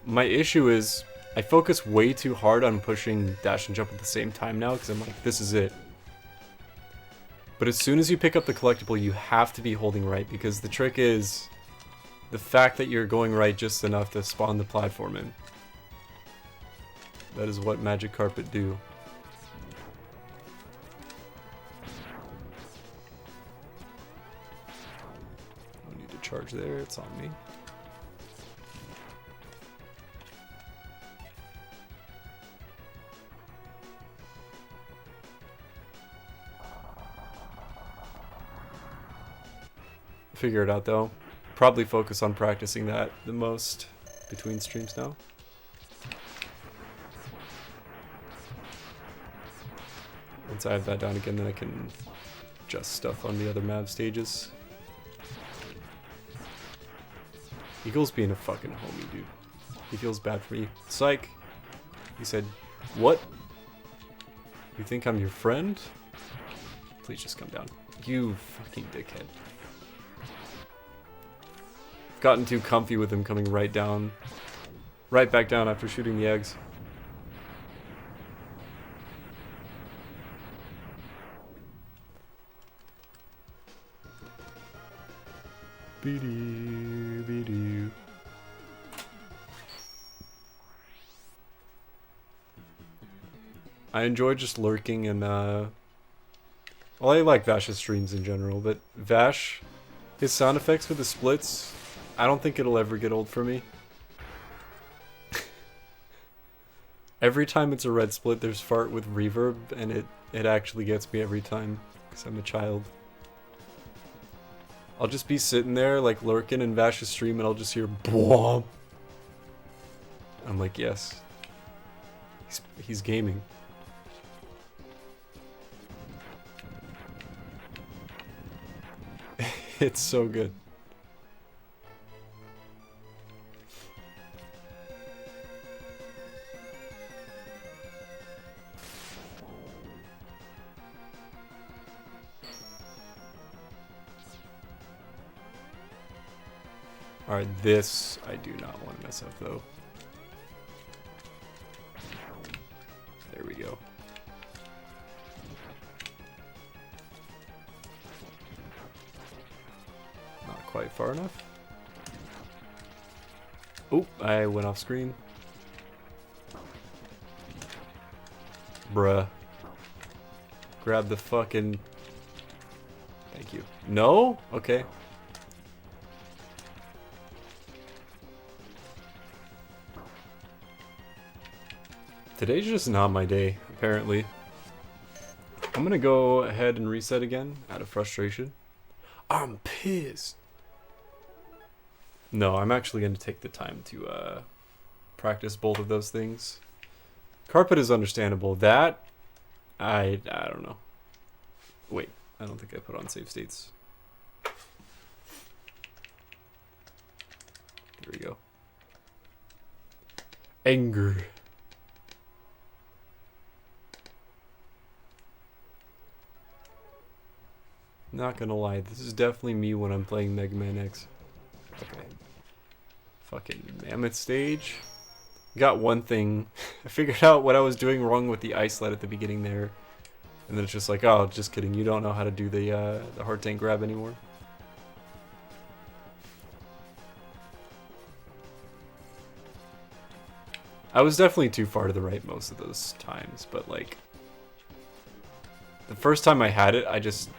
A: my issue is I focus way too hard on pushing dash and jump at the same time now because I'm like, this is it. But as soon as you pick up the collectible, you have to be holding right because the trick is the fact that you're going right just enough to spawn the platform in. That is what Magic Carpet do. No need to charge there, it's on me. Figure it out though. Probably focus on practicing that the most between streams now. Once I have that down again, then I can adjust stuff on the other map stages. Eagle's being a fucking homie, dude. He feels bad for me. Psych! He said, what? You think I'm your friend? Please just come down. You fucking dickhead. Gotten too comfy with him coming right down. Right back down after shooting the eggs. Be-doo, be-doo. I enjoy just lurking and well, I like Vash's streams in general, but Vash, his sound effects with the splits, I don't think it'll ever get old for me. Every time it's a red split, there's fart with reverb, and it actually gets me every time, because I'm a child. I'll just be sitting there, like, lurking in Vash's stream, and I'll just hear BWOM. I'm like, yes. He's gaming. It's so good. Alright, this I do not want to mess up though. There we go. Not quite far enough. Oh, I went off screen. Bruh. Grab the fucking... Thank you. No? Okay. Today's just not my day, apparently. I'm gonna go ahead and reset again out of frustration. I'm pissed. No, I'm actually gonna take the time to practice both of those things. Carpet is understandable. That, I don't know. Wait, I don't think I put on save states. There we go. Anger. Not gonna lie, this is definitely me when I'm playing Mega Man X. Okay. Fucking Mammoth stage. Got one thing. I figured out what I was doing wrong with the ice sled at the beginning there. And then it's just like, oh, just kidding. You don't know how to do the heart tank grab anymore. I was definitely too far to the right most of those times, but like... The first time I had it, I just...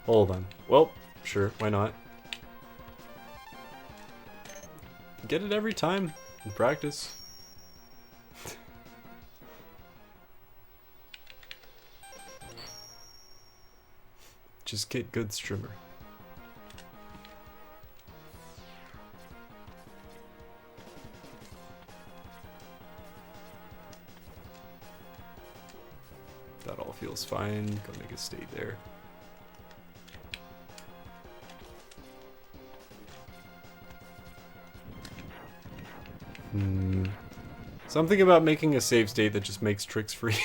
A: Hold on. Well, sure, why not? Get it every time in practice. Just get good strimmer. That all feels fine. Go make a state there. Something about making a save state that just makes tricks free.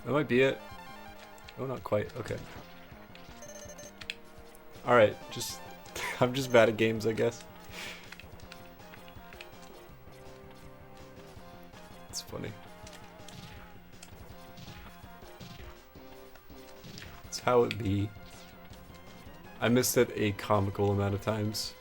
A: That might be it. Oh, not quite. Okay. Alright, just... I'm just bad at games, I guess. It's funny. It's how it be. I missed it a comical amount of times.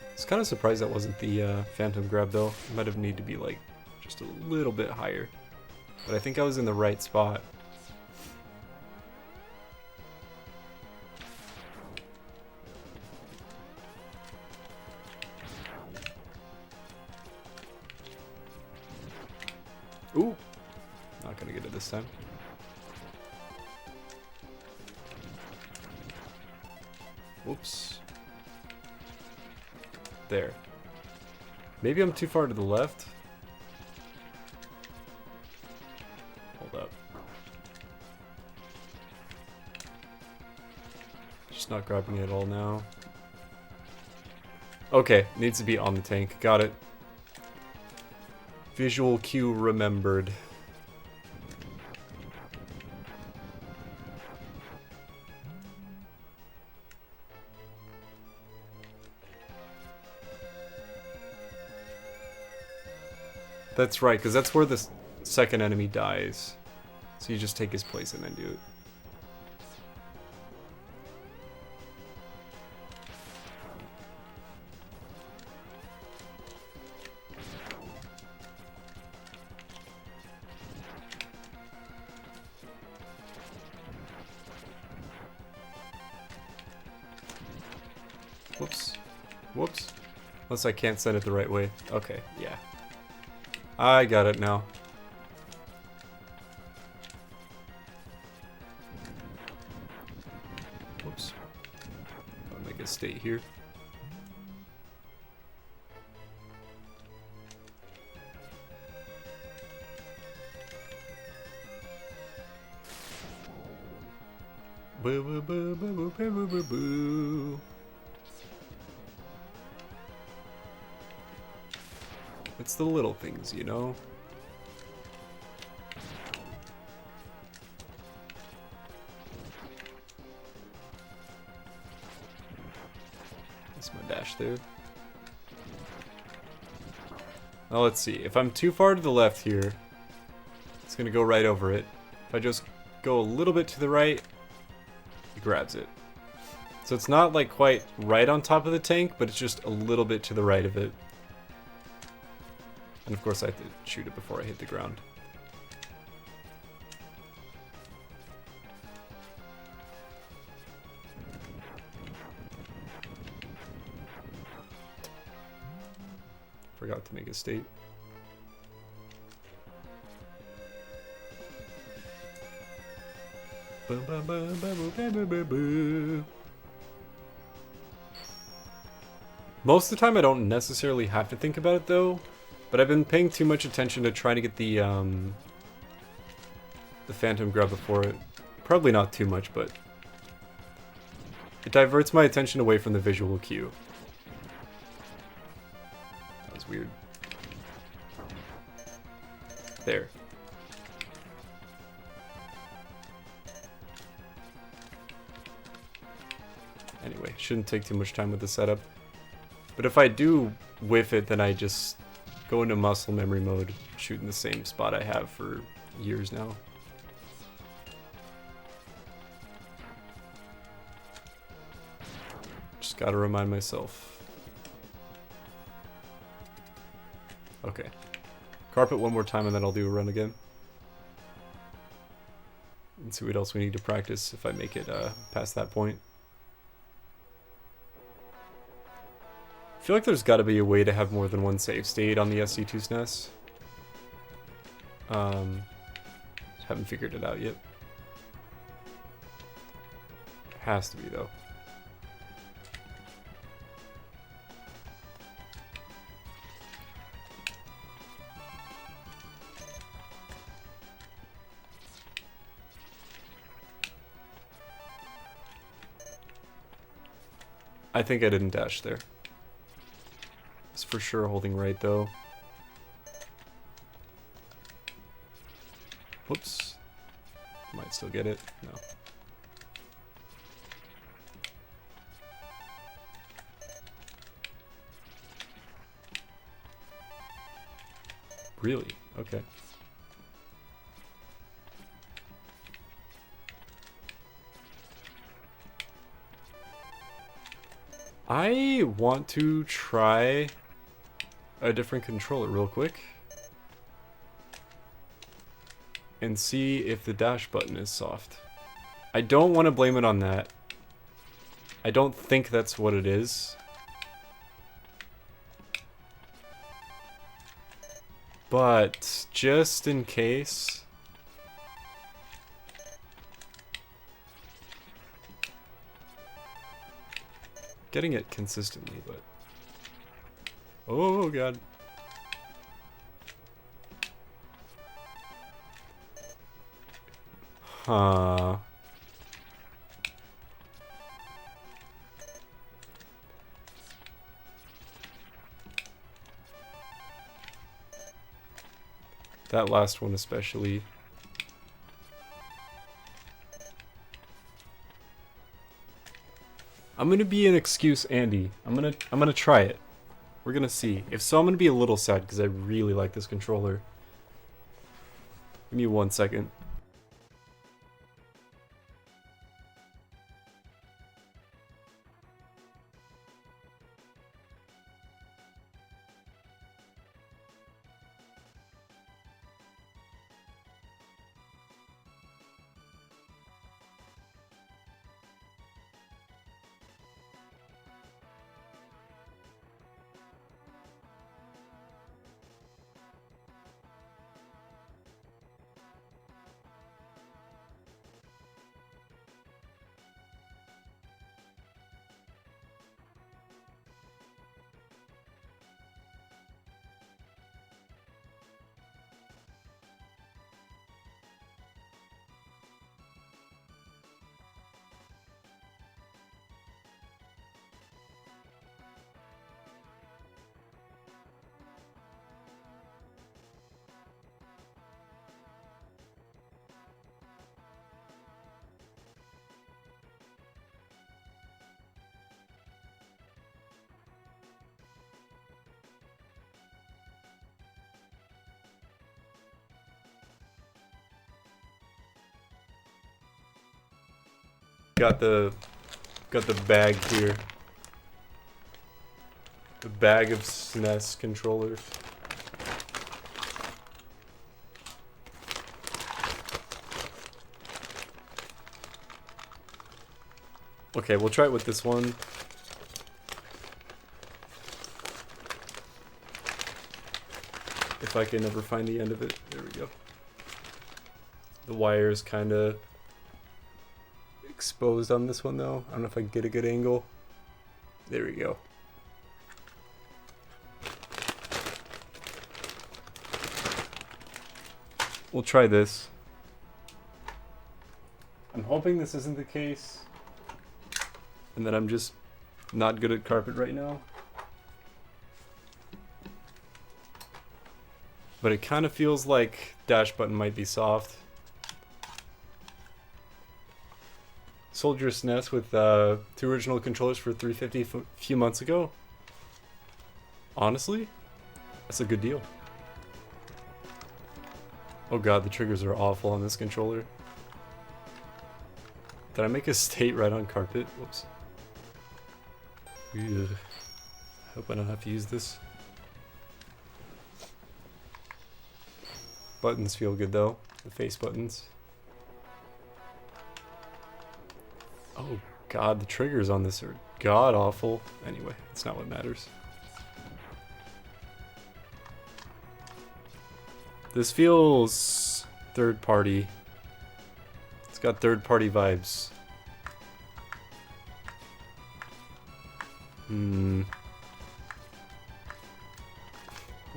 A: I was kind of surprised that wasn't the phantom grab though. It might have needed to be like just a little bit higher. But I think I was in the right spot. Ooh! Not gonna get it this time. Whoops. There. Maybe I'm too far to the left. Hold up. Just not grabbing it at all now. Okay, needs to be on the tank. Got it. Visual cue remembered. That's right, because that's where the second enemy dies. So you just take his place and then do it. Whoops. Whoops. Unless I can't send it the right way. Okay, yeah. I got it now. Whoops. I'll make it stay here. Boo boo boo boo boo boo boo boo. It's the little things, you know? That's my dash there. Now let's see. If I'm too far to the left here, it's gonna go right over it. If I just go a little bit to the right, it grabs it. So it's not like quite right on top of the tank, but it's just a little bit to the right of it. And of course I have to shoot it before I hit the ground. Forgot to make a state. Most of the time I don't necessarily have to think about it though, but I've been paying too much attention to trying to get the phantom grab before it. Probably not too much, but it diverts my attention away from the visual cue. That was weird. There. Anyway, shouldn't take too much time with the setup. But if I do whiff it, then I just go into muscle memory mode, shooting the same spot I have for years now. Just gotta remind myself. Okay. Carpet one more time and then I'll do a run again. And see what else we need to practice if I make it past that point. I feel like there's got to be a way to have more than one save state on the SC2 SNES. Haven't figured it out yet. Has to be though. I think I didn't dash there. It's for sure holding right though. Whoops. Might still get it. No. Really? Okay. I want to try a different controller real quick and see if the dash button is soft. I don't want to blame it on that. I don't think that's what it is. But just in case, getting it consistently, but oh god. Huh. That last one especially. I'm gonna be an excuse Andy. I'm gonna try it. We're gonna see. If so, I'm gonna be a little sad because I really like this controller. Give me 1 second. Got the bag here. The bag of SNES controllers. Okay, we'll try it with this one. If I can ever find the end of it. There we go. The wire is kind of exposed on this one though. I don't know if I can get a good angle. There we go. We'll try this. I'm hoping this isn't the case and that I'm just not good at carpet right now. But it kind of feels like dash button might be soft. Sold your SNES with 2 original controllers for $350 a few months ago. Honestly, that's a good deal. Oh god, the triggers are awful on this controller. Did I make a state right on carpet? Whoops. Ugh. Hope I don't have to use this. Buttons feel good though, the face buttons. Oh god, the triggers on this are god awful. Anyway, it's not what matters. This feels third party. It's got third party vibes. Well,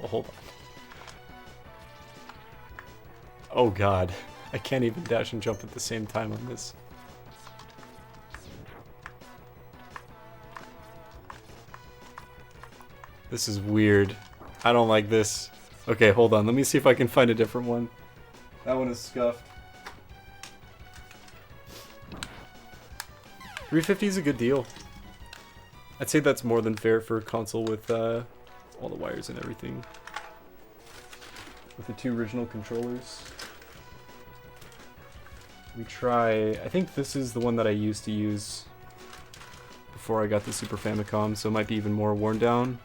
A: hold on. Oh god, I can't even dash and jump at the same time on this. This is weird. I don't like this. Okay, hold on. Let me see if I can find a different one. That one is scuffed. 350 is a good deal. I'd say that's more than fair for a console with all the wires and everything. With the 2 original controllers. We try... I think this is the one that I used to use before I got the Super Famicom, so it might be even more worn down.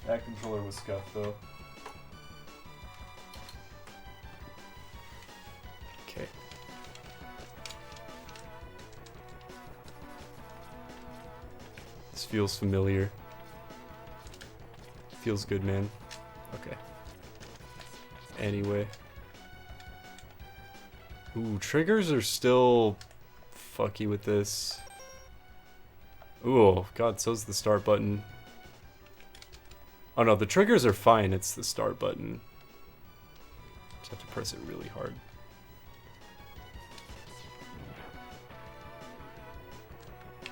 A: That controller was scuffed though. Okay. This feels familiar. Feels good, man. Okay. Anyway. Ooh, triggers are still fucky with this. Ooh, god, so's the start button. Oh no, the triggers are fine, it's the start button. Just have to press it really hard.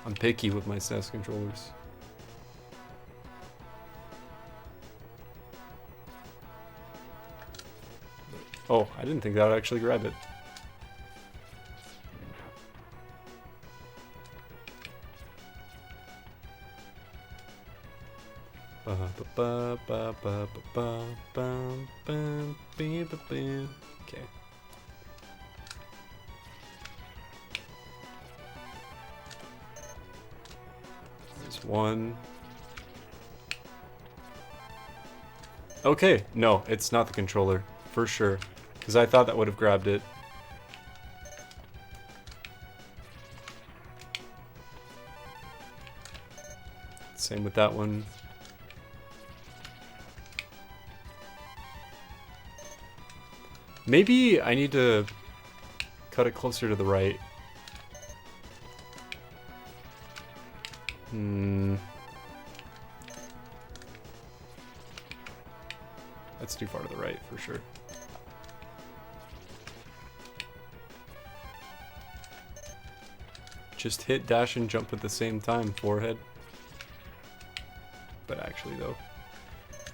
A: I'm picky with my SNES controllers. Oh, I didn't think that would actually grab it. Okay. There's one. Okay, no, it's not the controller, for sure. Because I thought that would have grabbed it. Same with that one. Maybe I need to cut it closer to the right. That's too far to the right, for sure. Just hit dash and jump at the same time, forehead. But actually, though.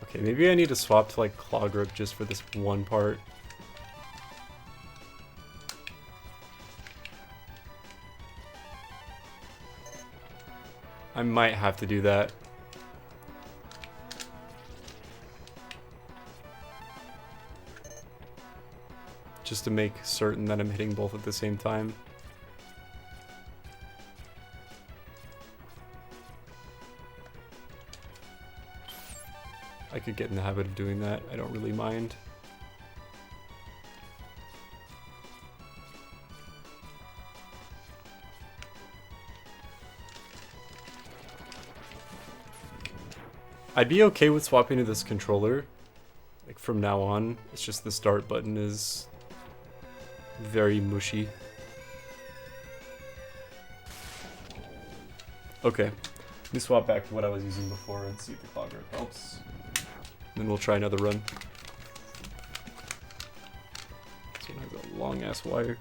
A: Okay, maybe I need to swap to, like, claw grip just for this one part. I might have to do that. Just to make certain that I'm hitting both at the same time. I could get in the habit of doing that. I don't really mind. I'd be okay with swapping to this controller. Like from now on, it's just the start button is very mushy. Okay, let me swap back to what I was using before and see if the claw grip helps. Then we'll try another run. This one has a long ass wire.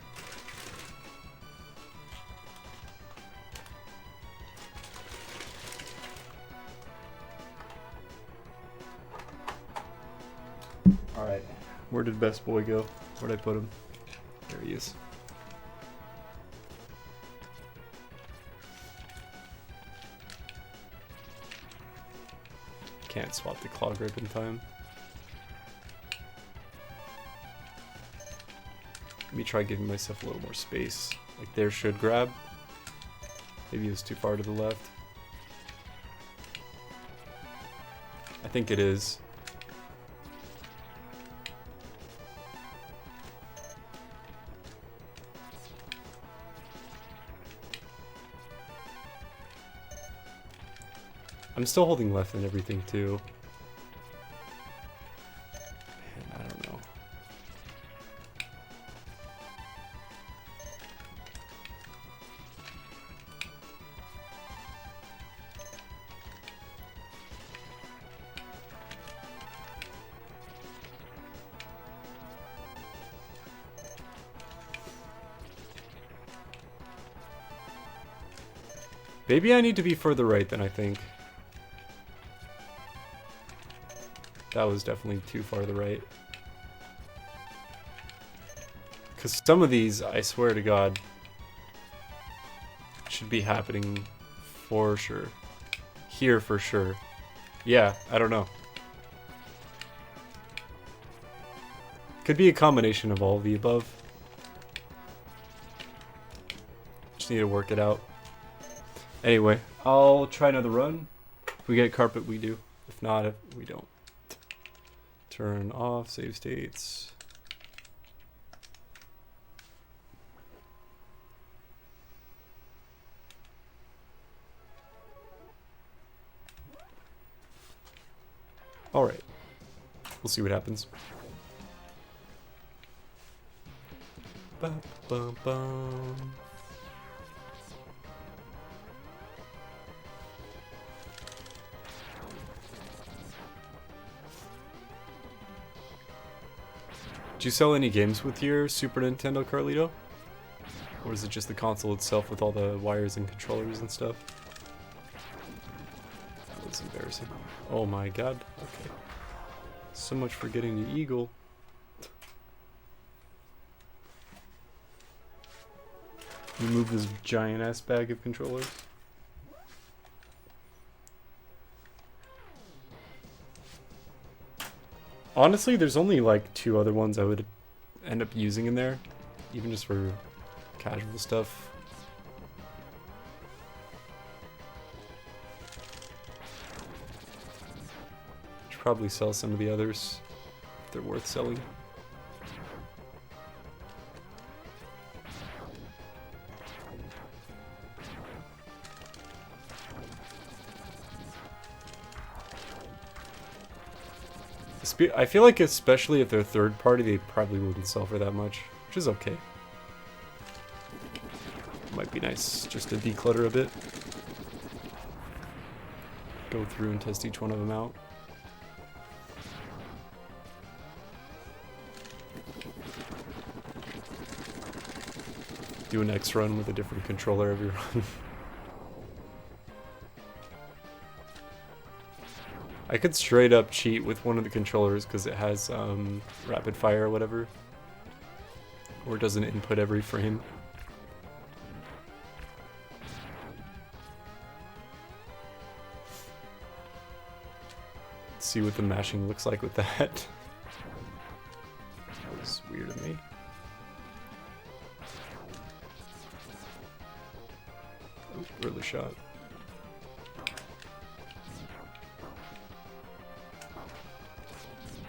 A: Alright, where did best boy go? Where'd I put him? There he is. Can't swap the claw grip in time. Let me try giving myself a little more space. Like there should grab. Maybe it was too far to the left. I think it is. I'm still holding left and everything too. Man, I don't know. Maybe I need to be further right than I think. That was definitely too far to the right. Because some of these, I swear to God, should be happening for sure. Here for sure. Yeah, I don't know. Could be a combination of all of the above. Just need to work it out. Anyway, I'll try another run. If we get carpet, we do. If not, we don't. Turn off save states. All right, we'll see what happens. Bum, bum, bum. Do you sell any games with your Super Nintendo, Carlito? Or is it just the console itself with all the wires and controllers and stuff? That was embarrassing. Oh my god. Okay. So much for getting the eagle. Remove this giant ass bag of controllers. Honestly, there's only like 2 other ones I would end up using in there, even just for casual stuff. Should probably sell some of the others if they're worth selling. I feel like especially if they're third party, they probably wouldn't sell for that much, which is okay. Might be nice just to declutter a bit. Go through and test each one of them out. Do an X run with a different controller every run. I could straight up cheat with one of the controllers because it has rapid fire or whatever. Or it doesn't input every frame. Let's see what the mashing looks like with that. That was weird of me. Oh, early shot.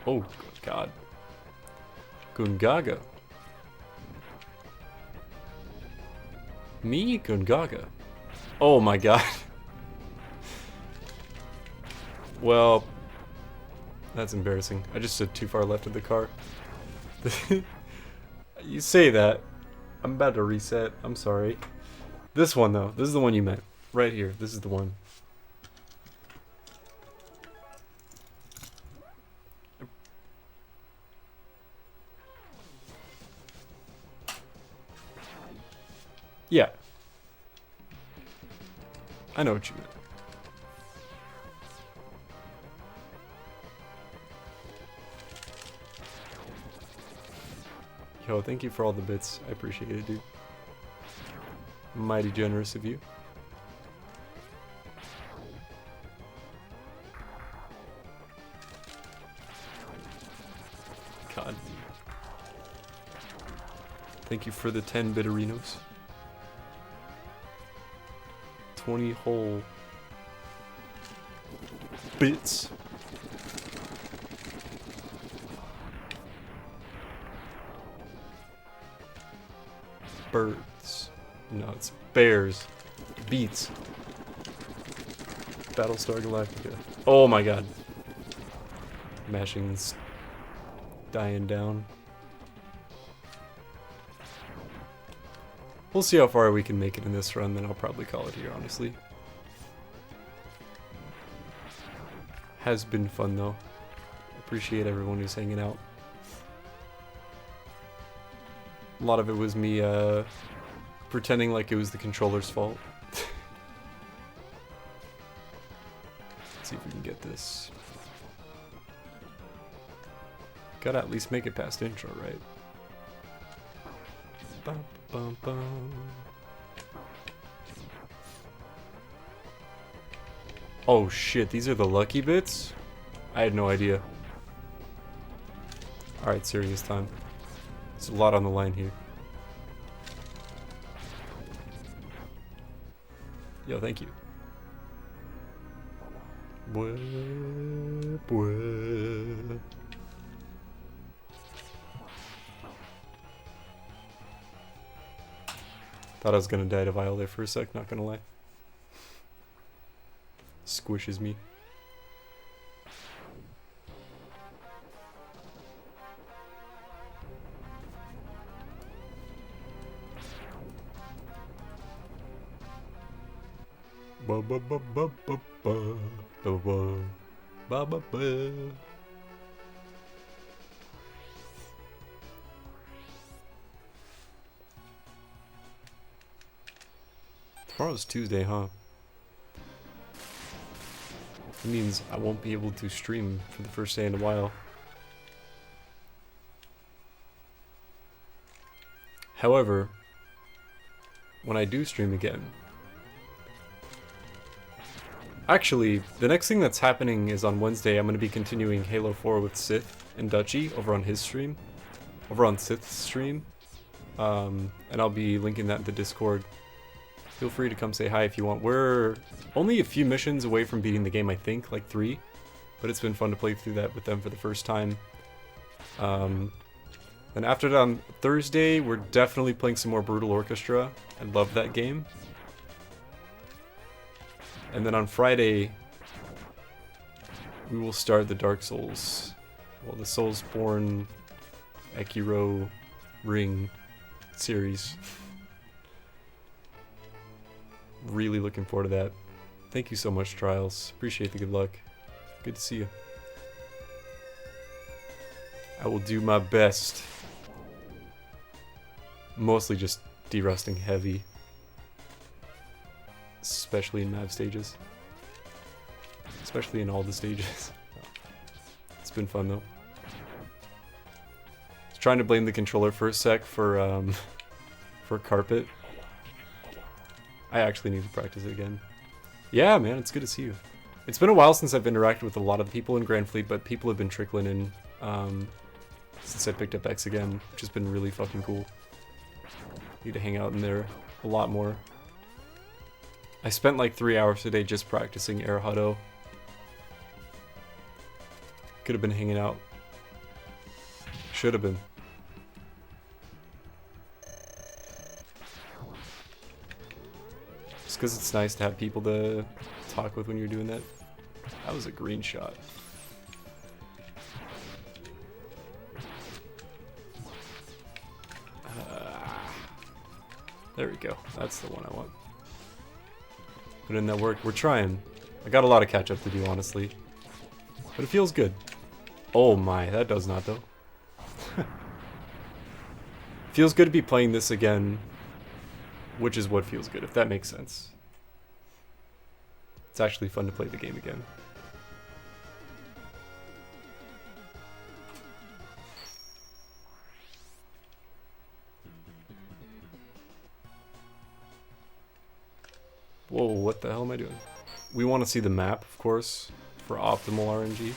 A: Oh, God. Gungaga. Me? Gungaga. Oh my God. Well, that's embarrassing. I just stood too far left of the car. You say that. I'm about to reset. I'm sorry. This one, though. This is the one you meant. Right here. This is the one. Yeah. I know what you meant. Yo, thank you for all the bits. I appreciate it, dude. Mighty generous of you. God. Thank you for the 10 bitterinos. 20 whole bits. Birds. No, it's bears. Beats. Battlestar Galactica. Oh my God. Mashing's dying down. We'll see how far we can make it in this run, then I'll probably call it here, honestly. Has been fun, though. Appreciate everyone who's hanging out. A lot of it was me pretending like it was the controller's fault. Let's see if we can get this. Gotta at least make it past intro, right? Bum, bum, bum. Oh shit, these are the lucky bits? I had no idea. Alright, serious time. There's a lot on the line here. Yo, thank you. Bwah, bwah. Thought I was gonna die to Vile there for a sec, not gonna lie. Squishes me. Ba ba ba ba ba ba ba ba ba ba. Tomorrow's Tuesday, huh? It means I won't be able to stream for the first day in a while. However, when I do stream again... Actually, the next thing that's happening is on Wednesday I'm going to be continuing Halo 4 with Sith. and Dutchy over on his stream, over on Sith's stream, and I'll be linking that in the Discord. Feel free to come say hi if you want. We're only a few missions away from beating the game, I think, like 3, but it's been fun to play through that with them for the first time. Then after that, on Thursday, we're definitely playing some more Brutal Orchestra. I love that game. And then on Friday, we will start the Dark Souls. Well, the Soulsborne Ekiro Ring series. Really looking forward to that. Thank you so much, Trials. Appreciate the good luck. Good to see you. I will do my best. Mostly just derusting heavy. Especially in map stages. Especially in all the stages. It's been fun though. I was trying to blame the controller for a sec for carpet. I actually need to practice it again. Yeah, man, it's good to see you. It's been a while since I've interacted with a lot of the people in Grand Fleet, but people have been trickling in since I picked up X again, which has been really fucking cool. Need to hang out in there a lot more. I spent like 3 hours today just practicing Air Hutto. Could have been hanging out. Should have been. Just because it's nice to have people to talk with when you're doing that. That was a green shot. There we go. That's the one I want. Put in that work. We're trying. I got a lot of catch up to do, honestly. But it feels good. Oh my, that does not though. Feels good to be playing this again, which is what feels good, if that makes sense. It's actually fun to play the game again. Whoa, what the hell am I doing? We want to see the map, of course, for optimal RNG.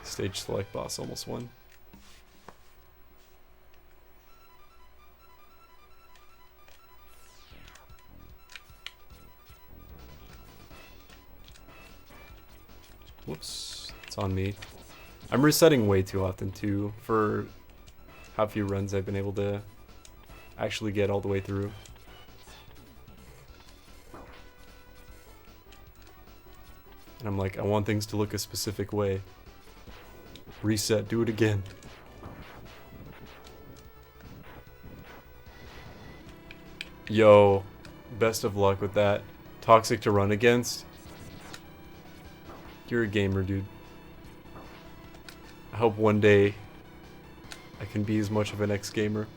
A: Stage select boss almost won. Whoops, it's on me. I'm resetting way too often too for how few runs I've been able to actually get all the way through. And I'm like, I want things to look a specific way. Reset, do it again. Yo, best of luck with that. Toxic to run against. You're a gamer, dude. I hope one day I can be as much of an ex-gamer.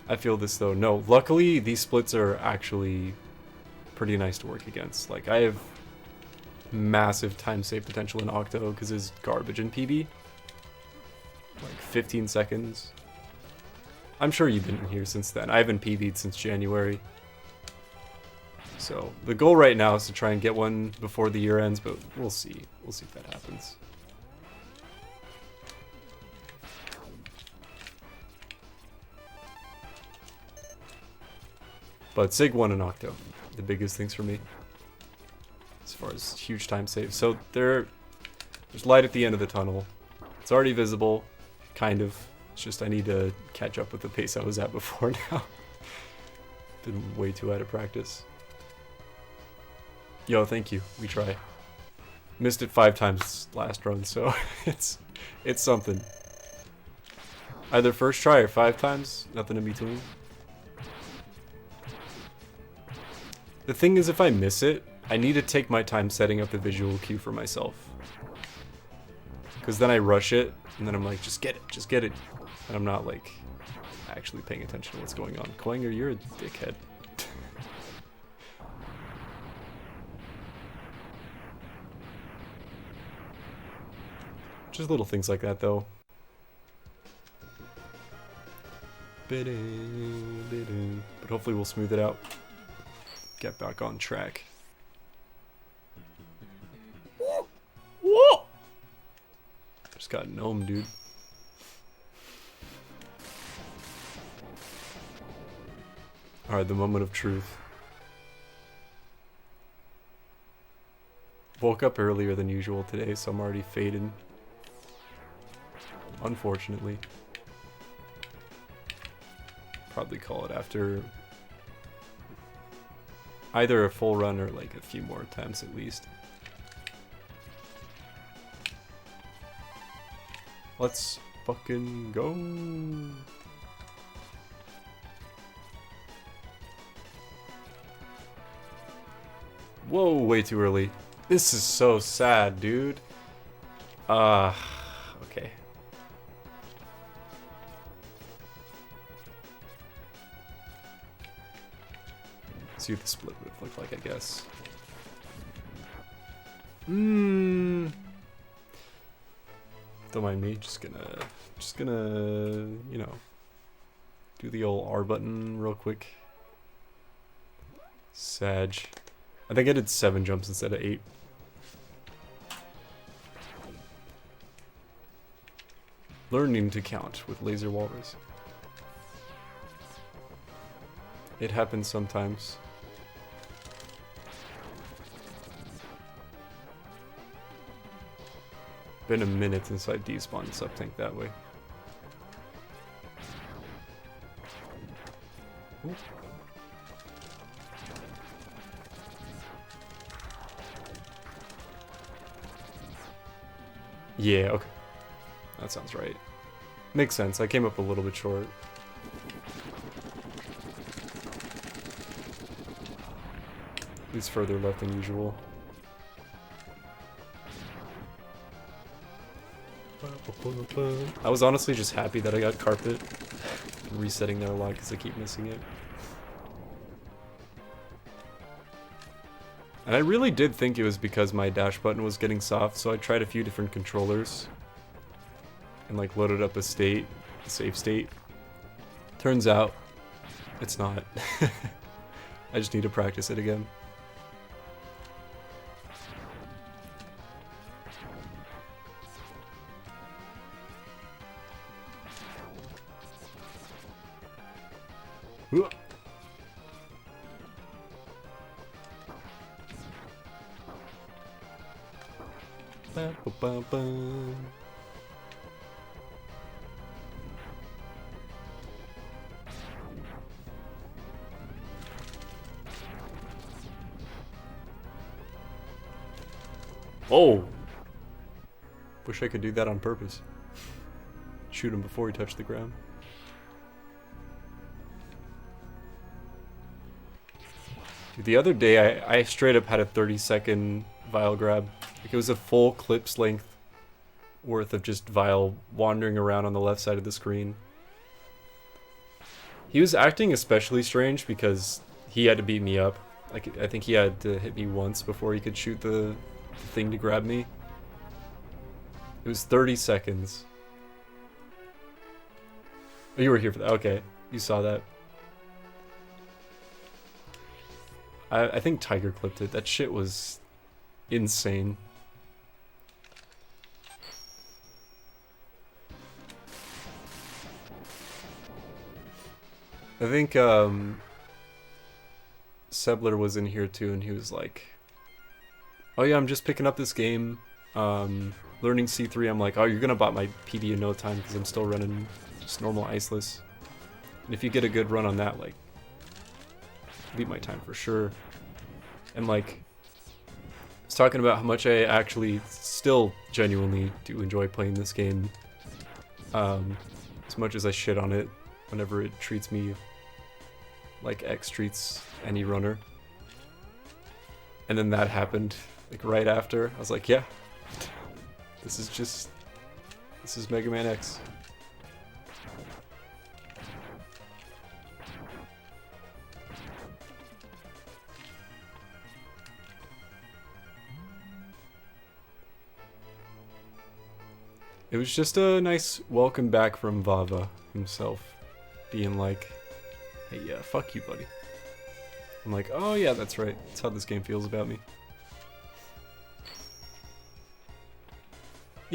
A: I feel this though. No, luckily these splits are actually pretty nice to work against. Like, I have massive time save potential in Octo because it's garbage in PB. Like 15 seconds. I'm sure you've been here since then. I haven't PB'd since January. So the goal right now is to try and get one before the year ends, but we'll see. We'll see if that happens. But Sig 1 and Octo, the biggest things for me. As far as huge time saves. So there's light at the end of the tunnel. It's already visible, kind of. It's just I need to catch up with the pace I was at before now. Been way too out of practice. Yo, thank you. We try. Missed it 5 times last run, so it's something. Either first try or 5 times, nothing in between. The thing is, if I miss it, I need to take my time setting up the visual cue for myself. Because then I rush it, and then I'm like, just get it, just get it. And I'm not, like, actually paying attention to what's going on. Koinger, you're a dickhead. Just little things like that, though. But hopefully we'll smooth it out. Get back on track. got gnome, dude. Alright, the moment of truth. Woke up earlier than usual today, so I'm already faded. Unfortunately. Probably call it after either a full run or like a few more attempts at least. Let's fucking go. Whoa, way too early. This is so sad, dude. Okay. See what the split would have looked like, I guess. Don't mind me, just gonna, you know, do the old R button real quick. Sag. I think I did 7 jumps instead of 8. Learning to count with laser walrus. It happens sometimes. Been a minute since I despawned sub tank that way. Ooh. Yeah, okay. That sounds right. Makes sense. I came up a little bit short. At least further left than usual. I was honestly just happy that I got carpet. Resetting there a lot because I keep missing it. And I really did think it was because my dash button was getting soft, so I tried a few different controllers. And like loaded up a state, a save state. Turns out, it's not. I just need to practice it again. Oh! Wish I could do that on purpose. Shoot him before he touched the ground. Dude, the other day I straight up had a 30-second vial grab. Like it was a full clip's length worth of just vial wandering around on the left side of the screen. He was acting especially strange because he had to beat me up. Like I think he had to hit me once before he could shoot the thing to grab me. It was 30 seconds. Oh, you were here for that. Okay, you saw that. I think Tiger clipped it. That shit was insane. I think Sebler was in here too, and he was like, "Oh yeah, I'm just picking up this game, learning C3." I'm like, "Oh, you're gonna bot my PD in no time because I'm still running just normal iceless. And if you get a good run on that, like, beat my time for sure." And like, I was talking about how much I actually still genuinely do enjoy playing this game, as much as I shit on it whenever it treats me like X treats any runner. And then that happened, like right after. I was like, yeah, this is Mega Man X. It was just a nice welcome back from Vava himself, being like, "Hey, yeah, fuck you, buddy." I'm like, "Oh yeah, that's right. That's how this game feels about me."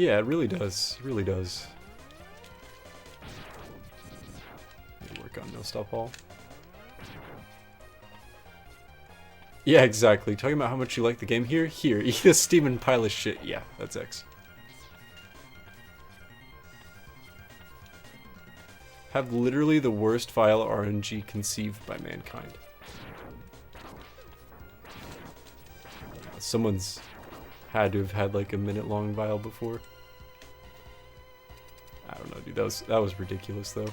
A: Yeah, it really does. It really does. Work on no stop all. Yeah, exactly. Talking about how much you like the game here? Here, eat a steaming pile of shit. Yeah, that's X. Have literally the worst vial RNG conceived by mankind. Someone's had to have had like a minute-long vial before. I don't know, dude. That was ridiculous, though.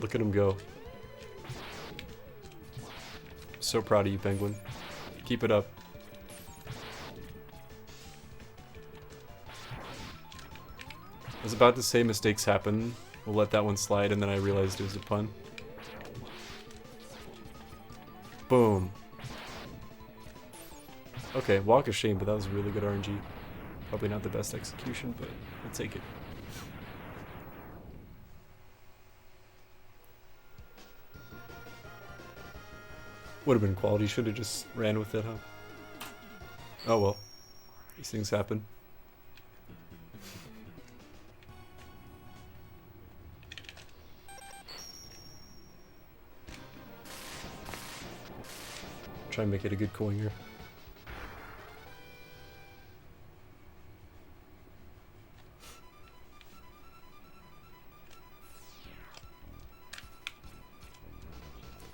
A: Look at him go. So proud of you, Penguin. Keep it up. I was about to say mistakes happen. We'll let that one slide, and then I realized it was a pun. Boom. Okay, walk of shame, but that was really good RNG. Probably not the best execution, but I'll take it. Would have been quality, should have just ran with it, huh? Oh well. These things happen. Try and make it a good coiner.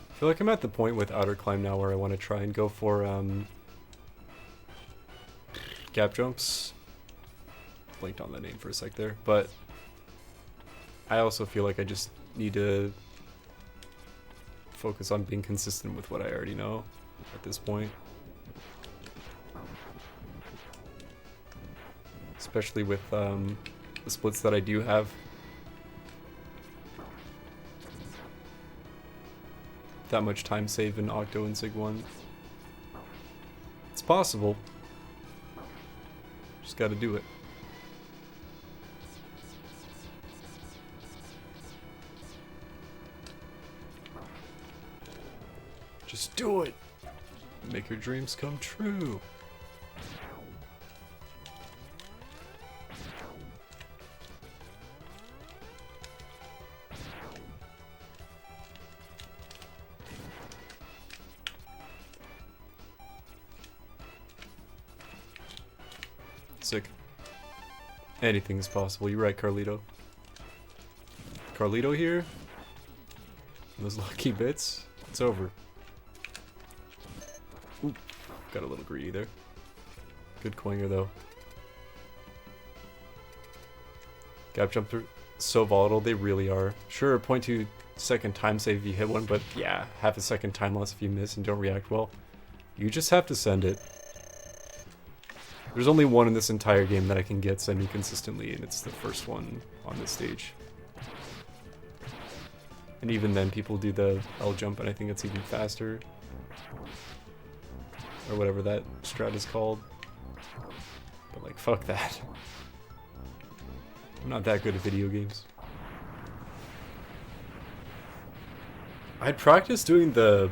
A: I feel like I'm at the point with Outer Climb now where I want to try and go for gap jumps. Blinked on the name for a sec there, but I also feel like I just need to focus on being consistent with what I already know at this point. Especially with the splits that I do have. That much time save in Octo and Sig 1. It's possible. Just gotta do it. Just do it! Make your dreams come true. Sick. Anything is possible. You're right, Carlito. Carlito here? Those lucky bits? It's over. Ooh, got a little greedy there. Good coiner though. Gap jumps are so volatile, they really are. Sure, 0.2 second time save if you hit one, but yeah, half a second time loss if you miss and don't react well. You just have to send it. There's only one in this entire game that I can get semi-consistently, and it's the first one on this stage. And even then, people do the L jump, and I think it's even faster. Or whatever that strat is called. But like, fuck that. I'm not that good at video games. I'd practice doing the...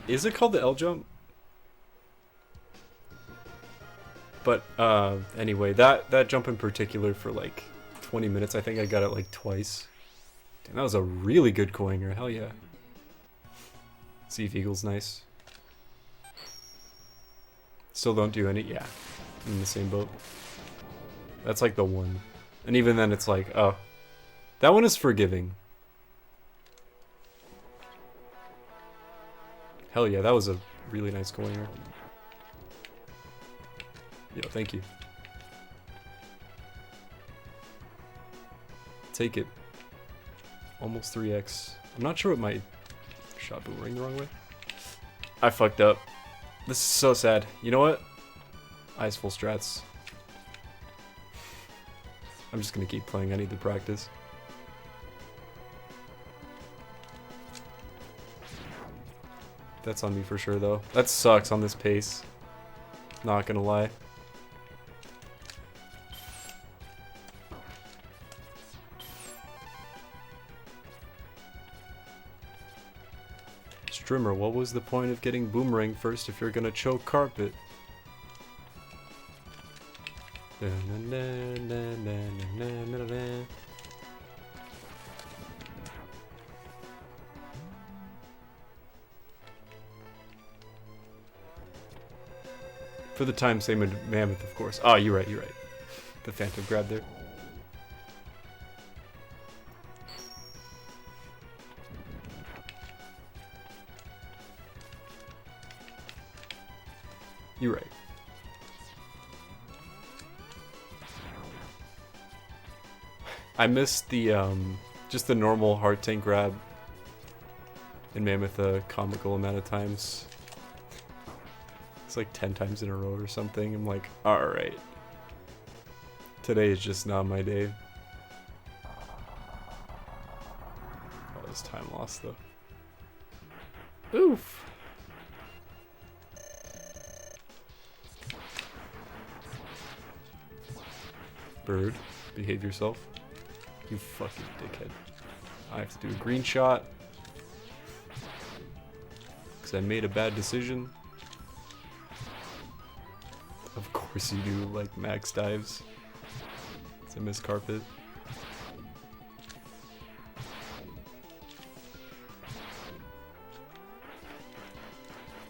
A: Is it called the L jump? But anyway, that jump in particular for like 20 minutes, I think I got it like twice. Damn, that was a really good coiner, hell yeah. See if Eagle's nice. Still don't do any, yeah, I'm in the same boat. That's like the one. And even then it's like, oh, that one is forgiving. Hell yeah, that was a really nice coiner. Yo, thank you. Take it. Almost 3x. I'm not sure what my shot boomerang the wrong way. I fucked up. This is so sad. You know what? Eyes full strats. I'm just gonna keep playing. I need to practice. That's on me for sure though. That sucks on this pace. Not gonna lie. Strimmer, what was the point of getting boomerang first if you're gonna choke carpet? For the time, same with Mammoth, of course. Oh, you're right, you're right. The Phantom grab there. You're right. I missed the, just the normal hard tank grab in Mammoth a comical amount of times. It's like 10 times in a row or something. I'm like, alright. Today is just not my day. All this time lost though. Oof. Bird, behave yourself. You fucking dickhead. I have to do a green shot. Because I made a bad decision. Of course you do, like max dives. It's a miss carpet.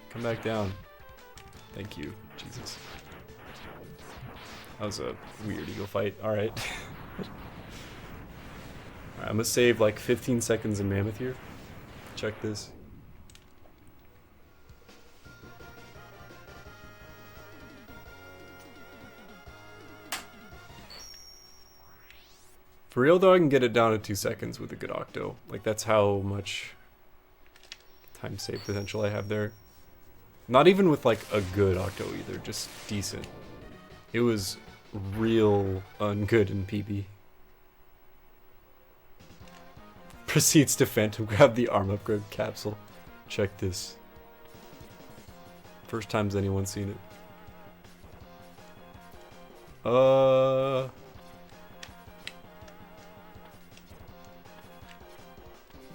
A: Come back down. Thank you, Jesus. That was a weird eagle fight. Alright. Alright, I'm gonna save like 15 seconds in Mammoth here. Check this. For real though, I can get it down to 2 seconds with a good octo. Like that's how much time save potential I have there. Not even with like a good octo either, just decent. It was real ungood in PB. Proceeds to Phantom grab the arm upgrade capsule. Check this. First time's anyone's seen it. Let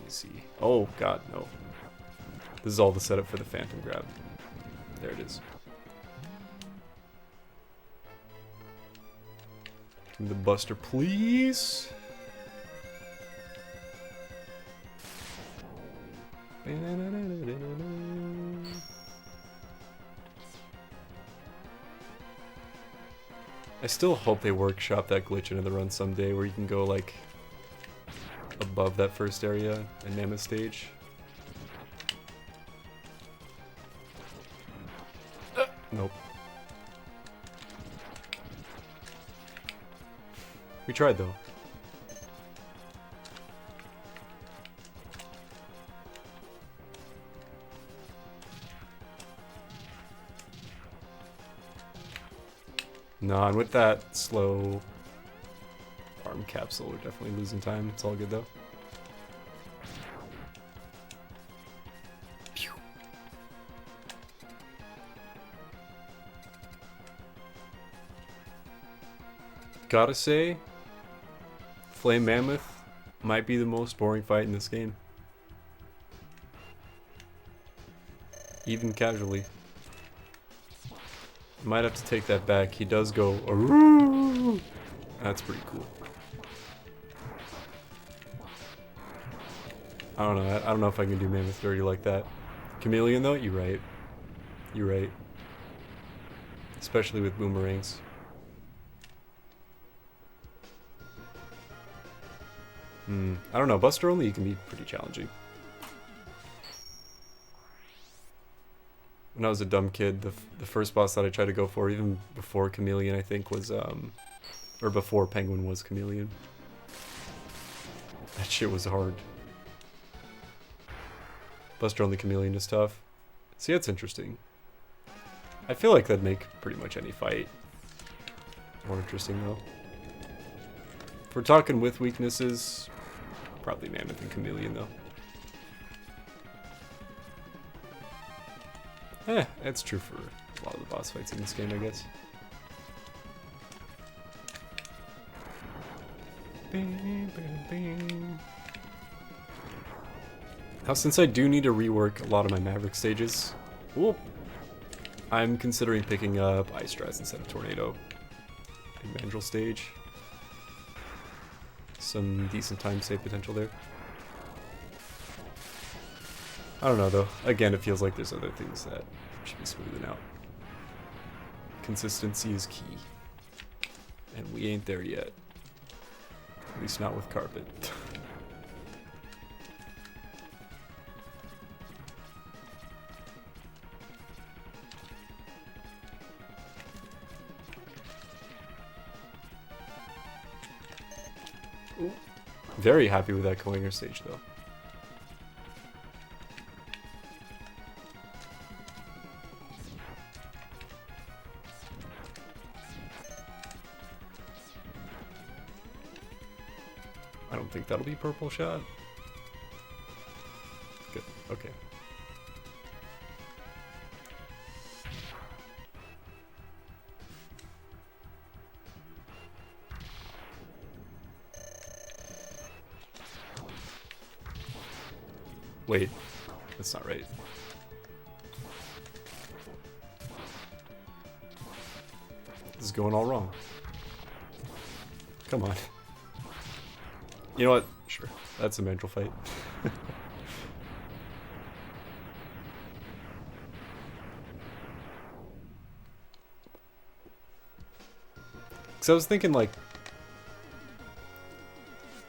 A: me see. Oh god, no. This is all the setup for the Phantom grab. There it is. Give me the Buster, please. I still hope they workshop that glitch into the run someday where you can go like above that first area in Mammoth stage. Nope. We tried though. No, and with that slow arm capsule, we're definitely losing time. It's all good though. Pew. Gotta say, Flame Mammoth might be the most boring fight in this game. Even casually. Might have to take that back. He does go, "Aroo!" That's pretty cool. I don't know. I don't know if I can do Mammoth dirty like that. Chameleon though, you're right. You're right. Especially with boomerangs. I don't know. Buster only, you can be pretty challenging. When I was a dumb kid, the first boss that I tried to go for, even before Chameleon, I think was, or before Penguin was Chameleon. That shit was hard. Buster only Chameleon is tough. See, that's interesting. I feel like that'd make pretty much any fight more interesting, though. If we're talking with weaknesses, probably Mammoth and Chameleon, though. That's true for a lot of the boss fights in this game, I guess. Bing, bing, bing. Now, since I do need to rework a lot of my Maverick stages, whoop, I'm considering picking up Ice Strats instead of Tornado in Mandrill stage. Some decent time save potential there. I don't know though. Again, it feels like there's other things that should be smoothing out. Consistency is key. And we ain't there yet. At least not with carpet. Ooh. Very happy with that Coinger stage though. I don't think that'll be purple shot. Good, okay. Wait, that's not right. This is going all wrong. Come on. You know what? Sure. That's a mental fight. Because I was thinking, like,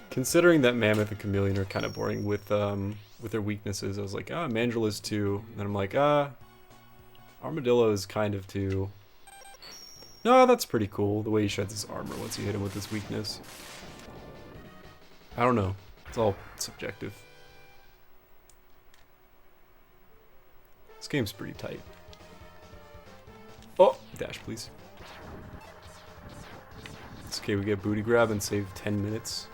A: considering that Mammoth and Chameleon are kind of boring with their weaknesses, I was like, Mandrill is 2. And then I'm like, Armadillo is kind of 2. No, that's pretty cool, the way he sheds his armor once you hit him with his weakness. I don't know. It's all subjective. This game's pretty tight. Oh, dash please. It's okay, we get booty grab and save 10 minutes.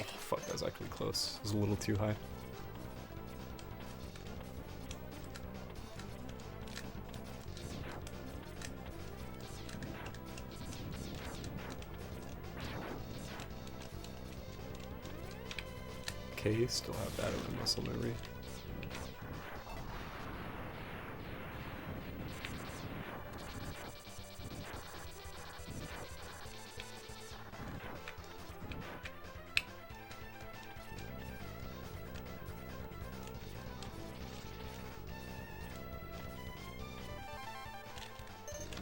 A: Oh, fuck, that was actually close. It was a little too high. Okay, still have that in my muscle memory.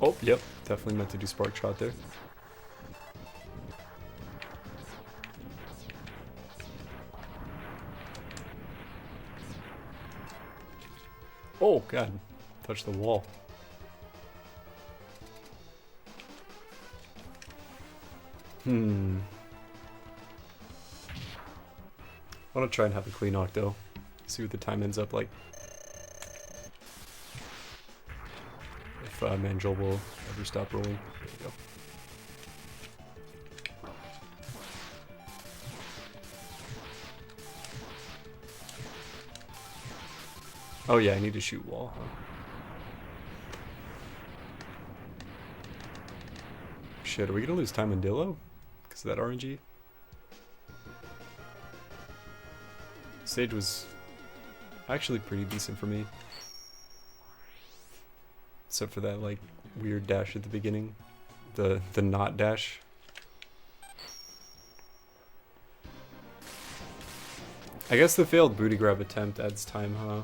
A: Oh, yep, definitely meant to do spark shot there. Oh god, touch the wall. I want to try and have a clean octo. See what the time ends up like. If Mandrill will ever stop rolling. There we go. Oh yeah, I need to shoot wall, huh? Shit, are we gonna lose time on Dillo? Because of that RNG? Stage was actually pretty decent for me. Except for that, like, weird dash at the beginning. The not dash. I guess the failed booty grab attempt adds time, huh?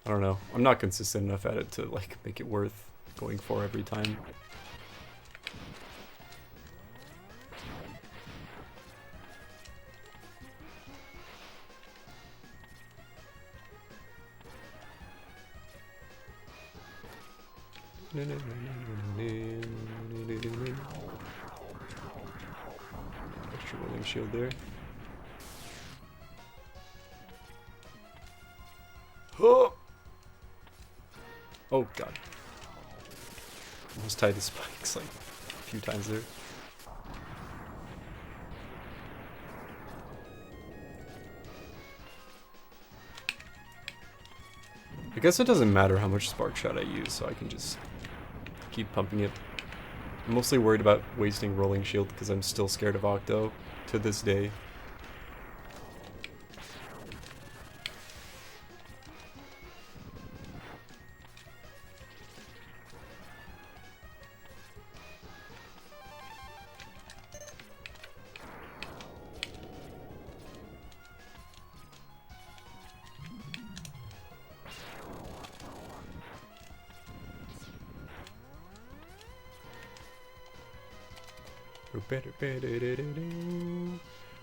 A: I don't know. I'm not consistent enough at it to like make it worth going for every time. Extra William shield there. Oh! Oh god. Almost tied the spikes like a few times there. I guess it doesn't matter how much spark shot I use, so I can just keep pumping it. I'm mostly worried about wasting Rolling Shield because I'm still scared of Octo to this day.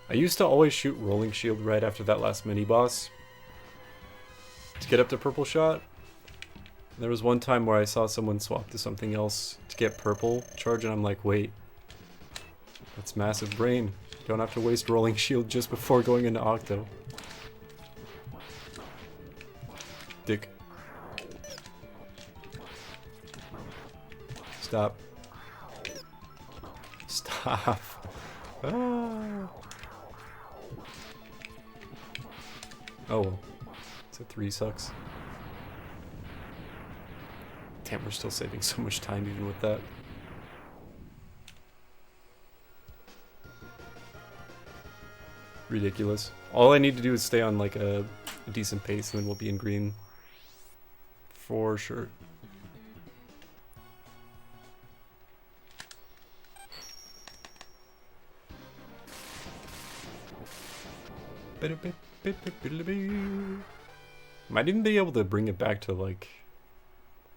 A: I used to always shoot Rolling Shield right after that last mini-boss to get up to purple shot. There was one time where I saw someone swap to something else to get purple charge, and I'm like, wait, that's massive brain. Don't have to waste Rolling Shield just before going into Octo. Dick. Stop. Stop. Ah. Oh well. So 3 sucks. Damn, we're still saving so much time even with that. Ridiculous. All I need to do is stay on like a decent pace and then we'll be in green. For sure. Might even be able to bring it back to like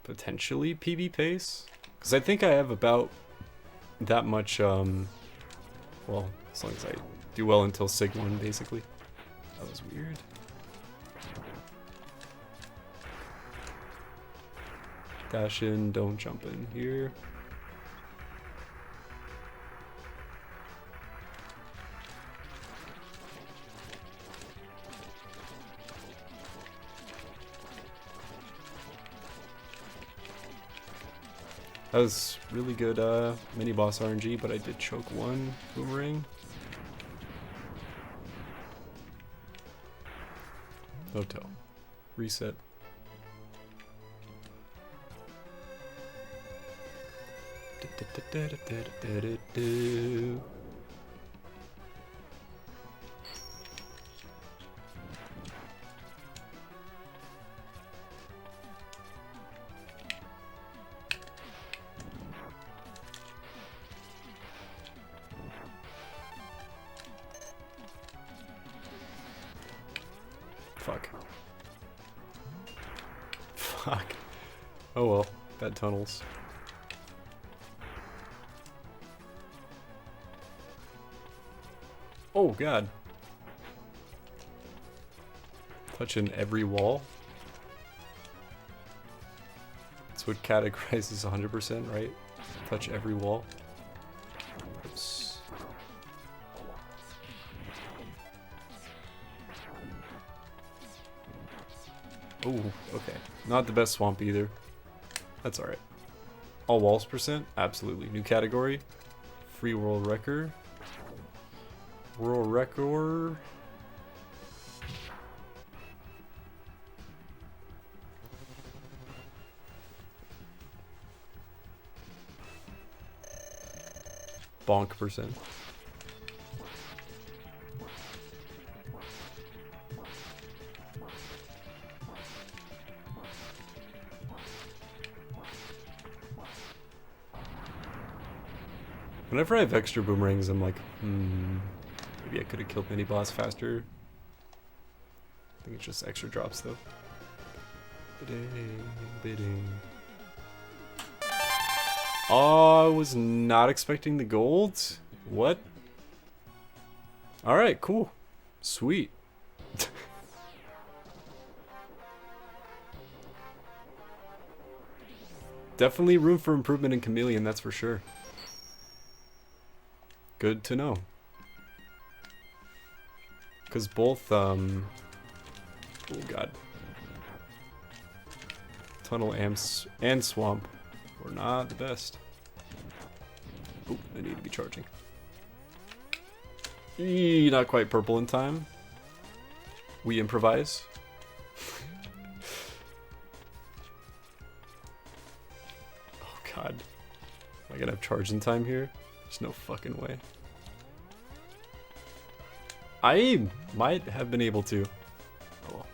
A: potentially PB pace, because I think I have about that much well, as long as I do well until Sig 1 basically. That was weird. Dash in, don't jump in here. That was really good mini-boss RNG, but I did choke one boomerang. Hotel. Reset. Fuck. Fuck. Oh well. Bad tunnels. Oh god. Touching every wall. That's what categorizes 100%, right? Touch every wall. Oops. Oh, okay. Not the best swamp either. That's alright. All walls percent? Absolutely. New category. Free world record. World record. Bonk percent. Whenever I have extra boomerangs, I'm like, maybe I could have killed mini boss faster. I think it's just extra drops though. Bidding. Oh, I was not expecting the gold. What? Alright, cool. Sweet. Definitely room for improvement in Chameleon, that's for sure. Good to know. Because both, oh god. Tunnel amps and Swamp were not the best. Oh, I need to be charging. Eee, not quite purple in time. We improvise. Oh god. I gotta have charging time here? There's no fucking way. I might have been able to. Oh well.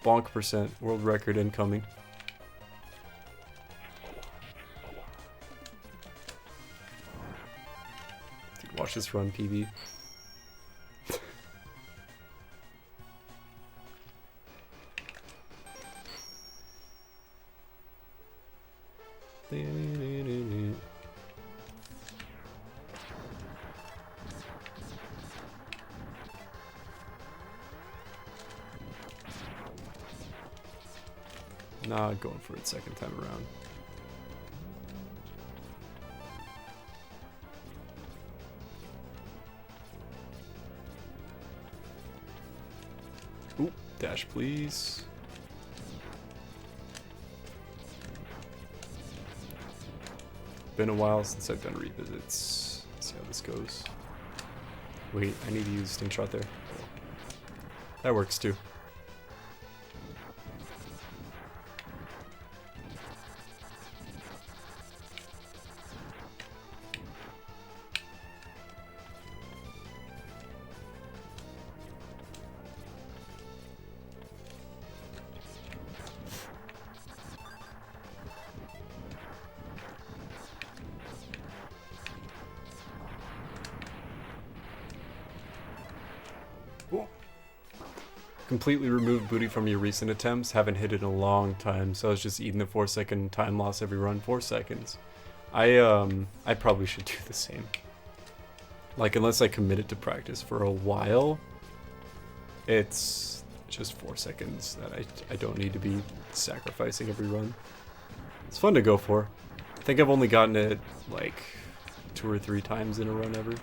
A: Bonk percent, world record incoming. Dude, watch this run, PB. Not going for it second time around. Oop, dash please. Been a while since I've done revisits. Let's see how this goes. Wait, I need to use Sting Shot there. That works too. Completely removed booty from your recent attempts. Haven't hit it in a long time, so I was just eating the 4-second time loss every run. 4 seconds. I probably should do the same. Like, unless I commit it to practice for a while, it's just 4 seconds that I don't need to be sacrificing every run. It's fun to go for. I think I've only gotten it like 2 or 3 times in a run ever.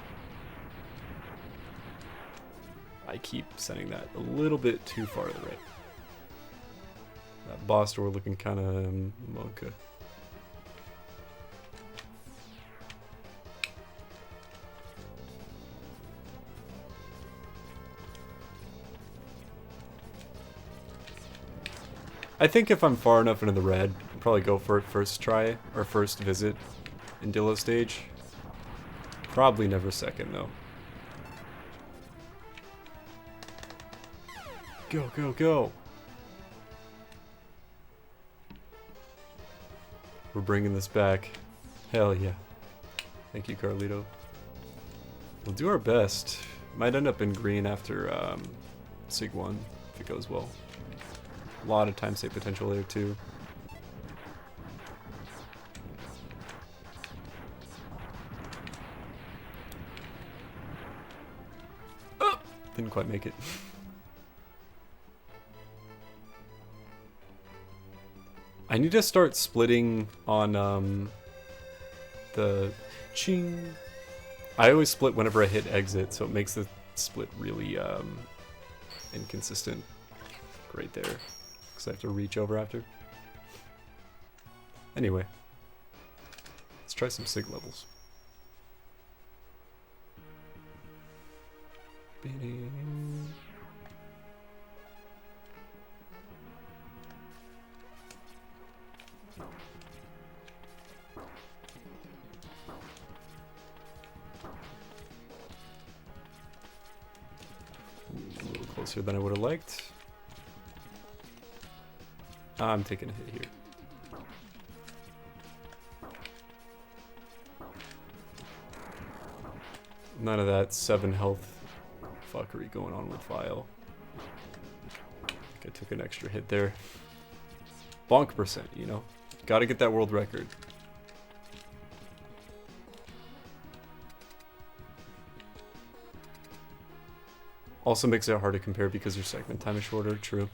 A: I keep sending that a little bit too far to the right. That boss door looking kind of monka. I think if I'm far enough into the red, I'll probably go for it first try, or first visit in Dillo stage. Probably never second though. Go, go, go! We're bringing this back. Hell yeah. Thank you, Carlito. We'll do our best. Might end up in green after Sig 1, if it goes well. A lot of time save potential there, too. Oh! Didn't quite make it. I need to start splitting on the ching. I always split whenever I hit exit, so it makes the split really inconsistent right there, because I have to reach over after. Anyway, let's try some sig levels. Closer than I would have liked. I'm taking a hit here. None of that 7 health fuckery going on with Vile. I think I took an extra hit there. Bonk percent, you know? Gotta get that world record. Also makes it hard to compare because your segment time is shorter, true.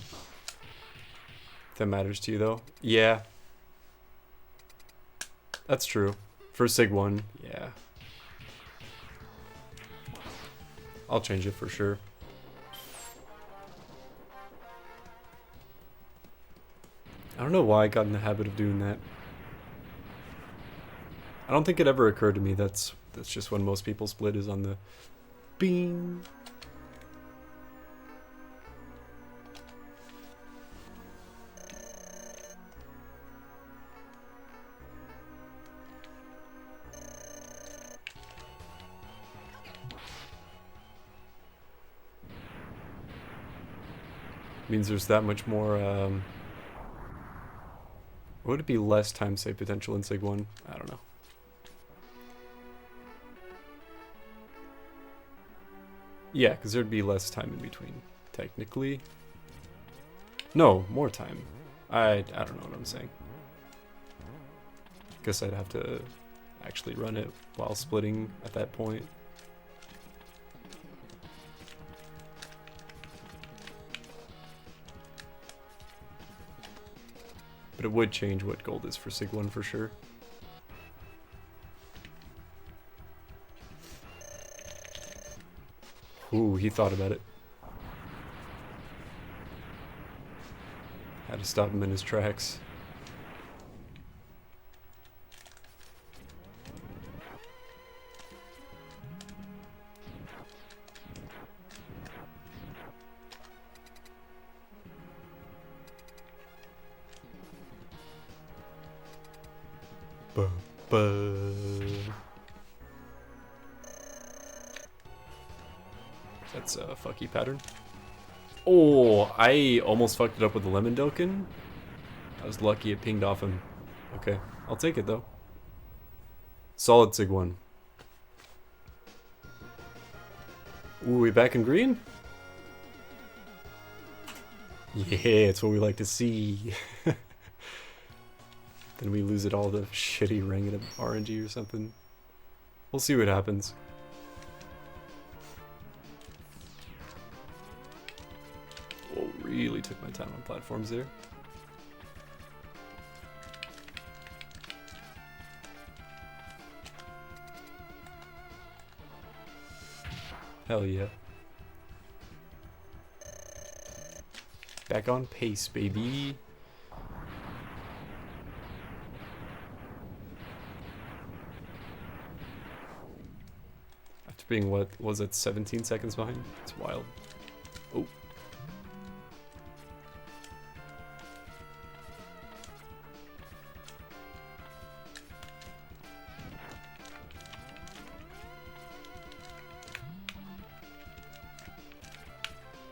A: If that matters to you though. Yeah. That's true. For Sig 1, yeah. I'll change it for sure. I don't know why I got in the habit of doing that. I don't think it ever occurred to me that's just when most people split is on the bing. Means there's that much more, would it be less time save potential in Sig 1? I don't know. Yeah, because there'd be less time in between, technically. No, more time. I don't know what I'm saying. Guess I'd have to actually run it while splitting at that point. But it would change what gold is for Sig 1 for sure. Ooh, he thought about it. Had to stop him in his tracks. That's a fucky pattern. Oh, I almost fucked it up with the lemon doken. I was lucky it pinged off him. Okay, I'll take it though. Solid Sig 1. Ooh, we back in green? Yeah, it's what we like to see. Then we lose it all to shitty ring of RNG or something. We'll see what happens. Whoa, really took my time on platforms there. Hell yeah. Back on pace, baby. After being, what was it, 17 seconds behind? It's wild. Oh.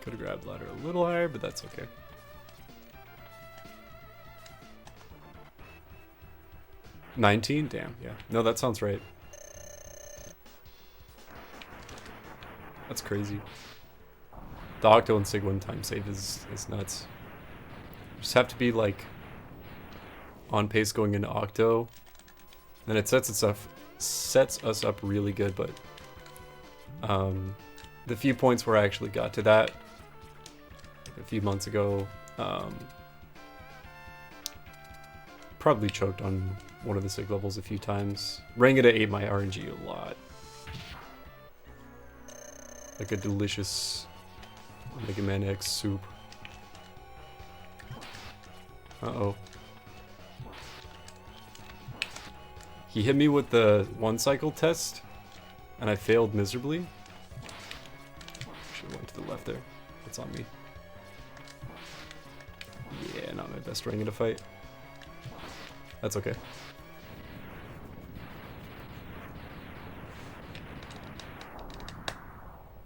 A: Could have grabbed ladder a little higher, but that's okay. $19? Damn, yeah. No, that sounds right. That's crazy. The Octo and Sig 1 time save is nuts. Just have to be like on pace going into Octo. Then it sets us up really good, but the few points where I actually got to that a few months ago, probably choked on one of the Sig levels a few times. Rangita ate my RNG a lot. Like a delicious Mega Man X soup. Uh-oh. He hit me with the one cycle test, and I failed miserably. Should've went to the left there. That's on me. Yeah, not my best ring in a fight. That's okay.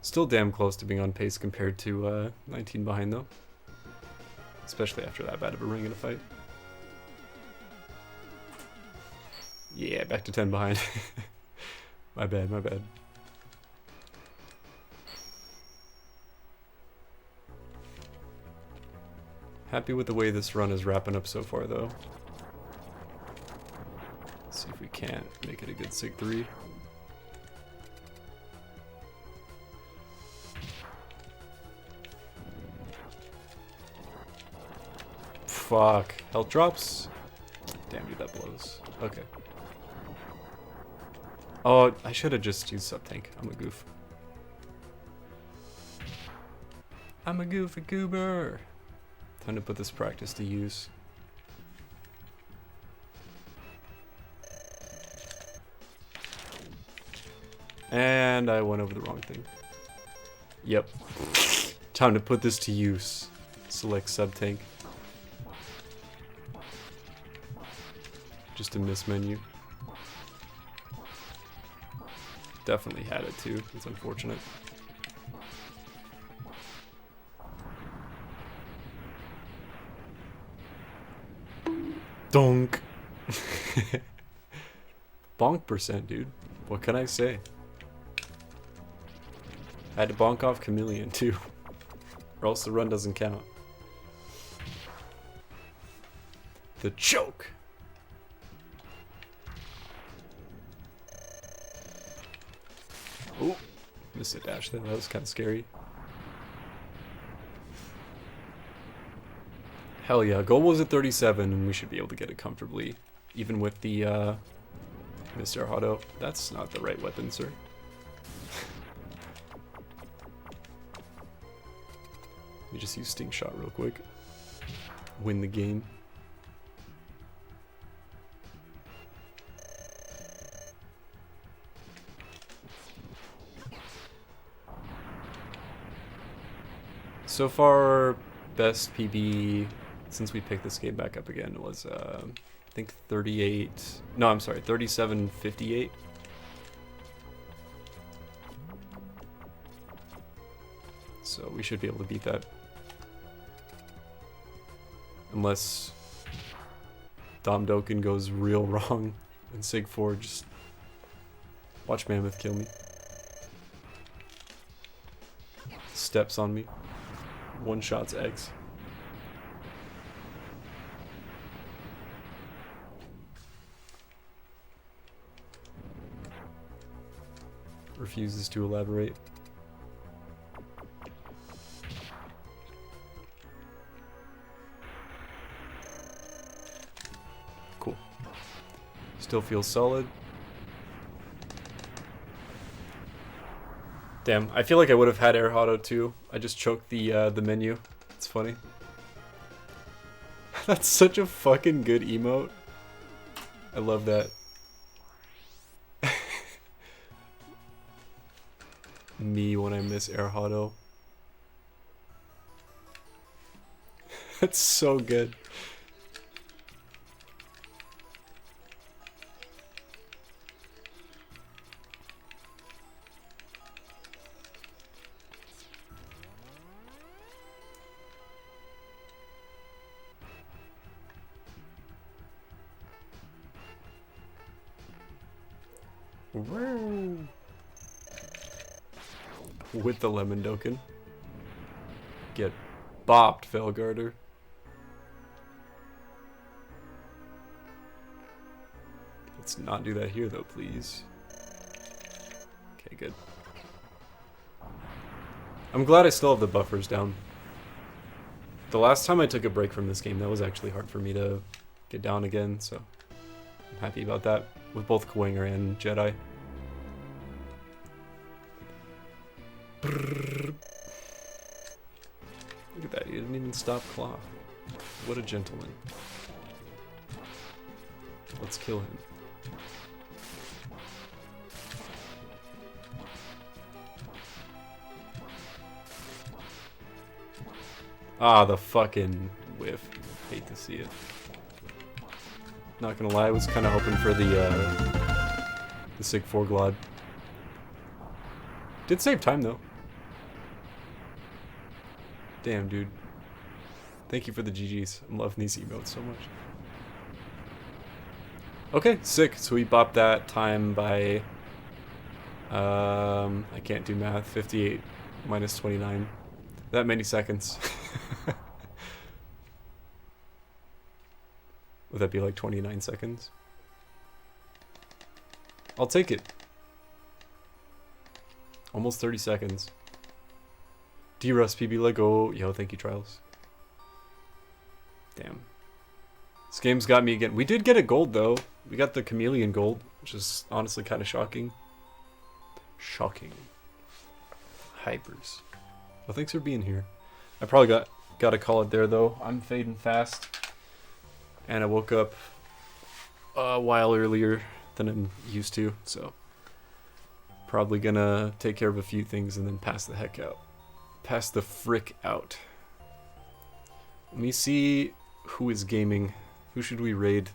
A: Still damn close to being on pace compared to 19 behind though. Especially after that bad of a ring in a fight. Yeah, back to 10 behind. My bad, my bad. Happy with the way this run is wrapping up so far though. Let's see if we can't make it a good Sig 3. Fuck. Health drops? Damn, dude, that blows. Okay. Oh, I should have just used sub-tank. I'm a goof. I'm a goofy goober. Time to put this practice to use. And I went over the wrong thing. Yep. Time to put this to use. Select sub-tank. Just a miss menu. Definitely had it too. It's unfortunate. Donk. Bonk percent, dude. What can I say? I had to bonk off Chameleon too, or else the run doesn't count. The choke. Oh, missed a dash there. That was kind of scary. Hell yeah, goal was at 37, and we should be able to get it comfortably, even with the Mr. Auto. That's not the right weapon, sir. Let me just use Sting Shot real quick. Win the game. So far, best PB since we picked this game back up again was, I think 38. No, I'm sorry, 37.58. So we should be able to beat that. Unless Dom Doken goes real wrong and Sig 4 just watch Mammoth kill me. Steps on me. One shots eggs. Refuses to elaborate. Cool. Still feels solid. Damn, I feel like I would have had air auto too. I just choked the menu. It's funny. That's such a fucking good emote. I love that. Me when I miss air auto. That's so good. Woo. With the Lemon Doken. Get bopped, Felgarder. Let's not do that here though, please. Okay, good. I'm glad I still have the buffers down. The last time I took a break from this game, that was actually hard for me to get down again, so I'm happy about that. With both Kwinger and Jedi. Brrr. Look at that, he didn't even stop Claw. What a gentleman. Let's kill him. Ah, the fucking whiff. Hate to see it. Not gonna lie, I was kind of hoping for the Sig 4 Glod. Did save time though. Damn, dude. Thank you for the GGs. I'm loving these emotes so much. Okay, sick. So we bopped that time by I can't do math. 58 minus 29. That many seconds. Would that be like 29 seconds? I'll take it. Almost 30 seconds. D-Russ PB Lego. Yo, thank you, Trials. Damn. This game's got me again. We did get a gold, though. We got the Chameleon gold, which is honestly kind of shocking. Shocking. Hypers. Well, thanks for being here. I probably got to call it there, though. I'm fading fast. And I woke up a while earlier than I'm used to, so probably gonna take care of a few things and then pass the heck out. Pass the frick out. Let me see who is gaming. Who should we raid?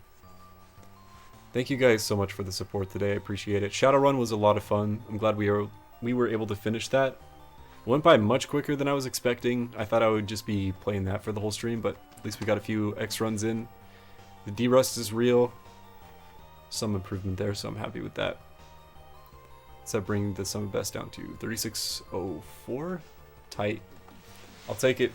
A: Thank you guys so much for the support today. I appreciate it. Shadowrun was a lot of fun. I'm glad we were able to finish that. It went by much quicker than I was expecting. I thought I would just be playing that for the whole stream, but at least we got a few X runs in. The D-Rust is real. Some improvement there, so I'm happy with that. Does that bring the sum of best down to 3604? Tight. I'll take it.